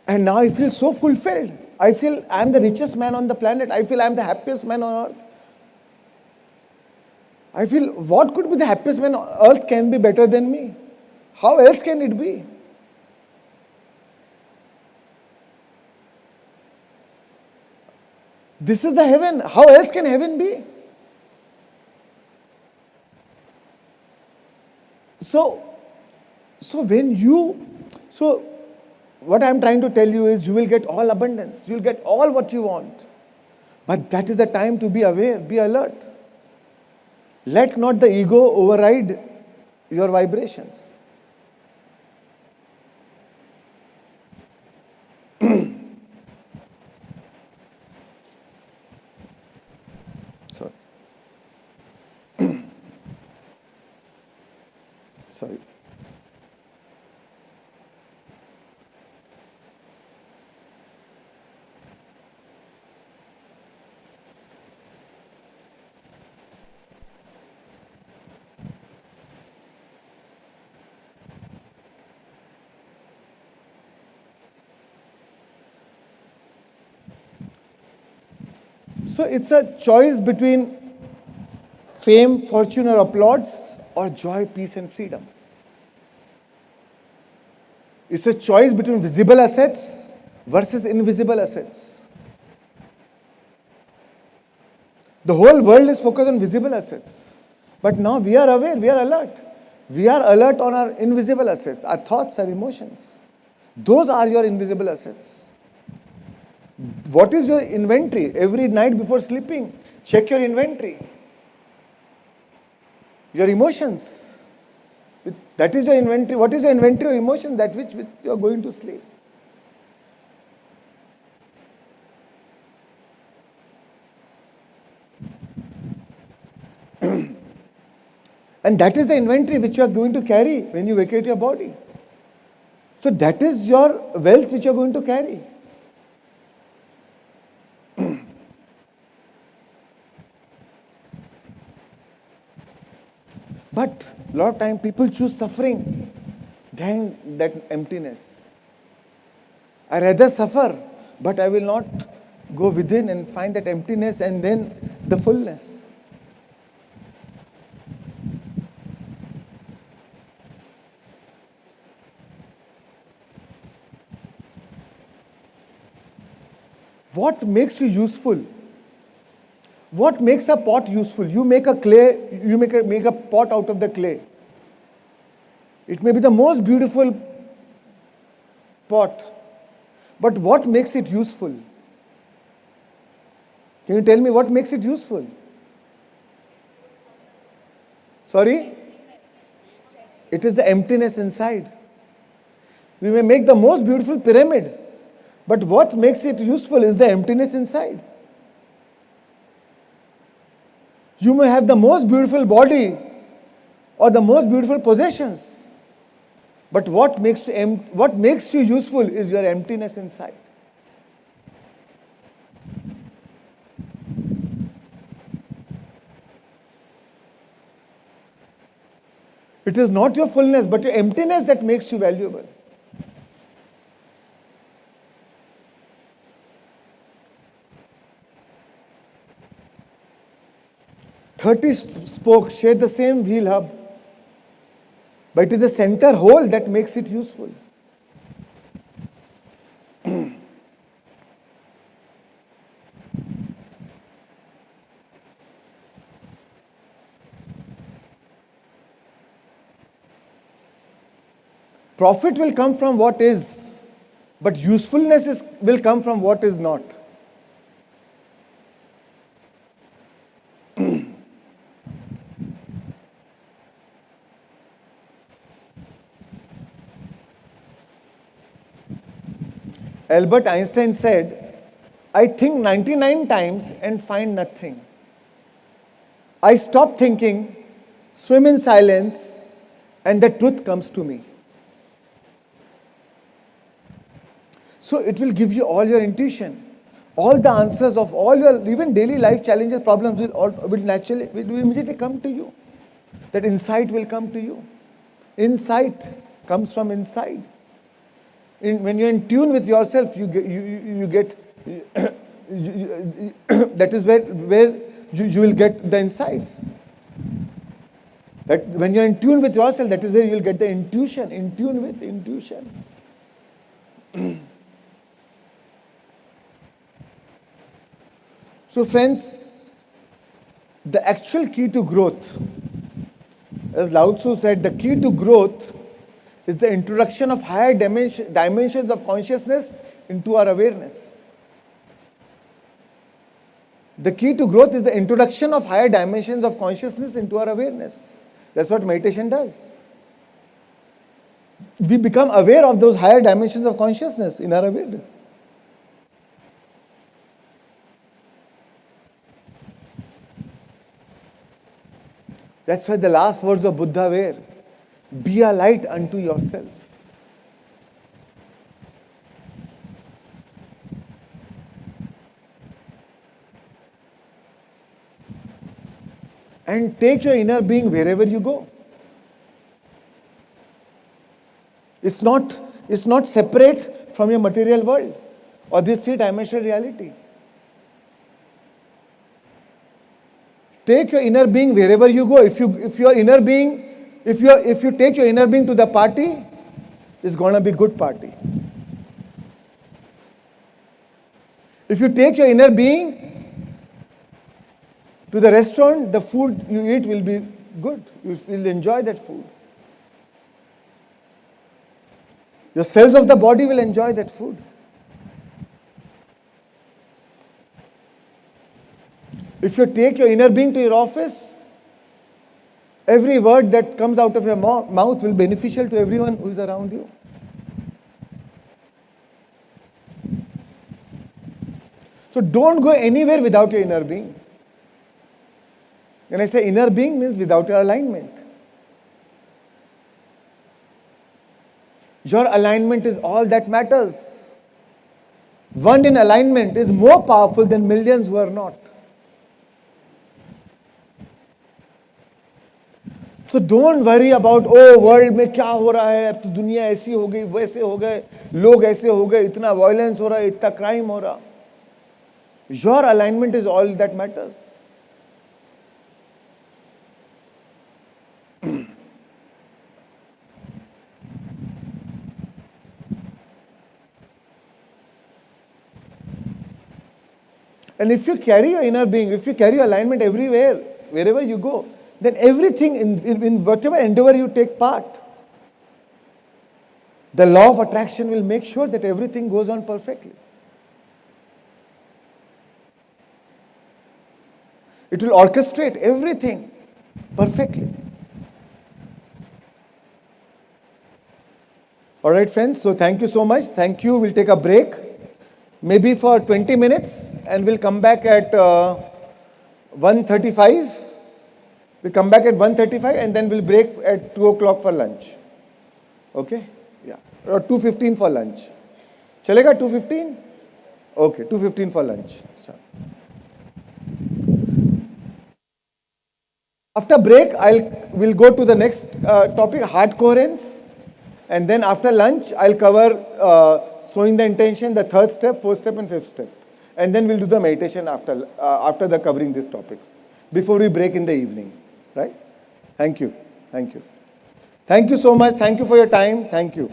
And now I feel so fulfilled. I feel I am the richest man on the planet. I feel I am the happiest man on earth. I feel what could be the happiest man on earth can be better than me? How else can it be? This is the heaven. How else can heaven be? So what I am trying to tell you is you will get all abundance. You will get all what you want. But that is the time to be aware, be alert. Let not the ego override your vibrations. Sorry. So it's a choice between fame, fortune or applause, or joy, peace and freedom. It's a choice between visible assets versus invisible assets. The whole world is focused on visible assets. But now we are aware, we are alert. We are alert on our invisible assets, our thoughts, our emotions. Those are your invisible assets. What is your inventory? Every night before sleeping, check your inventory. Your emotions. That is your inventory. What is your inventory of emotions? That which you are going to sleep. And that is the inventory which you are going to carry when you vacate your body. So that is your wealth which you are going to carry. But a lot of time people choose suffering than that emptiness. I rather suffer, but I will not go within and find that emptiness and then the fullness. What makes you useful? What makes a pot useful? You make a pot out of the clay. It may be the most beautiful pot, but what makes it useful? Can you tell me what makes it useful? Sorry? It is the emptiness inside. We may make the most beautiful pyramid, but what makes it useful is the emptiness inside. You may have the most beautiful body or the most beautiful possessions, but what makes you useful is your emptiness inside. It is not your fullness, but your emptiness that makes you valuable. Thirty spokes share the same wheel hub, but it is the center hole that makes it useful. Profit will come from what is, but usefulness will come from what is not. Albert Einstein said, I think 99 times and find nothing. I stop thinking, swim in silence, and the truth comes to me. So it will give you all your intuition. All the answers of all your even daily life challenges, problems will immediately come to you. That insight will come to you. Insight comes from inside. When you're in tune with yourself, you get that is where you will get the insights. That when you're in tune with yourself, that is where you'll get the intuition. In tune with intuition. So friends, the actual key to growth, as Lao Tzu said, the key to growth is the introduction of higher dimensions of consciousness into our awareness. The key to growth is the introduction of higher dimensions of consciousness into our awareness. That's what meditation does. We become aware of those higher dimensions of consciousness in our awareness. That's why the last words of Buddha were, be a light unto yourself. And take your inner being wherever you go. It's not separate from your material world or this three-dimensional reality. Take your inner being wherever you go. If you take your inner being to the party, it's gonna be good party. If you take your inner being to the restaurant, the food you eat will be good. You will enjoy that food. Your cells of the body will enjoy that food. If you take your inner being to your office, every word that comes out of your mouth will be beneficial to everyone who is around you. So don't go anywhere without your inner being. When I say inner being, means without your alignment. Your alignment is all that matters. One in alignment is more powerful than millions who are not. So don't worry about, world में क्या हो रहा है, अब तो दुनिया ऐसी हो गई, वैसे हो गए, लोग ऐसे हो गए, इतना violence हो रहा है, इतना crime हो रहा. Your alignment is all that matters. And if you carry your inner being, if you carry your alignment everywhere, wherever you go, then everything in whatever endeavor you take part, the law of attraction will make sure that everything goes on perfectly. It will orchestrate everything perfectly. All right, friends, so thank you so much. Thank you. We'll take a break, maybe for 20 minutes, and we'll come back at 1:35. We come back at 1:35 and then we'll break at 2 o'clock for lunch. Okay? Yeah. Or 2:15 for lunch. Chalega 2:15? Okay, 2:15 for lunch. After break, we'll go to the next topic, heart coherence. And then after lunch, I'll cover sowing the intention, the third step, fourth step, and fifth step. And then we'll do the meditation after the covering these topics, before we break in the evening. Right? Thank you. Thank you. Thank you so much. Thank you for your time. Thank you.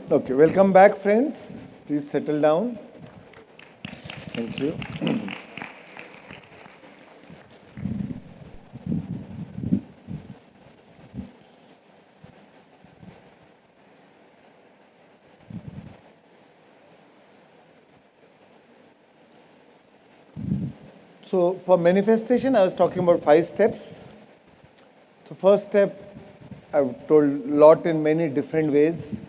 Okay, welcome back, friends. Please settle down. Thank you. So for manifestation, I was talking about 5 steps. So first step, I've told a lot in many different ways.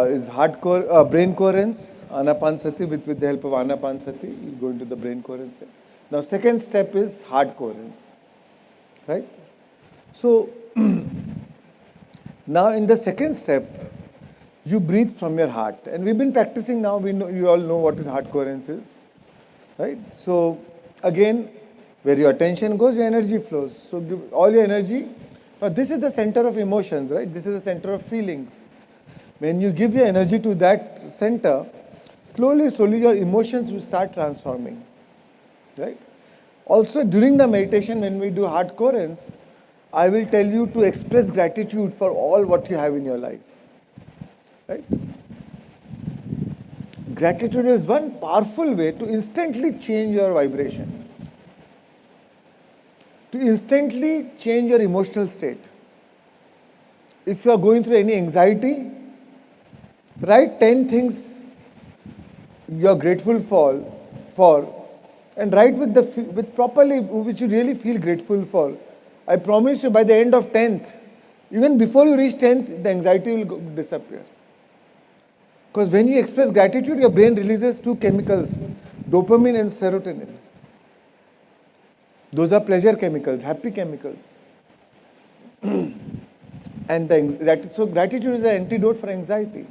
Is hardcore brain coherence, anapansati, with the help of anapansati, you go into the brain coherence. Now, second step is heart coherence, right? So, now in the second step, you breathe from your heart. And we've been practicing now, you all know what is heart coherence is, right? So, again, where your attention goes, your energy flows. So, give all your energy. Now, this is the center of emotions, right? This is the center of feelings. When you give your energy to that center, slowly, slowly your emotions will start transforming, right? Also, during the meditation, when we do heart coherence, I will tell you to express gratitude for all what you have in your life, right? Gratitude is one powerful way to instantly change your vibration, to instantly change your emotional state. If you are going through any anxiety, write 10 things you are grateful for, and write with properly which you really feel grateful for. I promise you, by the end of 10th, even before you reach 10th, the anxiety will disappear. Because when you express gratitude, your brain releases 2 chemicals, dopamine and serotonin. Those are pleasure chemicals, happy chemicals. And so gratitude is an antidote for anxiety.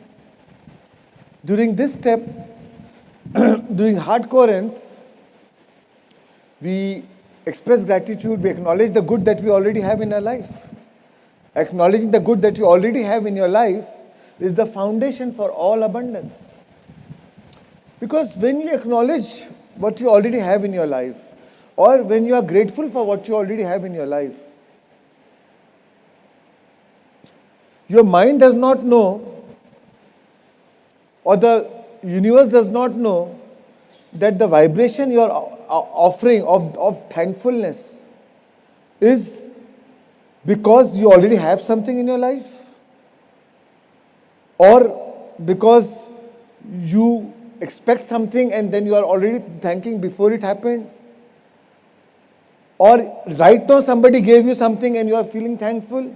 During this step, during heart coherence, we express gratitude, we acknowledge the good that we already have in our life. Acknowledging the good that you already have in your life is the foundation for all abundance. Because when you acknowledge what you already have in your life, or when you are grateful for what you already have in your life, your mind does not know, or the universe does not know, that the vibration you are offering of thankfulness is because you already have something in your life, or because you expect something and then you are already thanking before it happened? Or right now somebody gave you something and you are feeling thankful?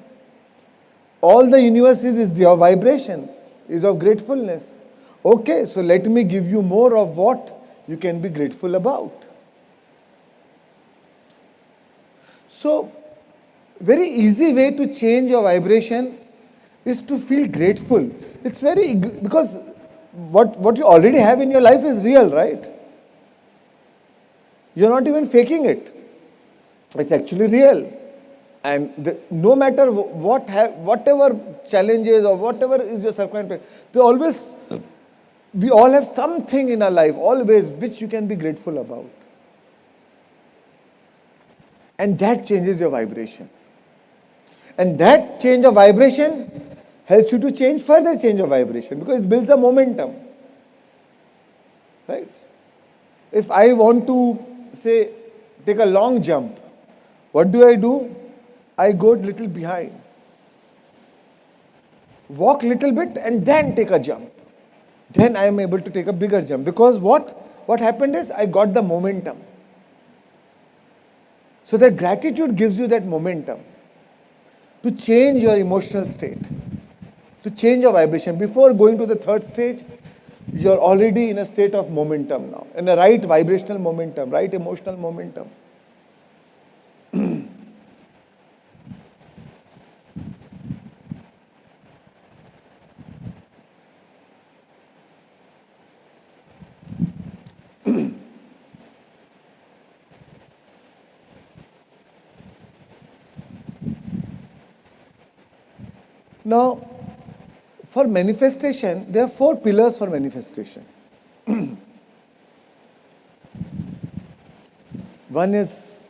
All the universe is your vibration, is of gratefulness. Okay, so let me give you more of what you can be grateful about. So, very easy way to change your vibration is to feel grateful. It's very, because what you already have in your life is real, right? You're not even faking it. It's actually real. And no matter whatever challenges or whatever is your circumstance, we all have something in our life, always, which you can be grateful about. And that changes your vibration. And that change of vibration helps you to further change your vibration, because it builds a momentum. Right? If I want to, say, take a long jump, what do? I go a little behind. Walk a little bit and then take a jump. Then I am able to take a bigger jump. Because what happened is I got the momentum. So that gratitude gives you that momentum to change your emotional state, to change your vibration. Before going to the third stage, you're already in a state of momentum now, in a right vibrational momentum, right emotional momentum. Now, for manifestation, there are 4 pillars for manifestation. One is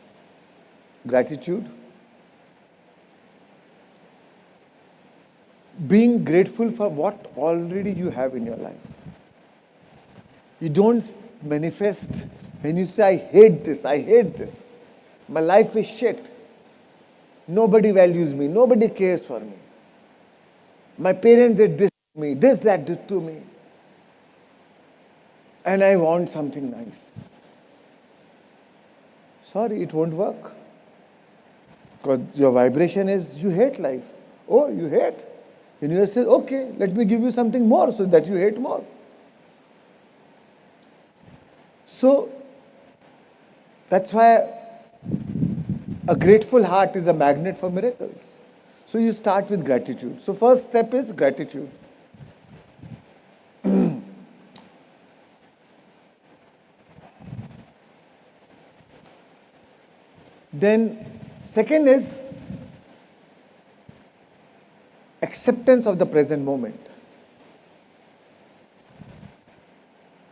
gratitude. Being grateful for what already you have in your life. You don't manifest when you say, I hate this. My life is shit. Nobody values me. Nobody cares for me. My parents did this to me, that did to me. And I want something nice. Sorry, it won't work. Because your vibration is, you hate life. Oh, you hate? Universe says, okay, let me give you something more so that you hate more. So, that's why a grateful heart is a magnet for miracles. So you start with gratitude. So first step is gratitude. Then second is acceptance of the present moment.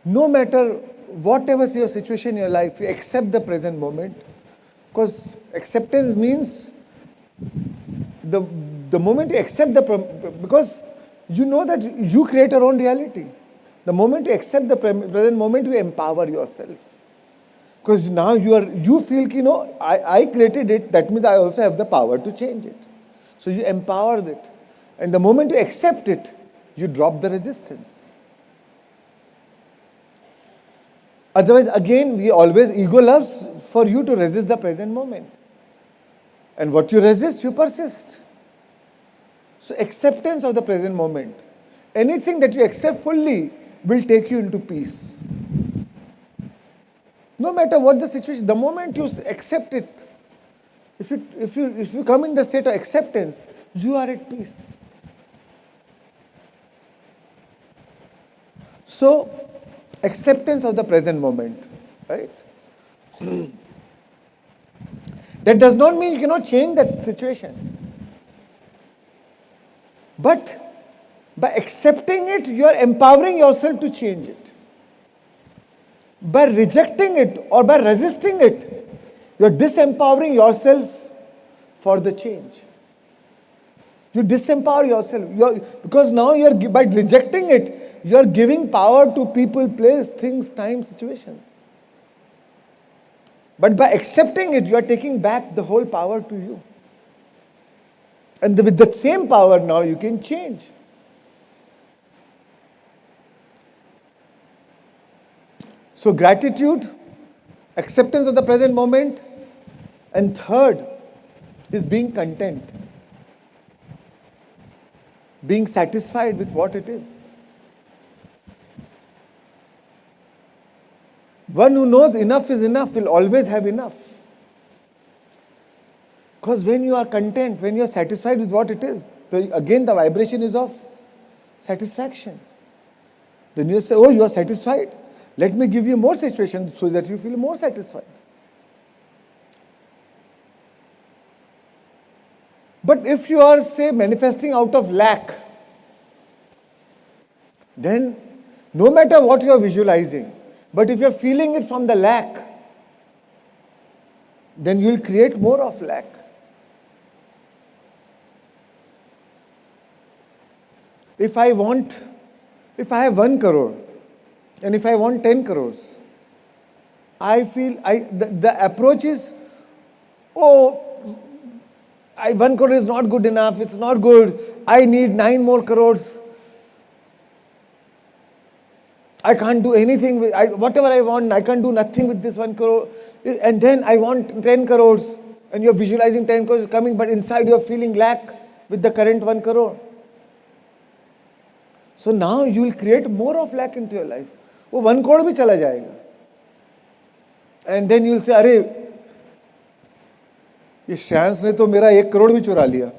No matter whatever is your situation in your life, you accept the present moment, because acceptance means the moment you accept because you know that you create your own reality. The moment you accept the present moment, you empower yourself. Because now you feel, I created it, that means I also have the power to change it. So you empower it. And the moment you accept it, you drop the resistance. Otherwise, again, ego loves for you to resist the present moment. And what you resist, you persist. So acceptance of the present moment. Anything that you accept fully will take you into peace. No matter what the situation, the moment you accept it, if you come in the state of acceptance, you are at peace. So, acceptance of the present moment, right? That does not mean you cannot change that situation. But by accepting it, you are empowering yourself to change it. By rejecting it or by resisting it, you are disempowering yourself for the change. You disempower yourself. Because now by rejecting it, you are giving power to people, place, things, time, situations. But by accepting it, you are taking back the whole power to you. And with that same power now, you can change. So gratitude, acceptance of the present moment, and third is being content, being satisfied with what it is. One who knows enough is enough will always have enough. Because when you are content, when you are satisfied with what it is, again the vibration is of satisfaction. Then you say, oh, you are satisfied? Let me give you more situations so that you feel more satisfied. But if you are, say, manifesting out of lack, then no matter what you are visualizing, but if you are feeling it from the lack, then you will create more of lack. If I have 1 crore, and if I want 10 crores, I feel the approach is, 1 crore is not good enough, it's not good, I need 9 more crores. I can't do anything with whatever I want, I can't do nothing with this 1 crore. And then I want 10 crores, and you're visualizing 10 crores coming, but inside you're feeling lack with the current 1 crore. So now you will create more of lack into your life. वो 1 crore भी चला जाएगा. And then you will say, अरे ये श्रेयांश ने तो मेरा 1 crore भी चुरा लिया.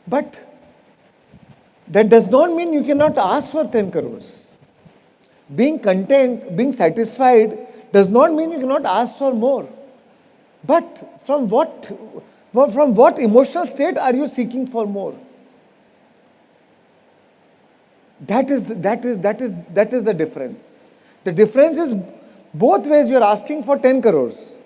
But that does not mean you cannot ask for 10 crores. Being content, being satisfied does not mean you cannot ask for more. But from what emotional state are you seeking for more? That is the difference. The difference is both ways you are asking for 10 crores.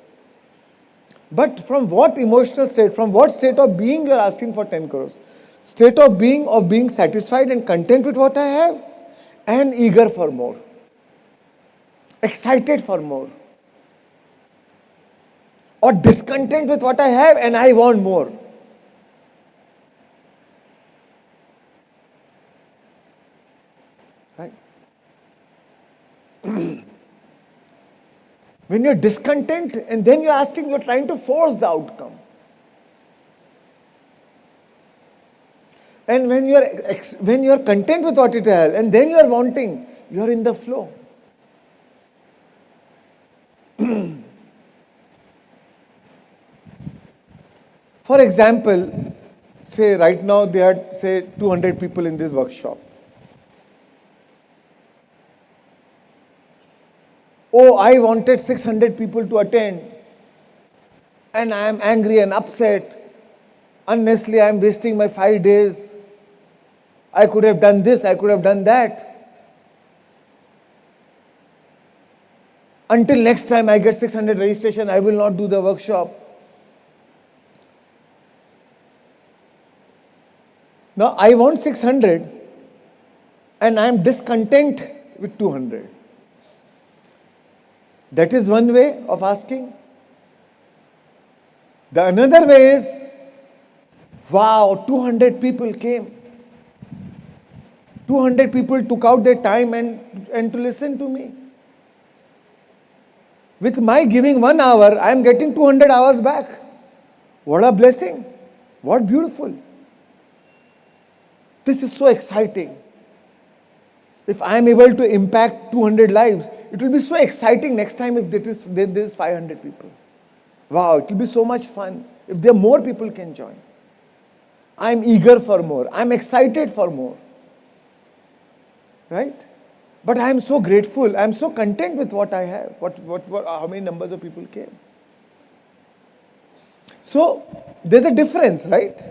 But from what emotional state, from what state of being you are asking for 10 crores? State of being satisfied and content with what I have and eager for more. Excited for more. Or discontent with what I have and I want more. Right? When you're discontent and then you're asking, you're trying to force the outcome. And when you're content with what it has and then you're wanting, you're in the flow. For example, say right now there are, say, 200 people in this workshop. Oh, I wanted 600 people to attend and I am angry and upset. Unnecessarily I am wasting my 5 days. I could have done this, I could have done that. Until next time I get 600 registration, I will not do the workshop. Now I want 600 and I am discontent with 200. That is one way of asking. The another way is, wow, 200 people came. 200 people took out their time and to listen to me. With my giving 1 hour, I am getting 200 hours back. What a blessing. What beautiful. This is so exciting. If I am able to impact 200 lives, it will be so exciting next time if there is 500 people. Wow, it will be so much fun if there more people can join. I am eager for more. I am excited for more. Right? But I am so grateful. I am so content with what I have. How many numbers of people came? So, there's a difference, right?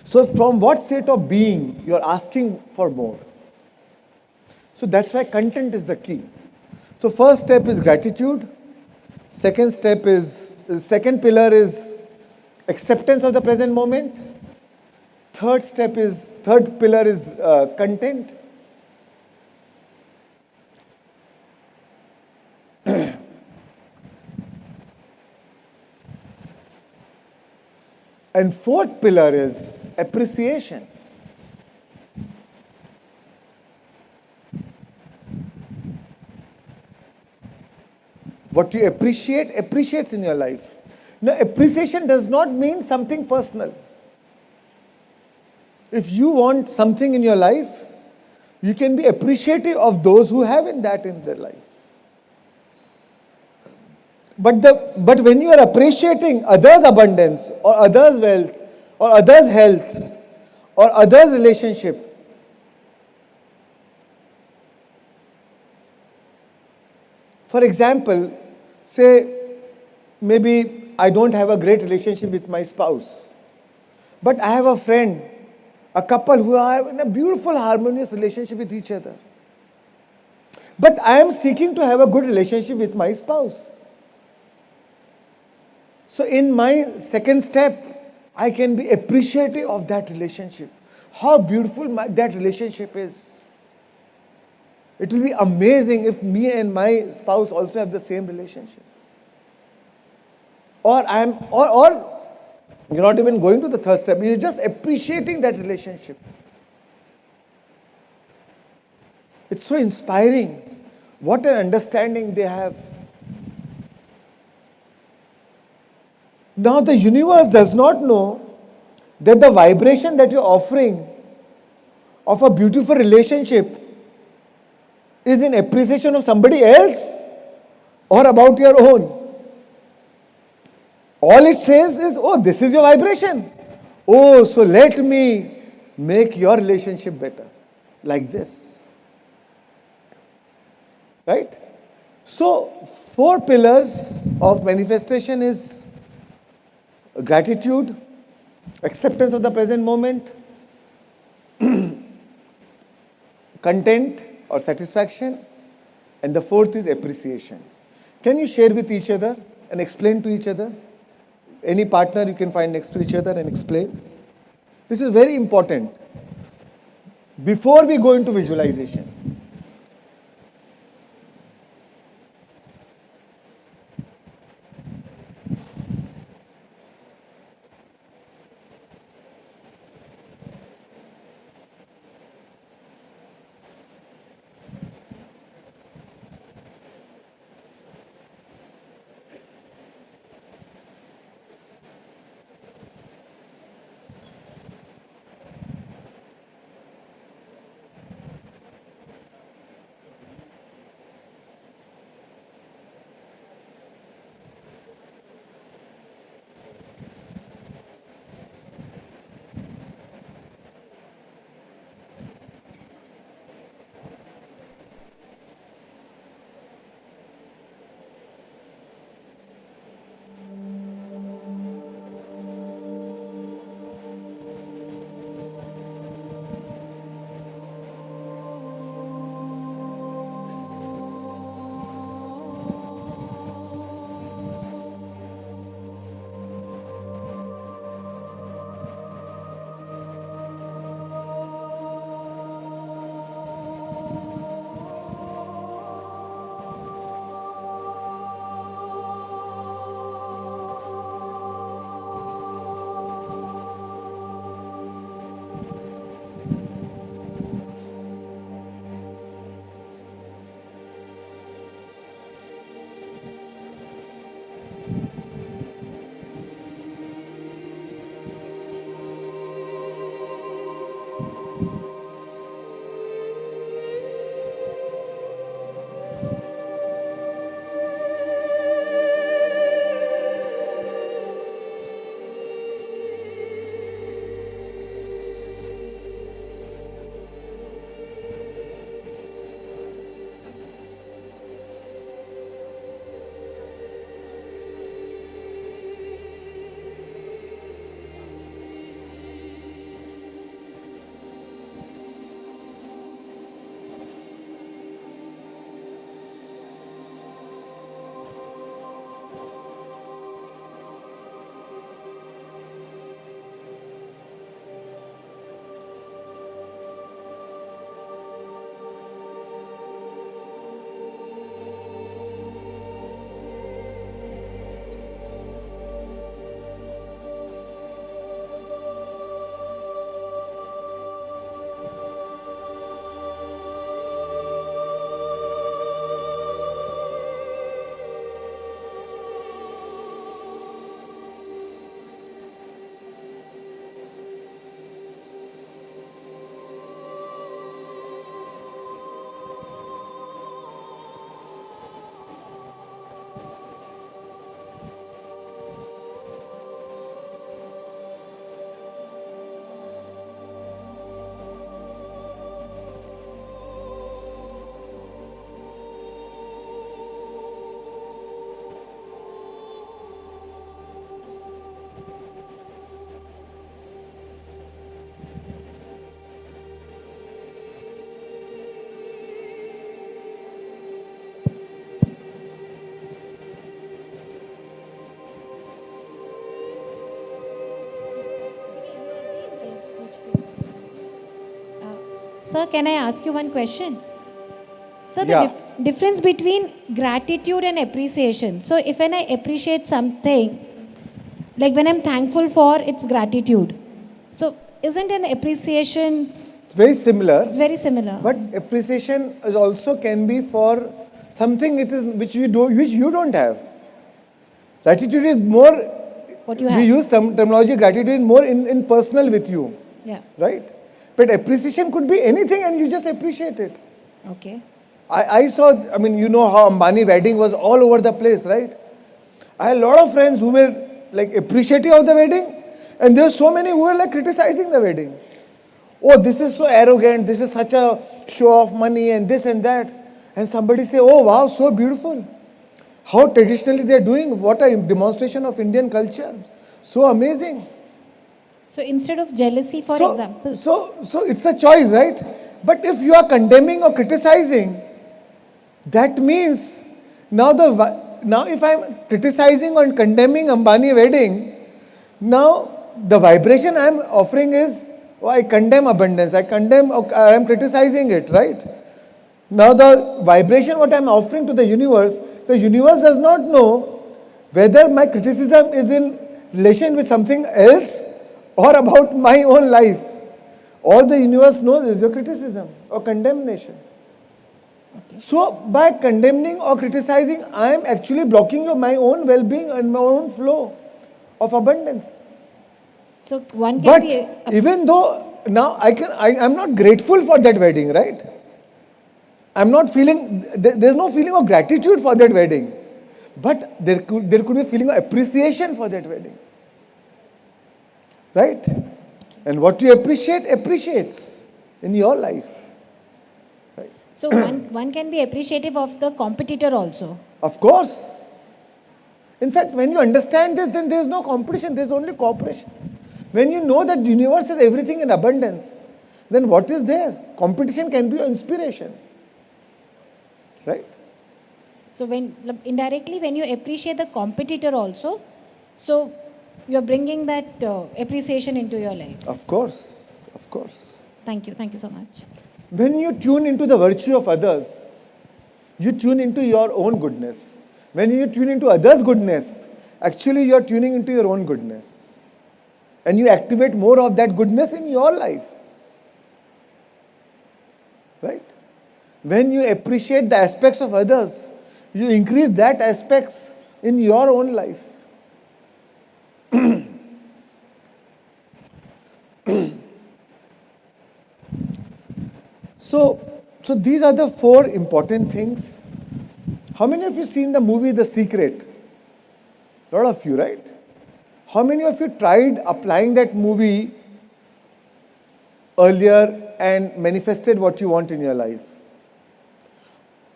So, from what state of being you are asking for more? So, that's why content is the key. So, first step is gratitude. Second pillar is acceptance of the present moment. Third pillar is content. And fourth pillar is appreciation. What you appreciate, appreciates in your life. Now, appreciation does not mean something personal. If you want something in your life, you can be appreciative of those who have that in their life. But when you are appreciating others' abundance or others' wealth or others' health or others' relationship, for example, say maybe I don't have a great relationship with my spouse, but I have a friend, a couple who are in a beautiful harmonious relationship with each other. But I am seeking to have a good relationship with my spouse. So in my second step, I can be appreciative of that relationship. How beautiful that relationship is. It will be amazing if me and my spouse also have the same relationship. Or you're not even going to the third step. You're just appreciating that relationship. It's so inspiring. What an understanding they have. Now the universe does not know that the vibration that you're offering of a beautiful relationship is in appreciation of somebody else or about your own. All it says is, oh, this is your vibration. Oh, so let me make your relationship better. Like this. Right? So, 4 pillars of manifestation is gratitude, acceptance of the present moment, content or satisfaction, and the 4th is appreciation. Can you share with each other and explain to each other? Any partner you can find next to each other and explain. This is very important. Before we go into visualization, Sir, can I ask you one question? So the Yeah. difference between gratitude and appreciation. So if when I appreciate something, like when I'm thankful for, it's gratitude. So isn't an appreciation It's very similar. it's very similar? But appreciation is also can be for something it is which you don't have. Gratitude is more. What you We have? use terminology. Gratitude is more in personal with you, Yeah. right? But appreciation could be anything, and you just appreciate it. Okay. I saw. I mean, you know how Ambani wedding was all over the place, right? I had a lot of friends who were like appreciative of the wedding, and there were so many who were like criticizing the wedding. Oh, this is so arrogant, this is such a show of money and this and that. And somebody say, oh wow, so beautiful. How traditionally they are doing, what a demonstration of Indian culture. So amazing. So instead of jealousy, for example. So it's a choice, right? But if you are condemning or criticizing, that means now if I'm criticizing or condemning Ambani wedding, now the vibration I'm offering is, oh, I condemn abundance, I am criticizing it, right? Now the vibration what I'm offering to the universe does not know whether my criticism is in relation with something else or about my own life. All the universe knows is your criticism or condemnation. Okay. So by condemning or criticizing, I am actually blocking my own well-being and my own flow of abundance. So one can But be even though now I'm not grateful for that wedding, right? I'm not feeling, there's no feeling of gratitude for that wedding. But there could be a feeling of appreciation for that wedding. Right? And what you appreciate, appreciates in your life. Right? So one can be appreciative of the competitor also. Of course. In fact, when you understand this, then there's no competition, there's only cooperation. When you know that the universe is everything in abundance, then what is there? Competition can be an inspiration. Right? So indirectly when you appreciate the competitor also, so you're bringing that appreciation into your life. Of course. Of course. Thank you so much. When you tune into the virtue of others, you tune into your own goodness. When you tune into others' goodness, actually you are tuning into your own goodness. And you activate more of that goodness in your life. Right? When you appreciate the aspects of others, you increase that aspects in your own life. So these are the 4 important things. How many of you seen the movie The Secret? A lot of you, right? How many of you tried applying that movie earlier and manifested what you want in your life?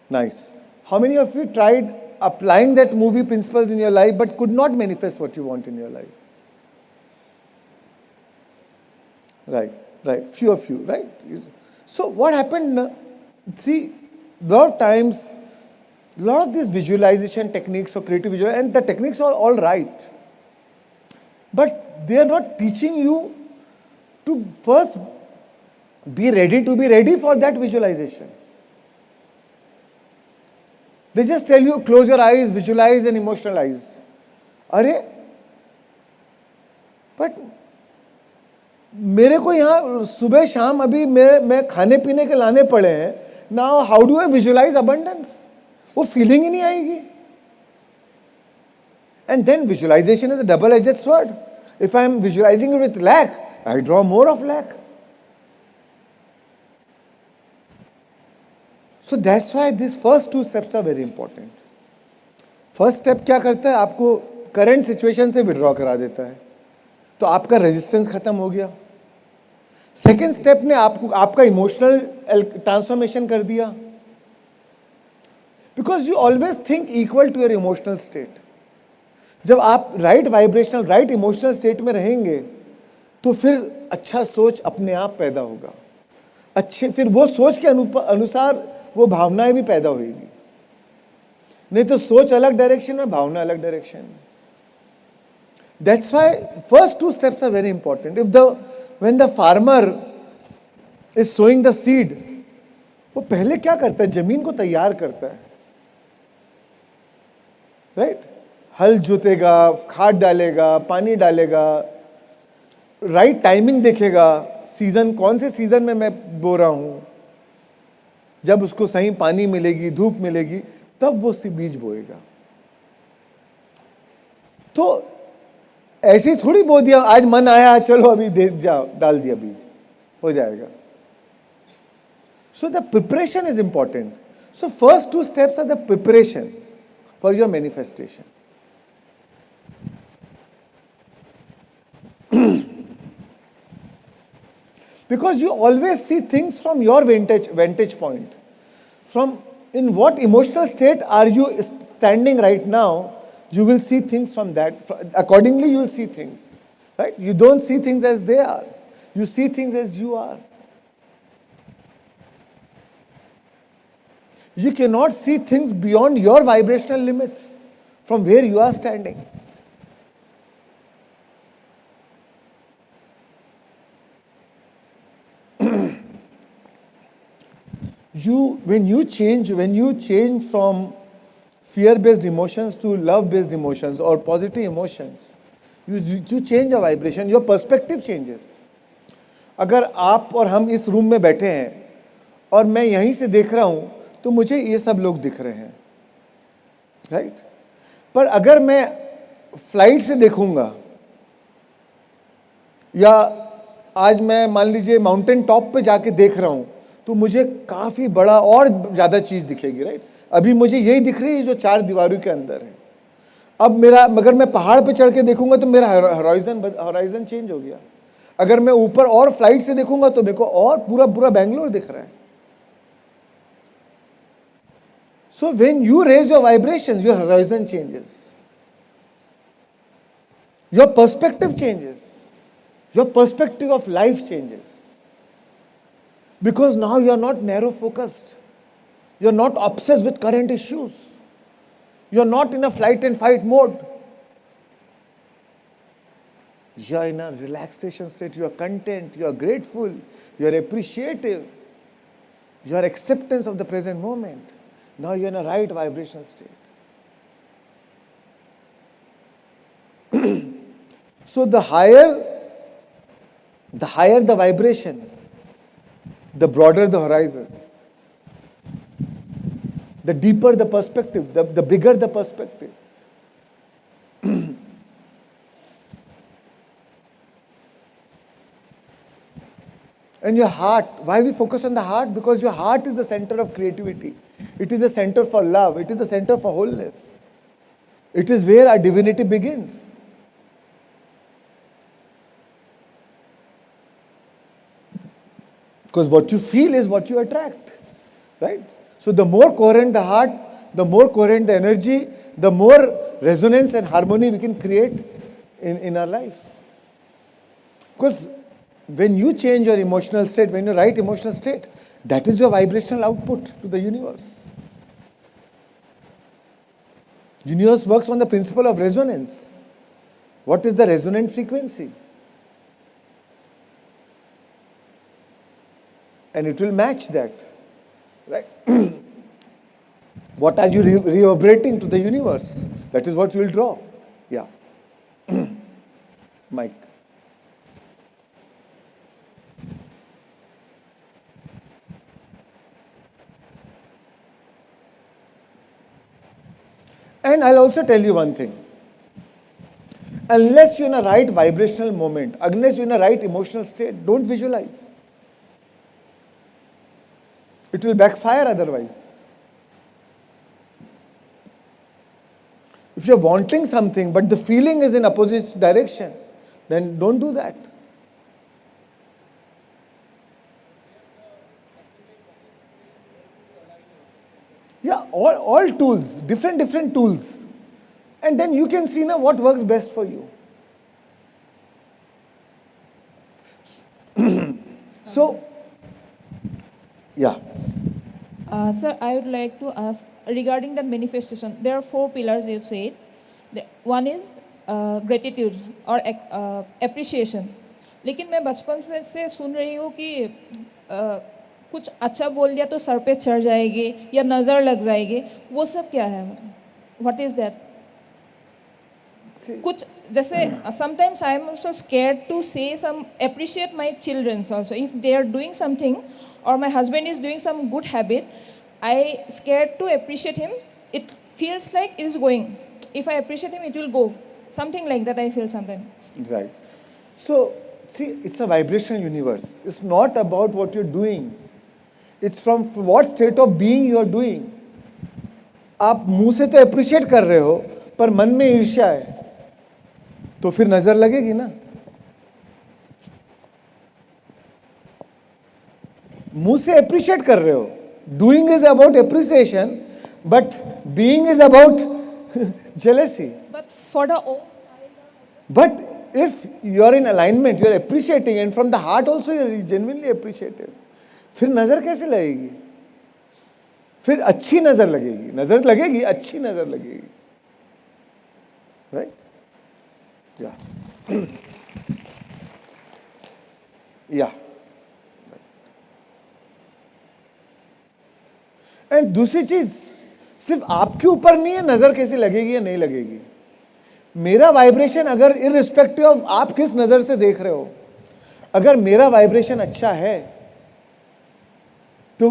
Nice. How many of you tried applying that movie principles in your life but could not manifest what you want in your life? Right. Few of you, right? So what happened? See, a lot of times, a lot of these visualization techniques or creative visual, and the techniques are all right. But they are not teaching you to first be ready for that visualization. They just tell you, close your eyes, visualize and emotionalize. But मेरे को यहाँ सुबह शाम अभी मैं खाने पीने के लाने पड़े हैं. Now how do I visualize abundance? वो feeling ही नहीं आएगी. And then visualization is a double-edged sword. If I am visualizing it with lack, I draw more of lack. So that's why these first 2 steps are very important. First step क्या करता है? आपको current situation से withdraw करा देता है. तो आपका resistance खत्म हो गया. Second step ने आपका emotional transformation कर दिया. Because you always think equal to your emotional state. जब आप right vibrational, right emotional state में रहेंगे, तो फिर अच्छा सोच अपने आप पैदा होगा. फिर वो सोच के अनुसार वो भावनाएं भी पैदा होगी. नहीं तो सोच अलग डायरेक्शन में, भावना अलग डायरेक्शन में. That's why first 2 steps are very important. When the farmer is sowing the seed, वो पहले क्या करता है? जमीन को तैयार करता है, राइट? हल जोतेगा, खाद डालेगा, पानी डालेगा, राइट टाइमिंग देखेगा, सीजन कौन से सीजन में मैं बो रहा हूं, जब उसको सही पानी मिलेगी, धूप मिलेगी, तब वो बीज बोएगा. तो ऐसे थोड़ी बो दिया, आज मन आया चलो अभी दे जाओ, डाल दिया बीज, हो जाएगा. So the preparation is important. So first two steps are the preparation for your manifestation. Because you always see things from your vantage point. From in what emotional state are you standing right now, you will see things from that. Accordingly, you will see things. Right? You don't see things as they are. You see things as you are. You cannot see things beyond your vibrational limits from where you are standing. When you change from fear-based emotions to love-based emotions or positive emotions, you change your vibration, your perspective changes. अगर आप और हम इस room में बैठे हैं और मैं यहीं से देख रहा हूं, तो मुझे ये सब लोग दिख रहे हैं, राइट? पर अगर मैं फ्लाइट से देखूंगा, या आज मैं मान लीजिए माउंटेन टॉप पे जाके देख रहा हूं, तो मुझे काफी बड़ा और ज्यादा चीज दिखेगी, राइट? अभी मुझे यही दिख रही है जो चार दीवारों के अंदर है. अब अगर मैं पहाड़ पे चढ़ के देखूंगा तो मेरा हॉराइजन चेंज हो गया. अगर मैं ऊपर और फ्लाइट से देखूंगा तो मेरे को और पूरा बेंगलोर दिख रहा है. So when you raise your vibrations, your horizon changes. Your perspective changes. Your perspective of life changes. Because now you are not narrow focused. You are not obsessed with current issues. You are not in a flight and fight mode. You are in a relaxation state. You are content. You are grateful. You are appreciative. You are acceptance of the present moment. Now you are in a right vibrational state. So the higher the vibration, the broader the horizon, the deeper the perspective, the bigger the perspective. And your heart, why we focus on the heart? Because your heart is the center of creativity. It is the center for love. It is the center for wholeness. It is where our divinity begins. Because what you feel is what you attract, right? So the more coherent the heart, the more coherent the energy, the more resonance and harmony we can create in our life. Because when you change your emotional state, when you right emotional state, that is your vibrational output to the universe. Universe works on the principle of resonance. What is the resonant frequency? And it will match that, right? What are you reverberating to the universe? That is what you will draw. Yeah. Mike. And I'll also tell you one thing. Unless you're in a right vibrational moment, unless you're in a right emotional state, don't visualize. It will backfire otherwise. If you're wanting something, but the feeling is in opposite direction, then don't do that. Yeah, all tools, different tools. And then you can see now what works best for you. So, yeah. Sir, I would like to ask regarding the manifestation. There are 4 pillars you said. One is gratitude or appreciation. लेकिन मैं बचपन में से सुन रही हूँ कि कुछ अच्छा बोल दिया तो सर पे चढ़ जाएगी या नज़र लग जाएगी, वो सब क्या है? What is that? कुछ जैसे sometimes I am also scared to say some appreciate my childrens also if they are doing something और my husband is doing some good habit, I scared to appreciate him. It feels like it is going. If I appreciate him, it will go. Something like that I feel sometimes. Right. So, see, it's a vibrational universe. It's not about what you're doing. It's from what state of being you are doing. आप मुंह से तो appreciate कर रहे हो, पर मन में ईर्ष्या है, तो फिर नजर लगेगी ना. मुंह से appreciate कर रहे हो. Doing is about appreciation. But being is about jealousy. But for the But if you are in alignment, you are appreciating, and from the heart also you are genuinely appreciative. फिर नजर कैसे लगेगी? फिर अच्छी नजर लगेगी. नजर लगेगी, अच्छी नजर लगेगी. Right? Yeah. Yeah. And दूसरी चीज सिर्फ आपके ऊपर नहीं है नजर कैसी लगेगी या नहीं लगेगी. मेरा वाइब्रेशन अगर इररिस्पेक्टिव ऑफ आप किस नजर से देख रहे हो, अगर मेरा वाइब्रेशन अच्छा है तो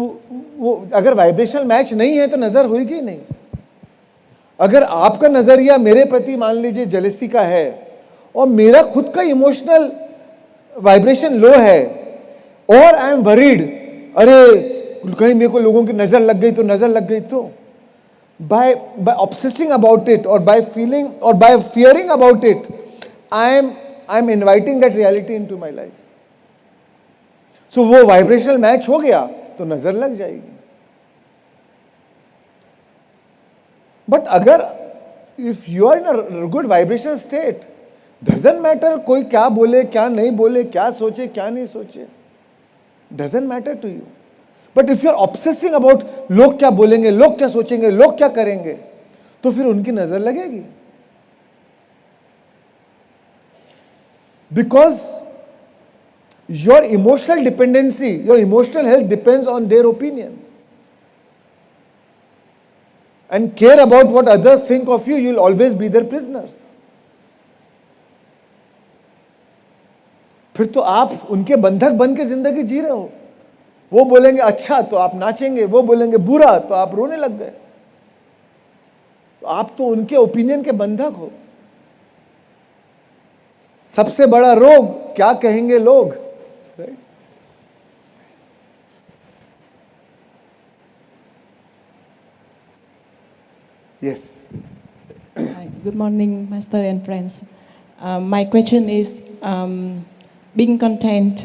वो, अगर वाइब्रेशनल मैच नहीं है तो नजर होगी नहीं. अगर आपका नजरिया मेरे प्रति मान लीजिए जेलसी का है और मेरा खुद का इमोशनल वाइब्रेशन लो है और आई एम वरीड, अरे कहीं मेरे को लोगों की नजर लग गई तो by obsessing about it or by feeling or by fearing about it, I'm inviting that reality into my life. So वो vibrational match हो गया तो नजर लग जाएगी. But अगर if you are in a good vibrational state, doesn't matter कोई क्या बोले क्या नहीं बोले, क्या सोचे क्या नहीं सोचे, doesn't matter to you. But if you are obsessing about लोग क्या बोलेंगे, लोग क्या सोचेंगे, लोग क्या करेंगे, तो फिर उनकी नजर लगेगी. Because your emotional dependency, your emotional health depends on their opinion and care about what others think of you, you will always be their prisoners. फिर तो आप उनके बंधक बन के जिंदगी जी रहे हो. वो बोलेंगे अच्छा तो आप नाचेंगे, वो बोलेंगे बुरा तो आप रोने लग गए. तो आप तो उनके ओपिनियन के बंधक हो. सबसे बड़ा रोग क्या कहेंगे लोग, right? Yes. Good morning, Master and friends. My question is, being content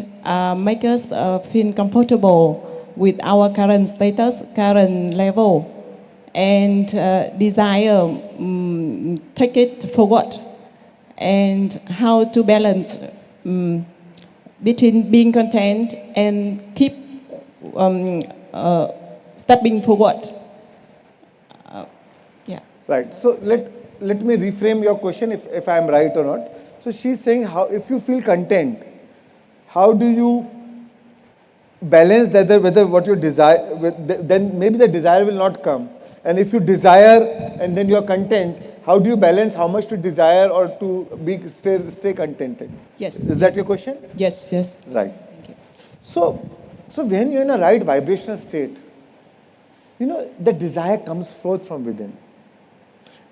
make us feel comfortable with our current status, current level, and desire take it forward. And how to balance between being content and keep stepping forward. Yeah. Right. So let me reframe your question if I am right or not. So she's saying, how if you feel content, how do you balance that whether what you desire, then maybe the desire will not come. And if you desire and then you are content, how do you balance how much to desire or to stay contented? Yes. Is that your question? Yes. Yes. Right. Thank you. So when you're in a right vibrational state, the desire comes forth from within.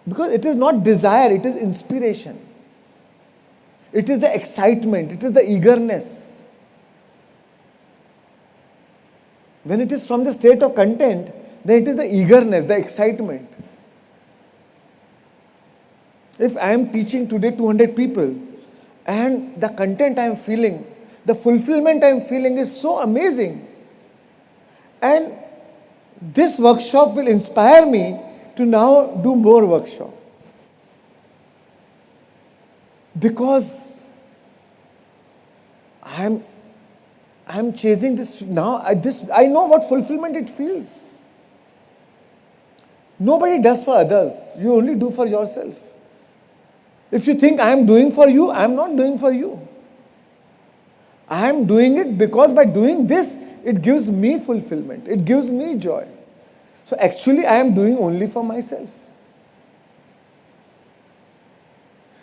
Because it is not desire, it is inspiration. It is the excitement, it is the eagerness. When it is from the state of content, then it is the eagerness, the excitement. If I am teaching today 200 people and the content I am feeling, the fulfillment I am feeling is so amazing. And this workshop will inspire me to now do more workshop. Because I'm chasing this now. I know what fulfillment it feels. Nobody does for others. You only do for yourself. If you think I am doing for you, I am not doing for you. I am doing it because by doing this, it gives me fulfillment. It gives me joy. So actually, I am doing only for myself.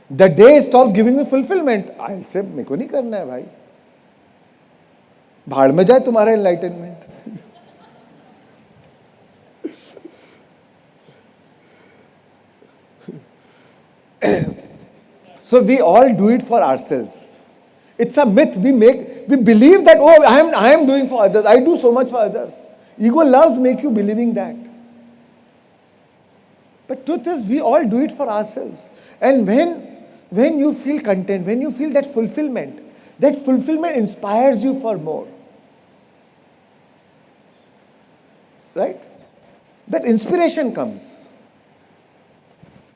The day it stops giving me fulfillment, I'll say, मेरे को नहीं करना है भाई. भाड़ में जाए तुम्हारा enlightenment. So we all do it for ourselves. It's a myth. We believe that, oh, I am doing for others. I do so much for others. Ego loves make you believing that. But truth is, we all do it for ourselves. And when you feel content, when you feel that fulfillment inspires you for more. Right? That inspiration comes.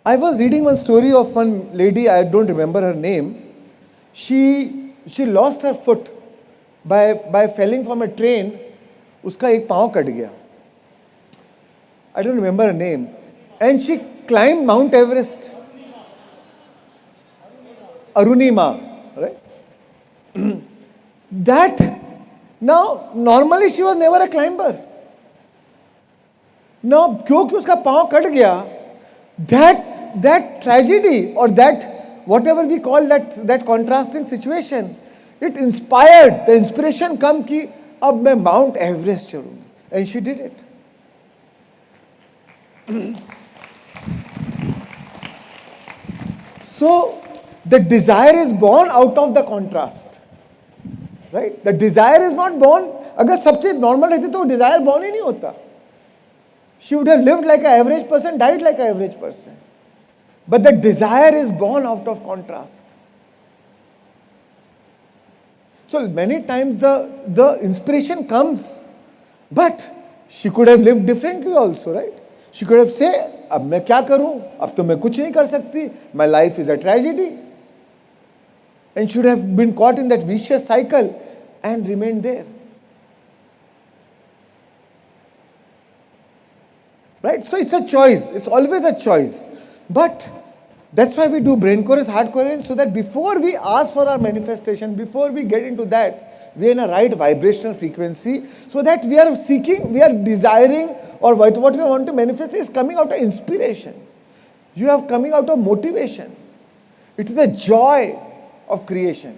I was reading one story of one lady, I don't remember her name. She lost her foot by falling from a train. उसका एक पाँव cut गया. I don't remember her name. And she climbed Mount Everest. Arunima, right? Now, normally she was never a climber. Now, क्योंकि उसका पाँव cut गया, that tragedy or that whatever we call that contrasting situation, it inspired, the inspiration come कि अब मैं Mount Everest चढ़ूंगी. And she did it. So, the desire is born out of the contrast. Right? The desire is not born, अगर सब चीज normal रहती तो desire born ही नहीं होता. She would have lived like an average person, died like an average person. But the desire is born out of contrast. So many times the inspiration comes, but she could have lived differently also, right? She could have said, अब मैं क्या करूं? अब तो मैं कुछ नहीं कर सकती. My life is a tragedy. And should have been caught in that vicious cycle and remained there. Right? So it's a choice. It's always a choice. But that's why we do brain coherence, heart coherence, so that before we ask for our manifestation, before we get into that, we are in a right vibrational frequency, so that we are seeking, we are desiring, or what we want to manifest is coming out of inspiration. You are coming out of motivation. It is a joy of creation.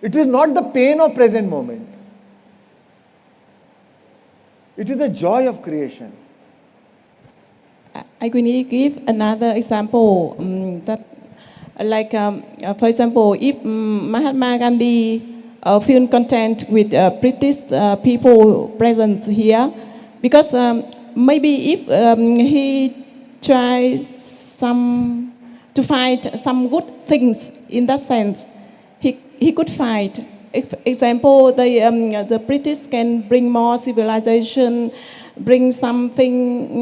It is not the pain of present moment. It is the joy of creation. I will give another example for example, if Mahatma Gandhi feel content with British people present here, because maybe if he tries to find some good things in that sense, he could find. Example, the British can bring more civilization, bring something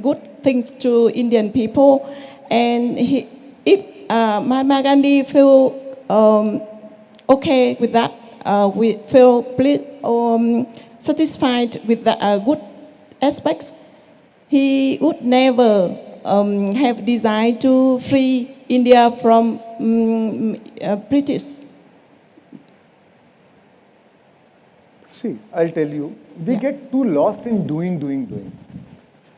good things to Indian people, and if Mahatma feel okay with that, we feel satisfied with the good aspects, he would never have desire to free India from British. See, I'll tell you, we get too lost in doing.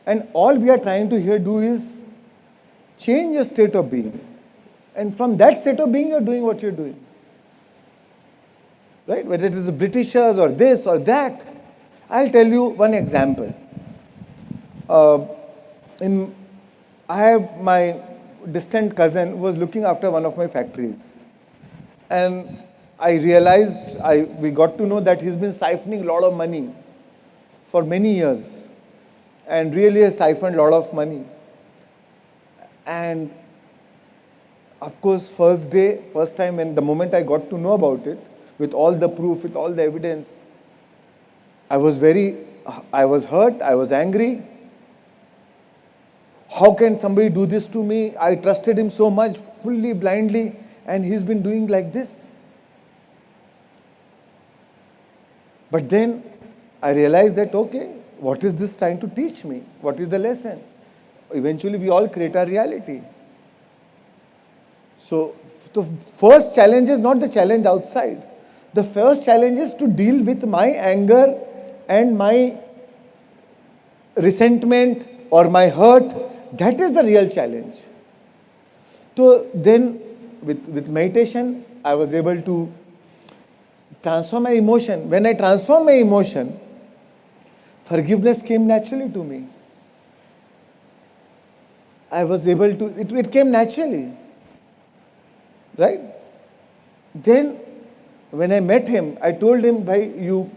And all we are trying to here do is change your state of being. And from that state of being, you're doing what you're doing. Right? Whether it is the Britishers or this or that. I'll tell you one example. I have my distant cousin who was looking after one of my factories. And I realized, we got to know that he's been siphoning a lot of money for many years, and really has siphoned a lot of money. And of course, first time, and the moment I got to know about it, with all the proof, with all the evidence, I was hurt, I was angry. How can somebody do this to me? I trusted him so much, fully, blindly, and he's been doing like this. But then I realized that, okay, what is this trying to teach me? What is the lesson? Eventually we all create our reality. So The first challenge is not the challenge outside. The first challenge is to deal with my anger and my resentment or my hurt. That is the real challenge. So then with meditation, I was able to transform my emotion. When I transform my emotion, forgiveness came naturally to me. I was able to, it came naturally. Right? Then when I met him, I told him, bhai, you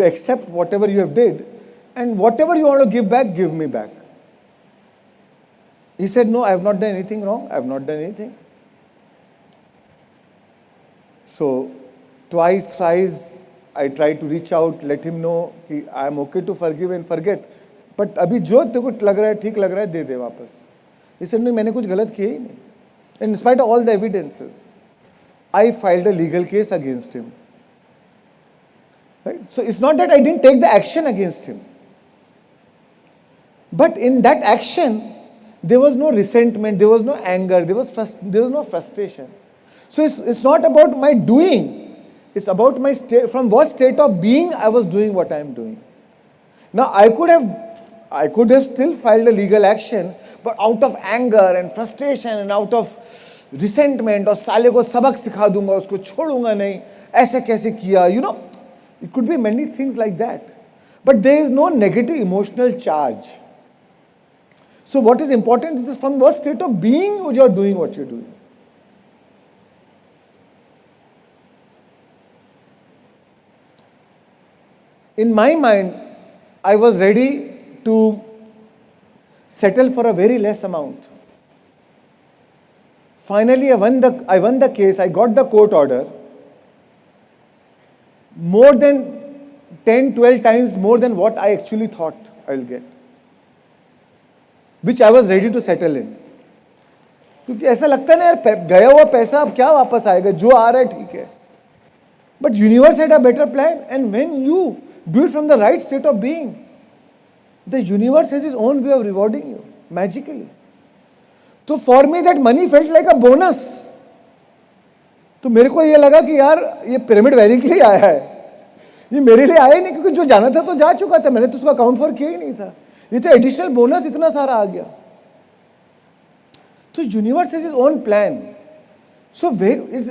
accept whatever you have did, and whatever you want to give back, give me back. He said, no, I have not done anything wrong. I have not done anything. So twice, thrice, I tried to reach out, let him know कि I am okay to forgive and forget. But अभी जो तेरे को लग रहा है, ठीक लग रहा है, दे दे वापस. He said, नहीं, मैंने कुछ गलत किया ही नहीं. In spite of all the evidences, I filed a legal case against him. Right? So it's not that I didn't take the action against him. But in that action, there was no resentment, there was no anger, there was no frustration. So it's not about my doing, it's about my state, from what state of being I was doing what I am doing. Now I could have still filed a legal action, but out of anger and frustration and out of resentment, or साले को सबक सिखा दूंगा, उसको छोड़ूंगा नहीं, ऐसे कैसे किया, it could be many things like that. But there is no negative emotional charge. So what is important is from what state of being you are doing what you are doing. In my mind, I was ready to settle for a very less amount. Finally, I won the case. I got the court order. More than 10, 12 times more than what I actually thought I will get, which I was ready to settle in. क्योंकि ऐसा लगता है ना यार, गया हुआ पैसा अब क्या वापस आएगा, जो आ रहा है ठीक है. But universe had a better plan, and when you do it from the right state of being, the universe has its own way of rewarding you magically. So for me that money felt like a bonus. तो मेरे को ये लगा कि यार ये pyramid valley के लिए आया है, ये मेरे लिए आया ही नहीं, क्योंकि जो जाना था तो जा चुका था, मैंने तो उसका अकाउंट फॉर किया ही नहीं था. ये तो एडिशनल बोनस इतना सारा आ गया. तो universe has its own plan. So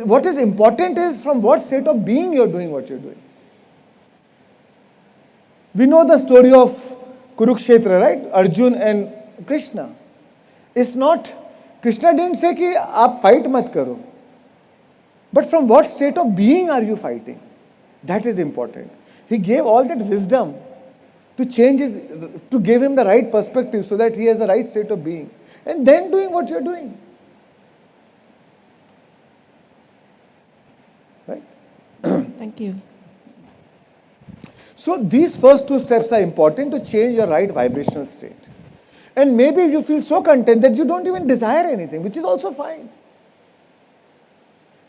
what is important is from what state of being you are doing what you are doing. We know the story of Kurukshetra, right? Arjun and Krishna. It's not, Krishna didn't say कि आप fight मत करो. But from what state of being are you fighting? That is important. He gave all that wisdom to to give him the right perspective so that he has the right state of being. And then doing what you are doing. Right? Thank you. So these first two steps are important to change your right vibrational state. And maybe you feel so content that you don't even desire anything, which is also fine.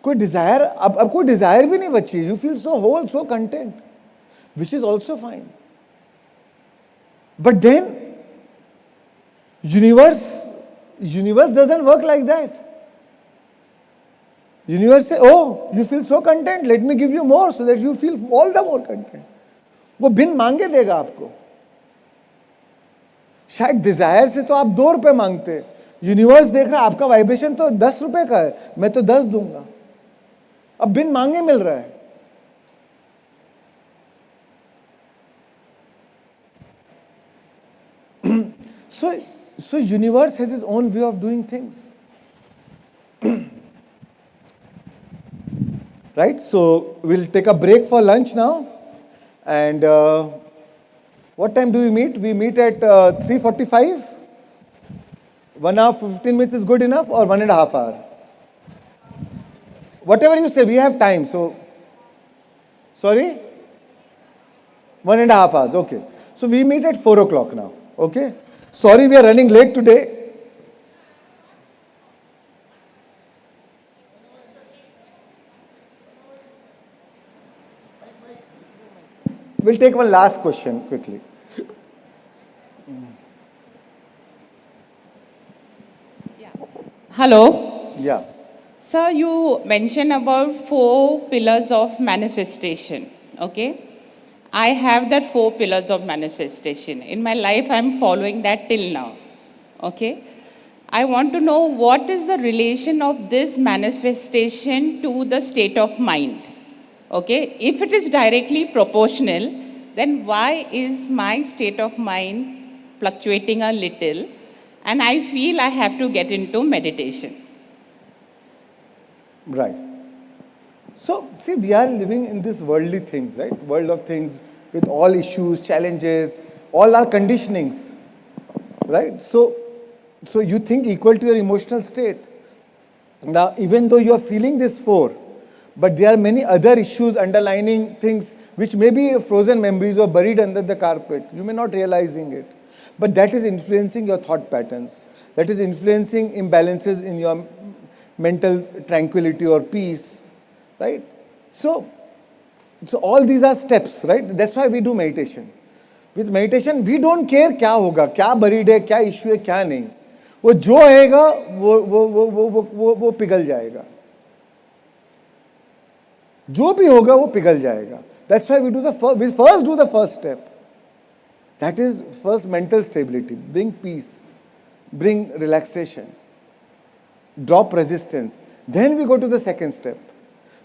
कोई desire, अब कोई desire भी नहीं बची. You feel so whole, so content, which is also fine. But then, universe doesn't work like that. Universe say, oh, you feel so content, let me give you more so that you feel all the more content. वो बिन मांगे देगा आपको. शायद Dzire से तो आप 2 रुपए मांगते, यूनिवर्स देख रहा है आपका वाइब्रेशन तो 10 रुपए का है, मैं तो 10 दूंगा. अब बिन मांगे मिल रहा है. So universe has its own way of doing things. Right? So we'll take a break for lunch now. And what time do we meet? We meet at 3:45. 1 hour, 15 minutes is good enough, or 1.5 hours? Whatever you say, we have time. So, sorry? 1.5 hours, okay. So we meet at 4 o'clock now, okay? Sorry we are running late today. We'll take one last question quickly. Hello. Yeah. So you mentioned about 4 pillars of manifestation, okay? I have that 4 pillars of manifestation. In my life, I'm following that till now, okay? I want to know what is the relation of this manifestation to the state of mind, okay? If it is directly proportional, then why is my state of mind fluctuating a little and I feel I have to get into meditation? Right. So, see, we are living in this worldly things, right? World of things with all issues, challenges, all our conditionings, right? So you think equal to your emotional state. Now, even though you are feeling this 4, but there are many other issues underlining things which may be frozen memories or buried under the carpet. You may not realizing it. But that is influencing your thought patterns. That is influencing imbalances in your mental tranquility or peace, right? So all these are steps, right? That's why we do meditation. With meditation, we don't care क्या होगा, क्या buried है, क्या issue है, क्या नहीं. वो जो आएगा, वो पिघल जाएगा. जो भी होगा, वो पिघल जाएगा. That's why we first do the first step. That is first mental stability, bring peace, bring relaxation, drop resistance. Then we go to the second step,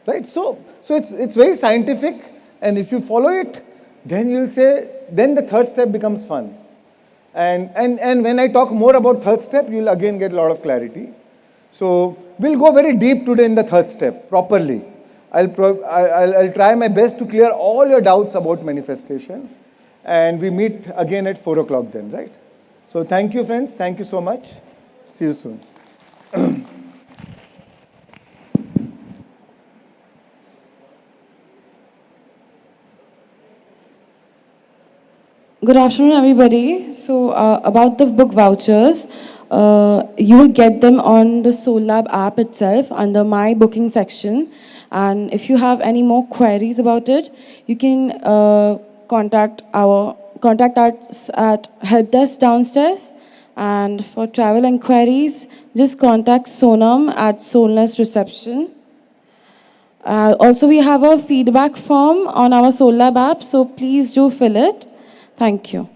right? So it's very scientific, and if you follow it, then you'll say, then the third step becomes fun. And when I talk more about third step, you'll again get a lot of clarity. So we'll go very deep today in the third step, properly. I'll try my best to clear all your doubts about manifestation. And we meet again at 4 o'clock then, right? So thank you, friends. Thank you so much. See you soon. Good afternoon, everybody. So about the book vouchers, you will get them on the Soul Lab app itself under my booking section. And if you have any more queries about it, you can contact us at help desk downstairs. And for travel inquiries, just contact Sonam at Soulness Reception. Also, we have a feedback form on our Soul Lab app, so please do fill it. Thank you.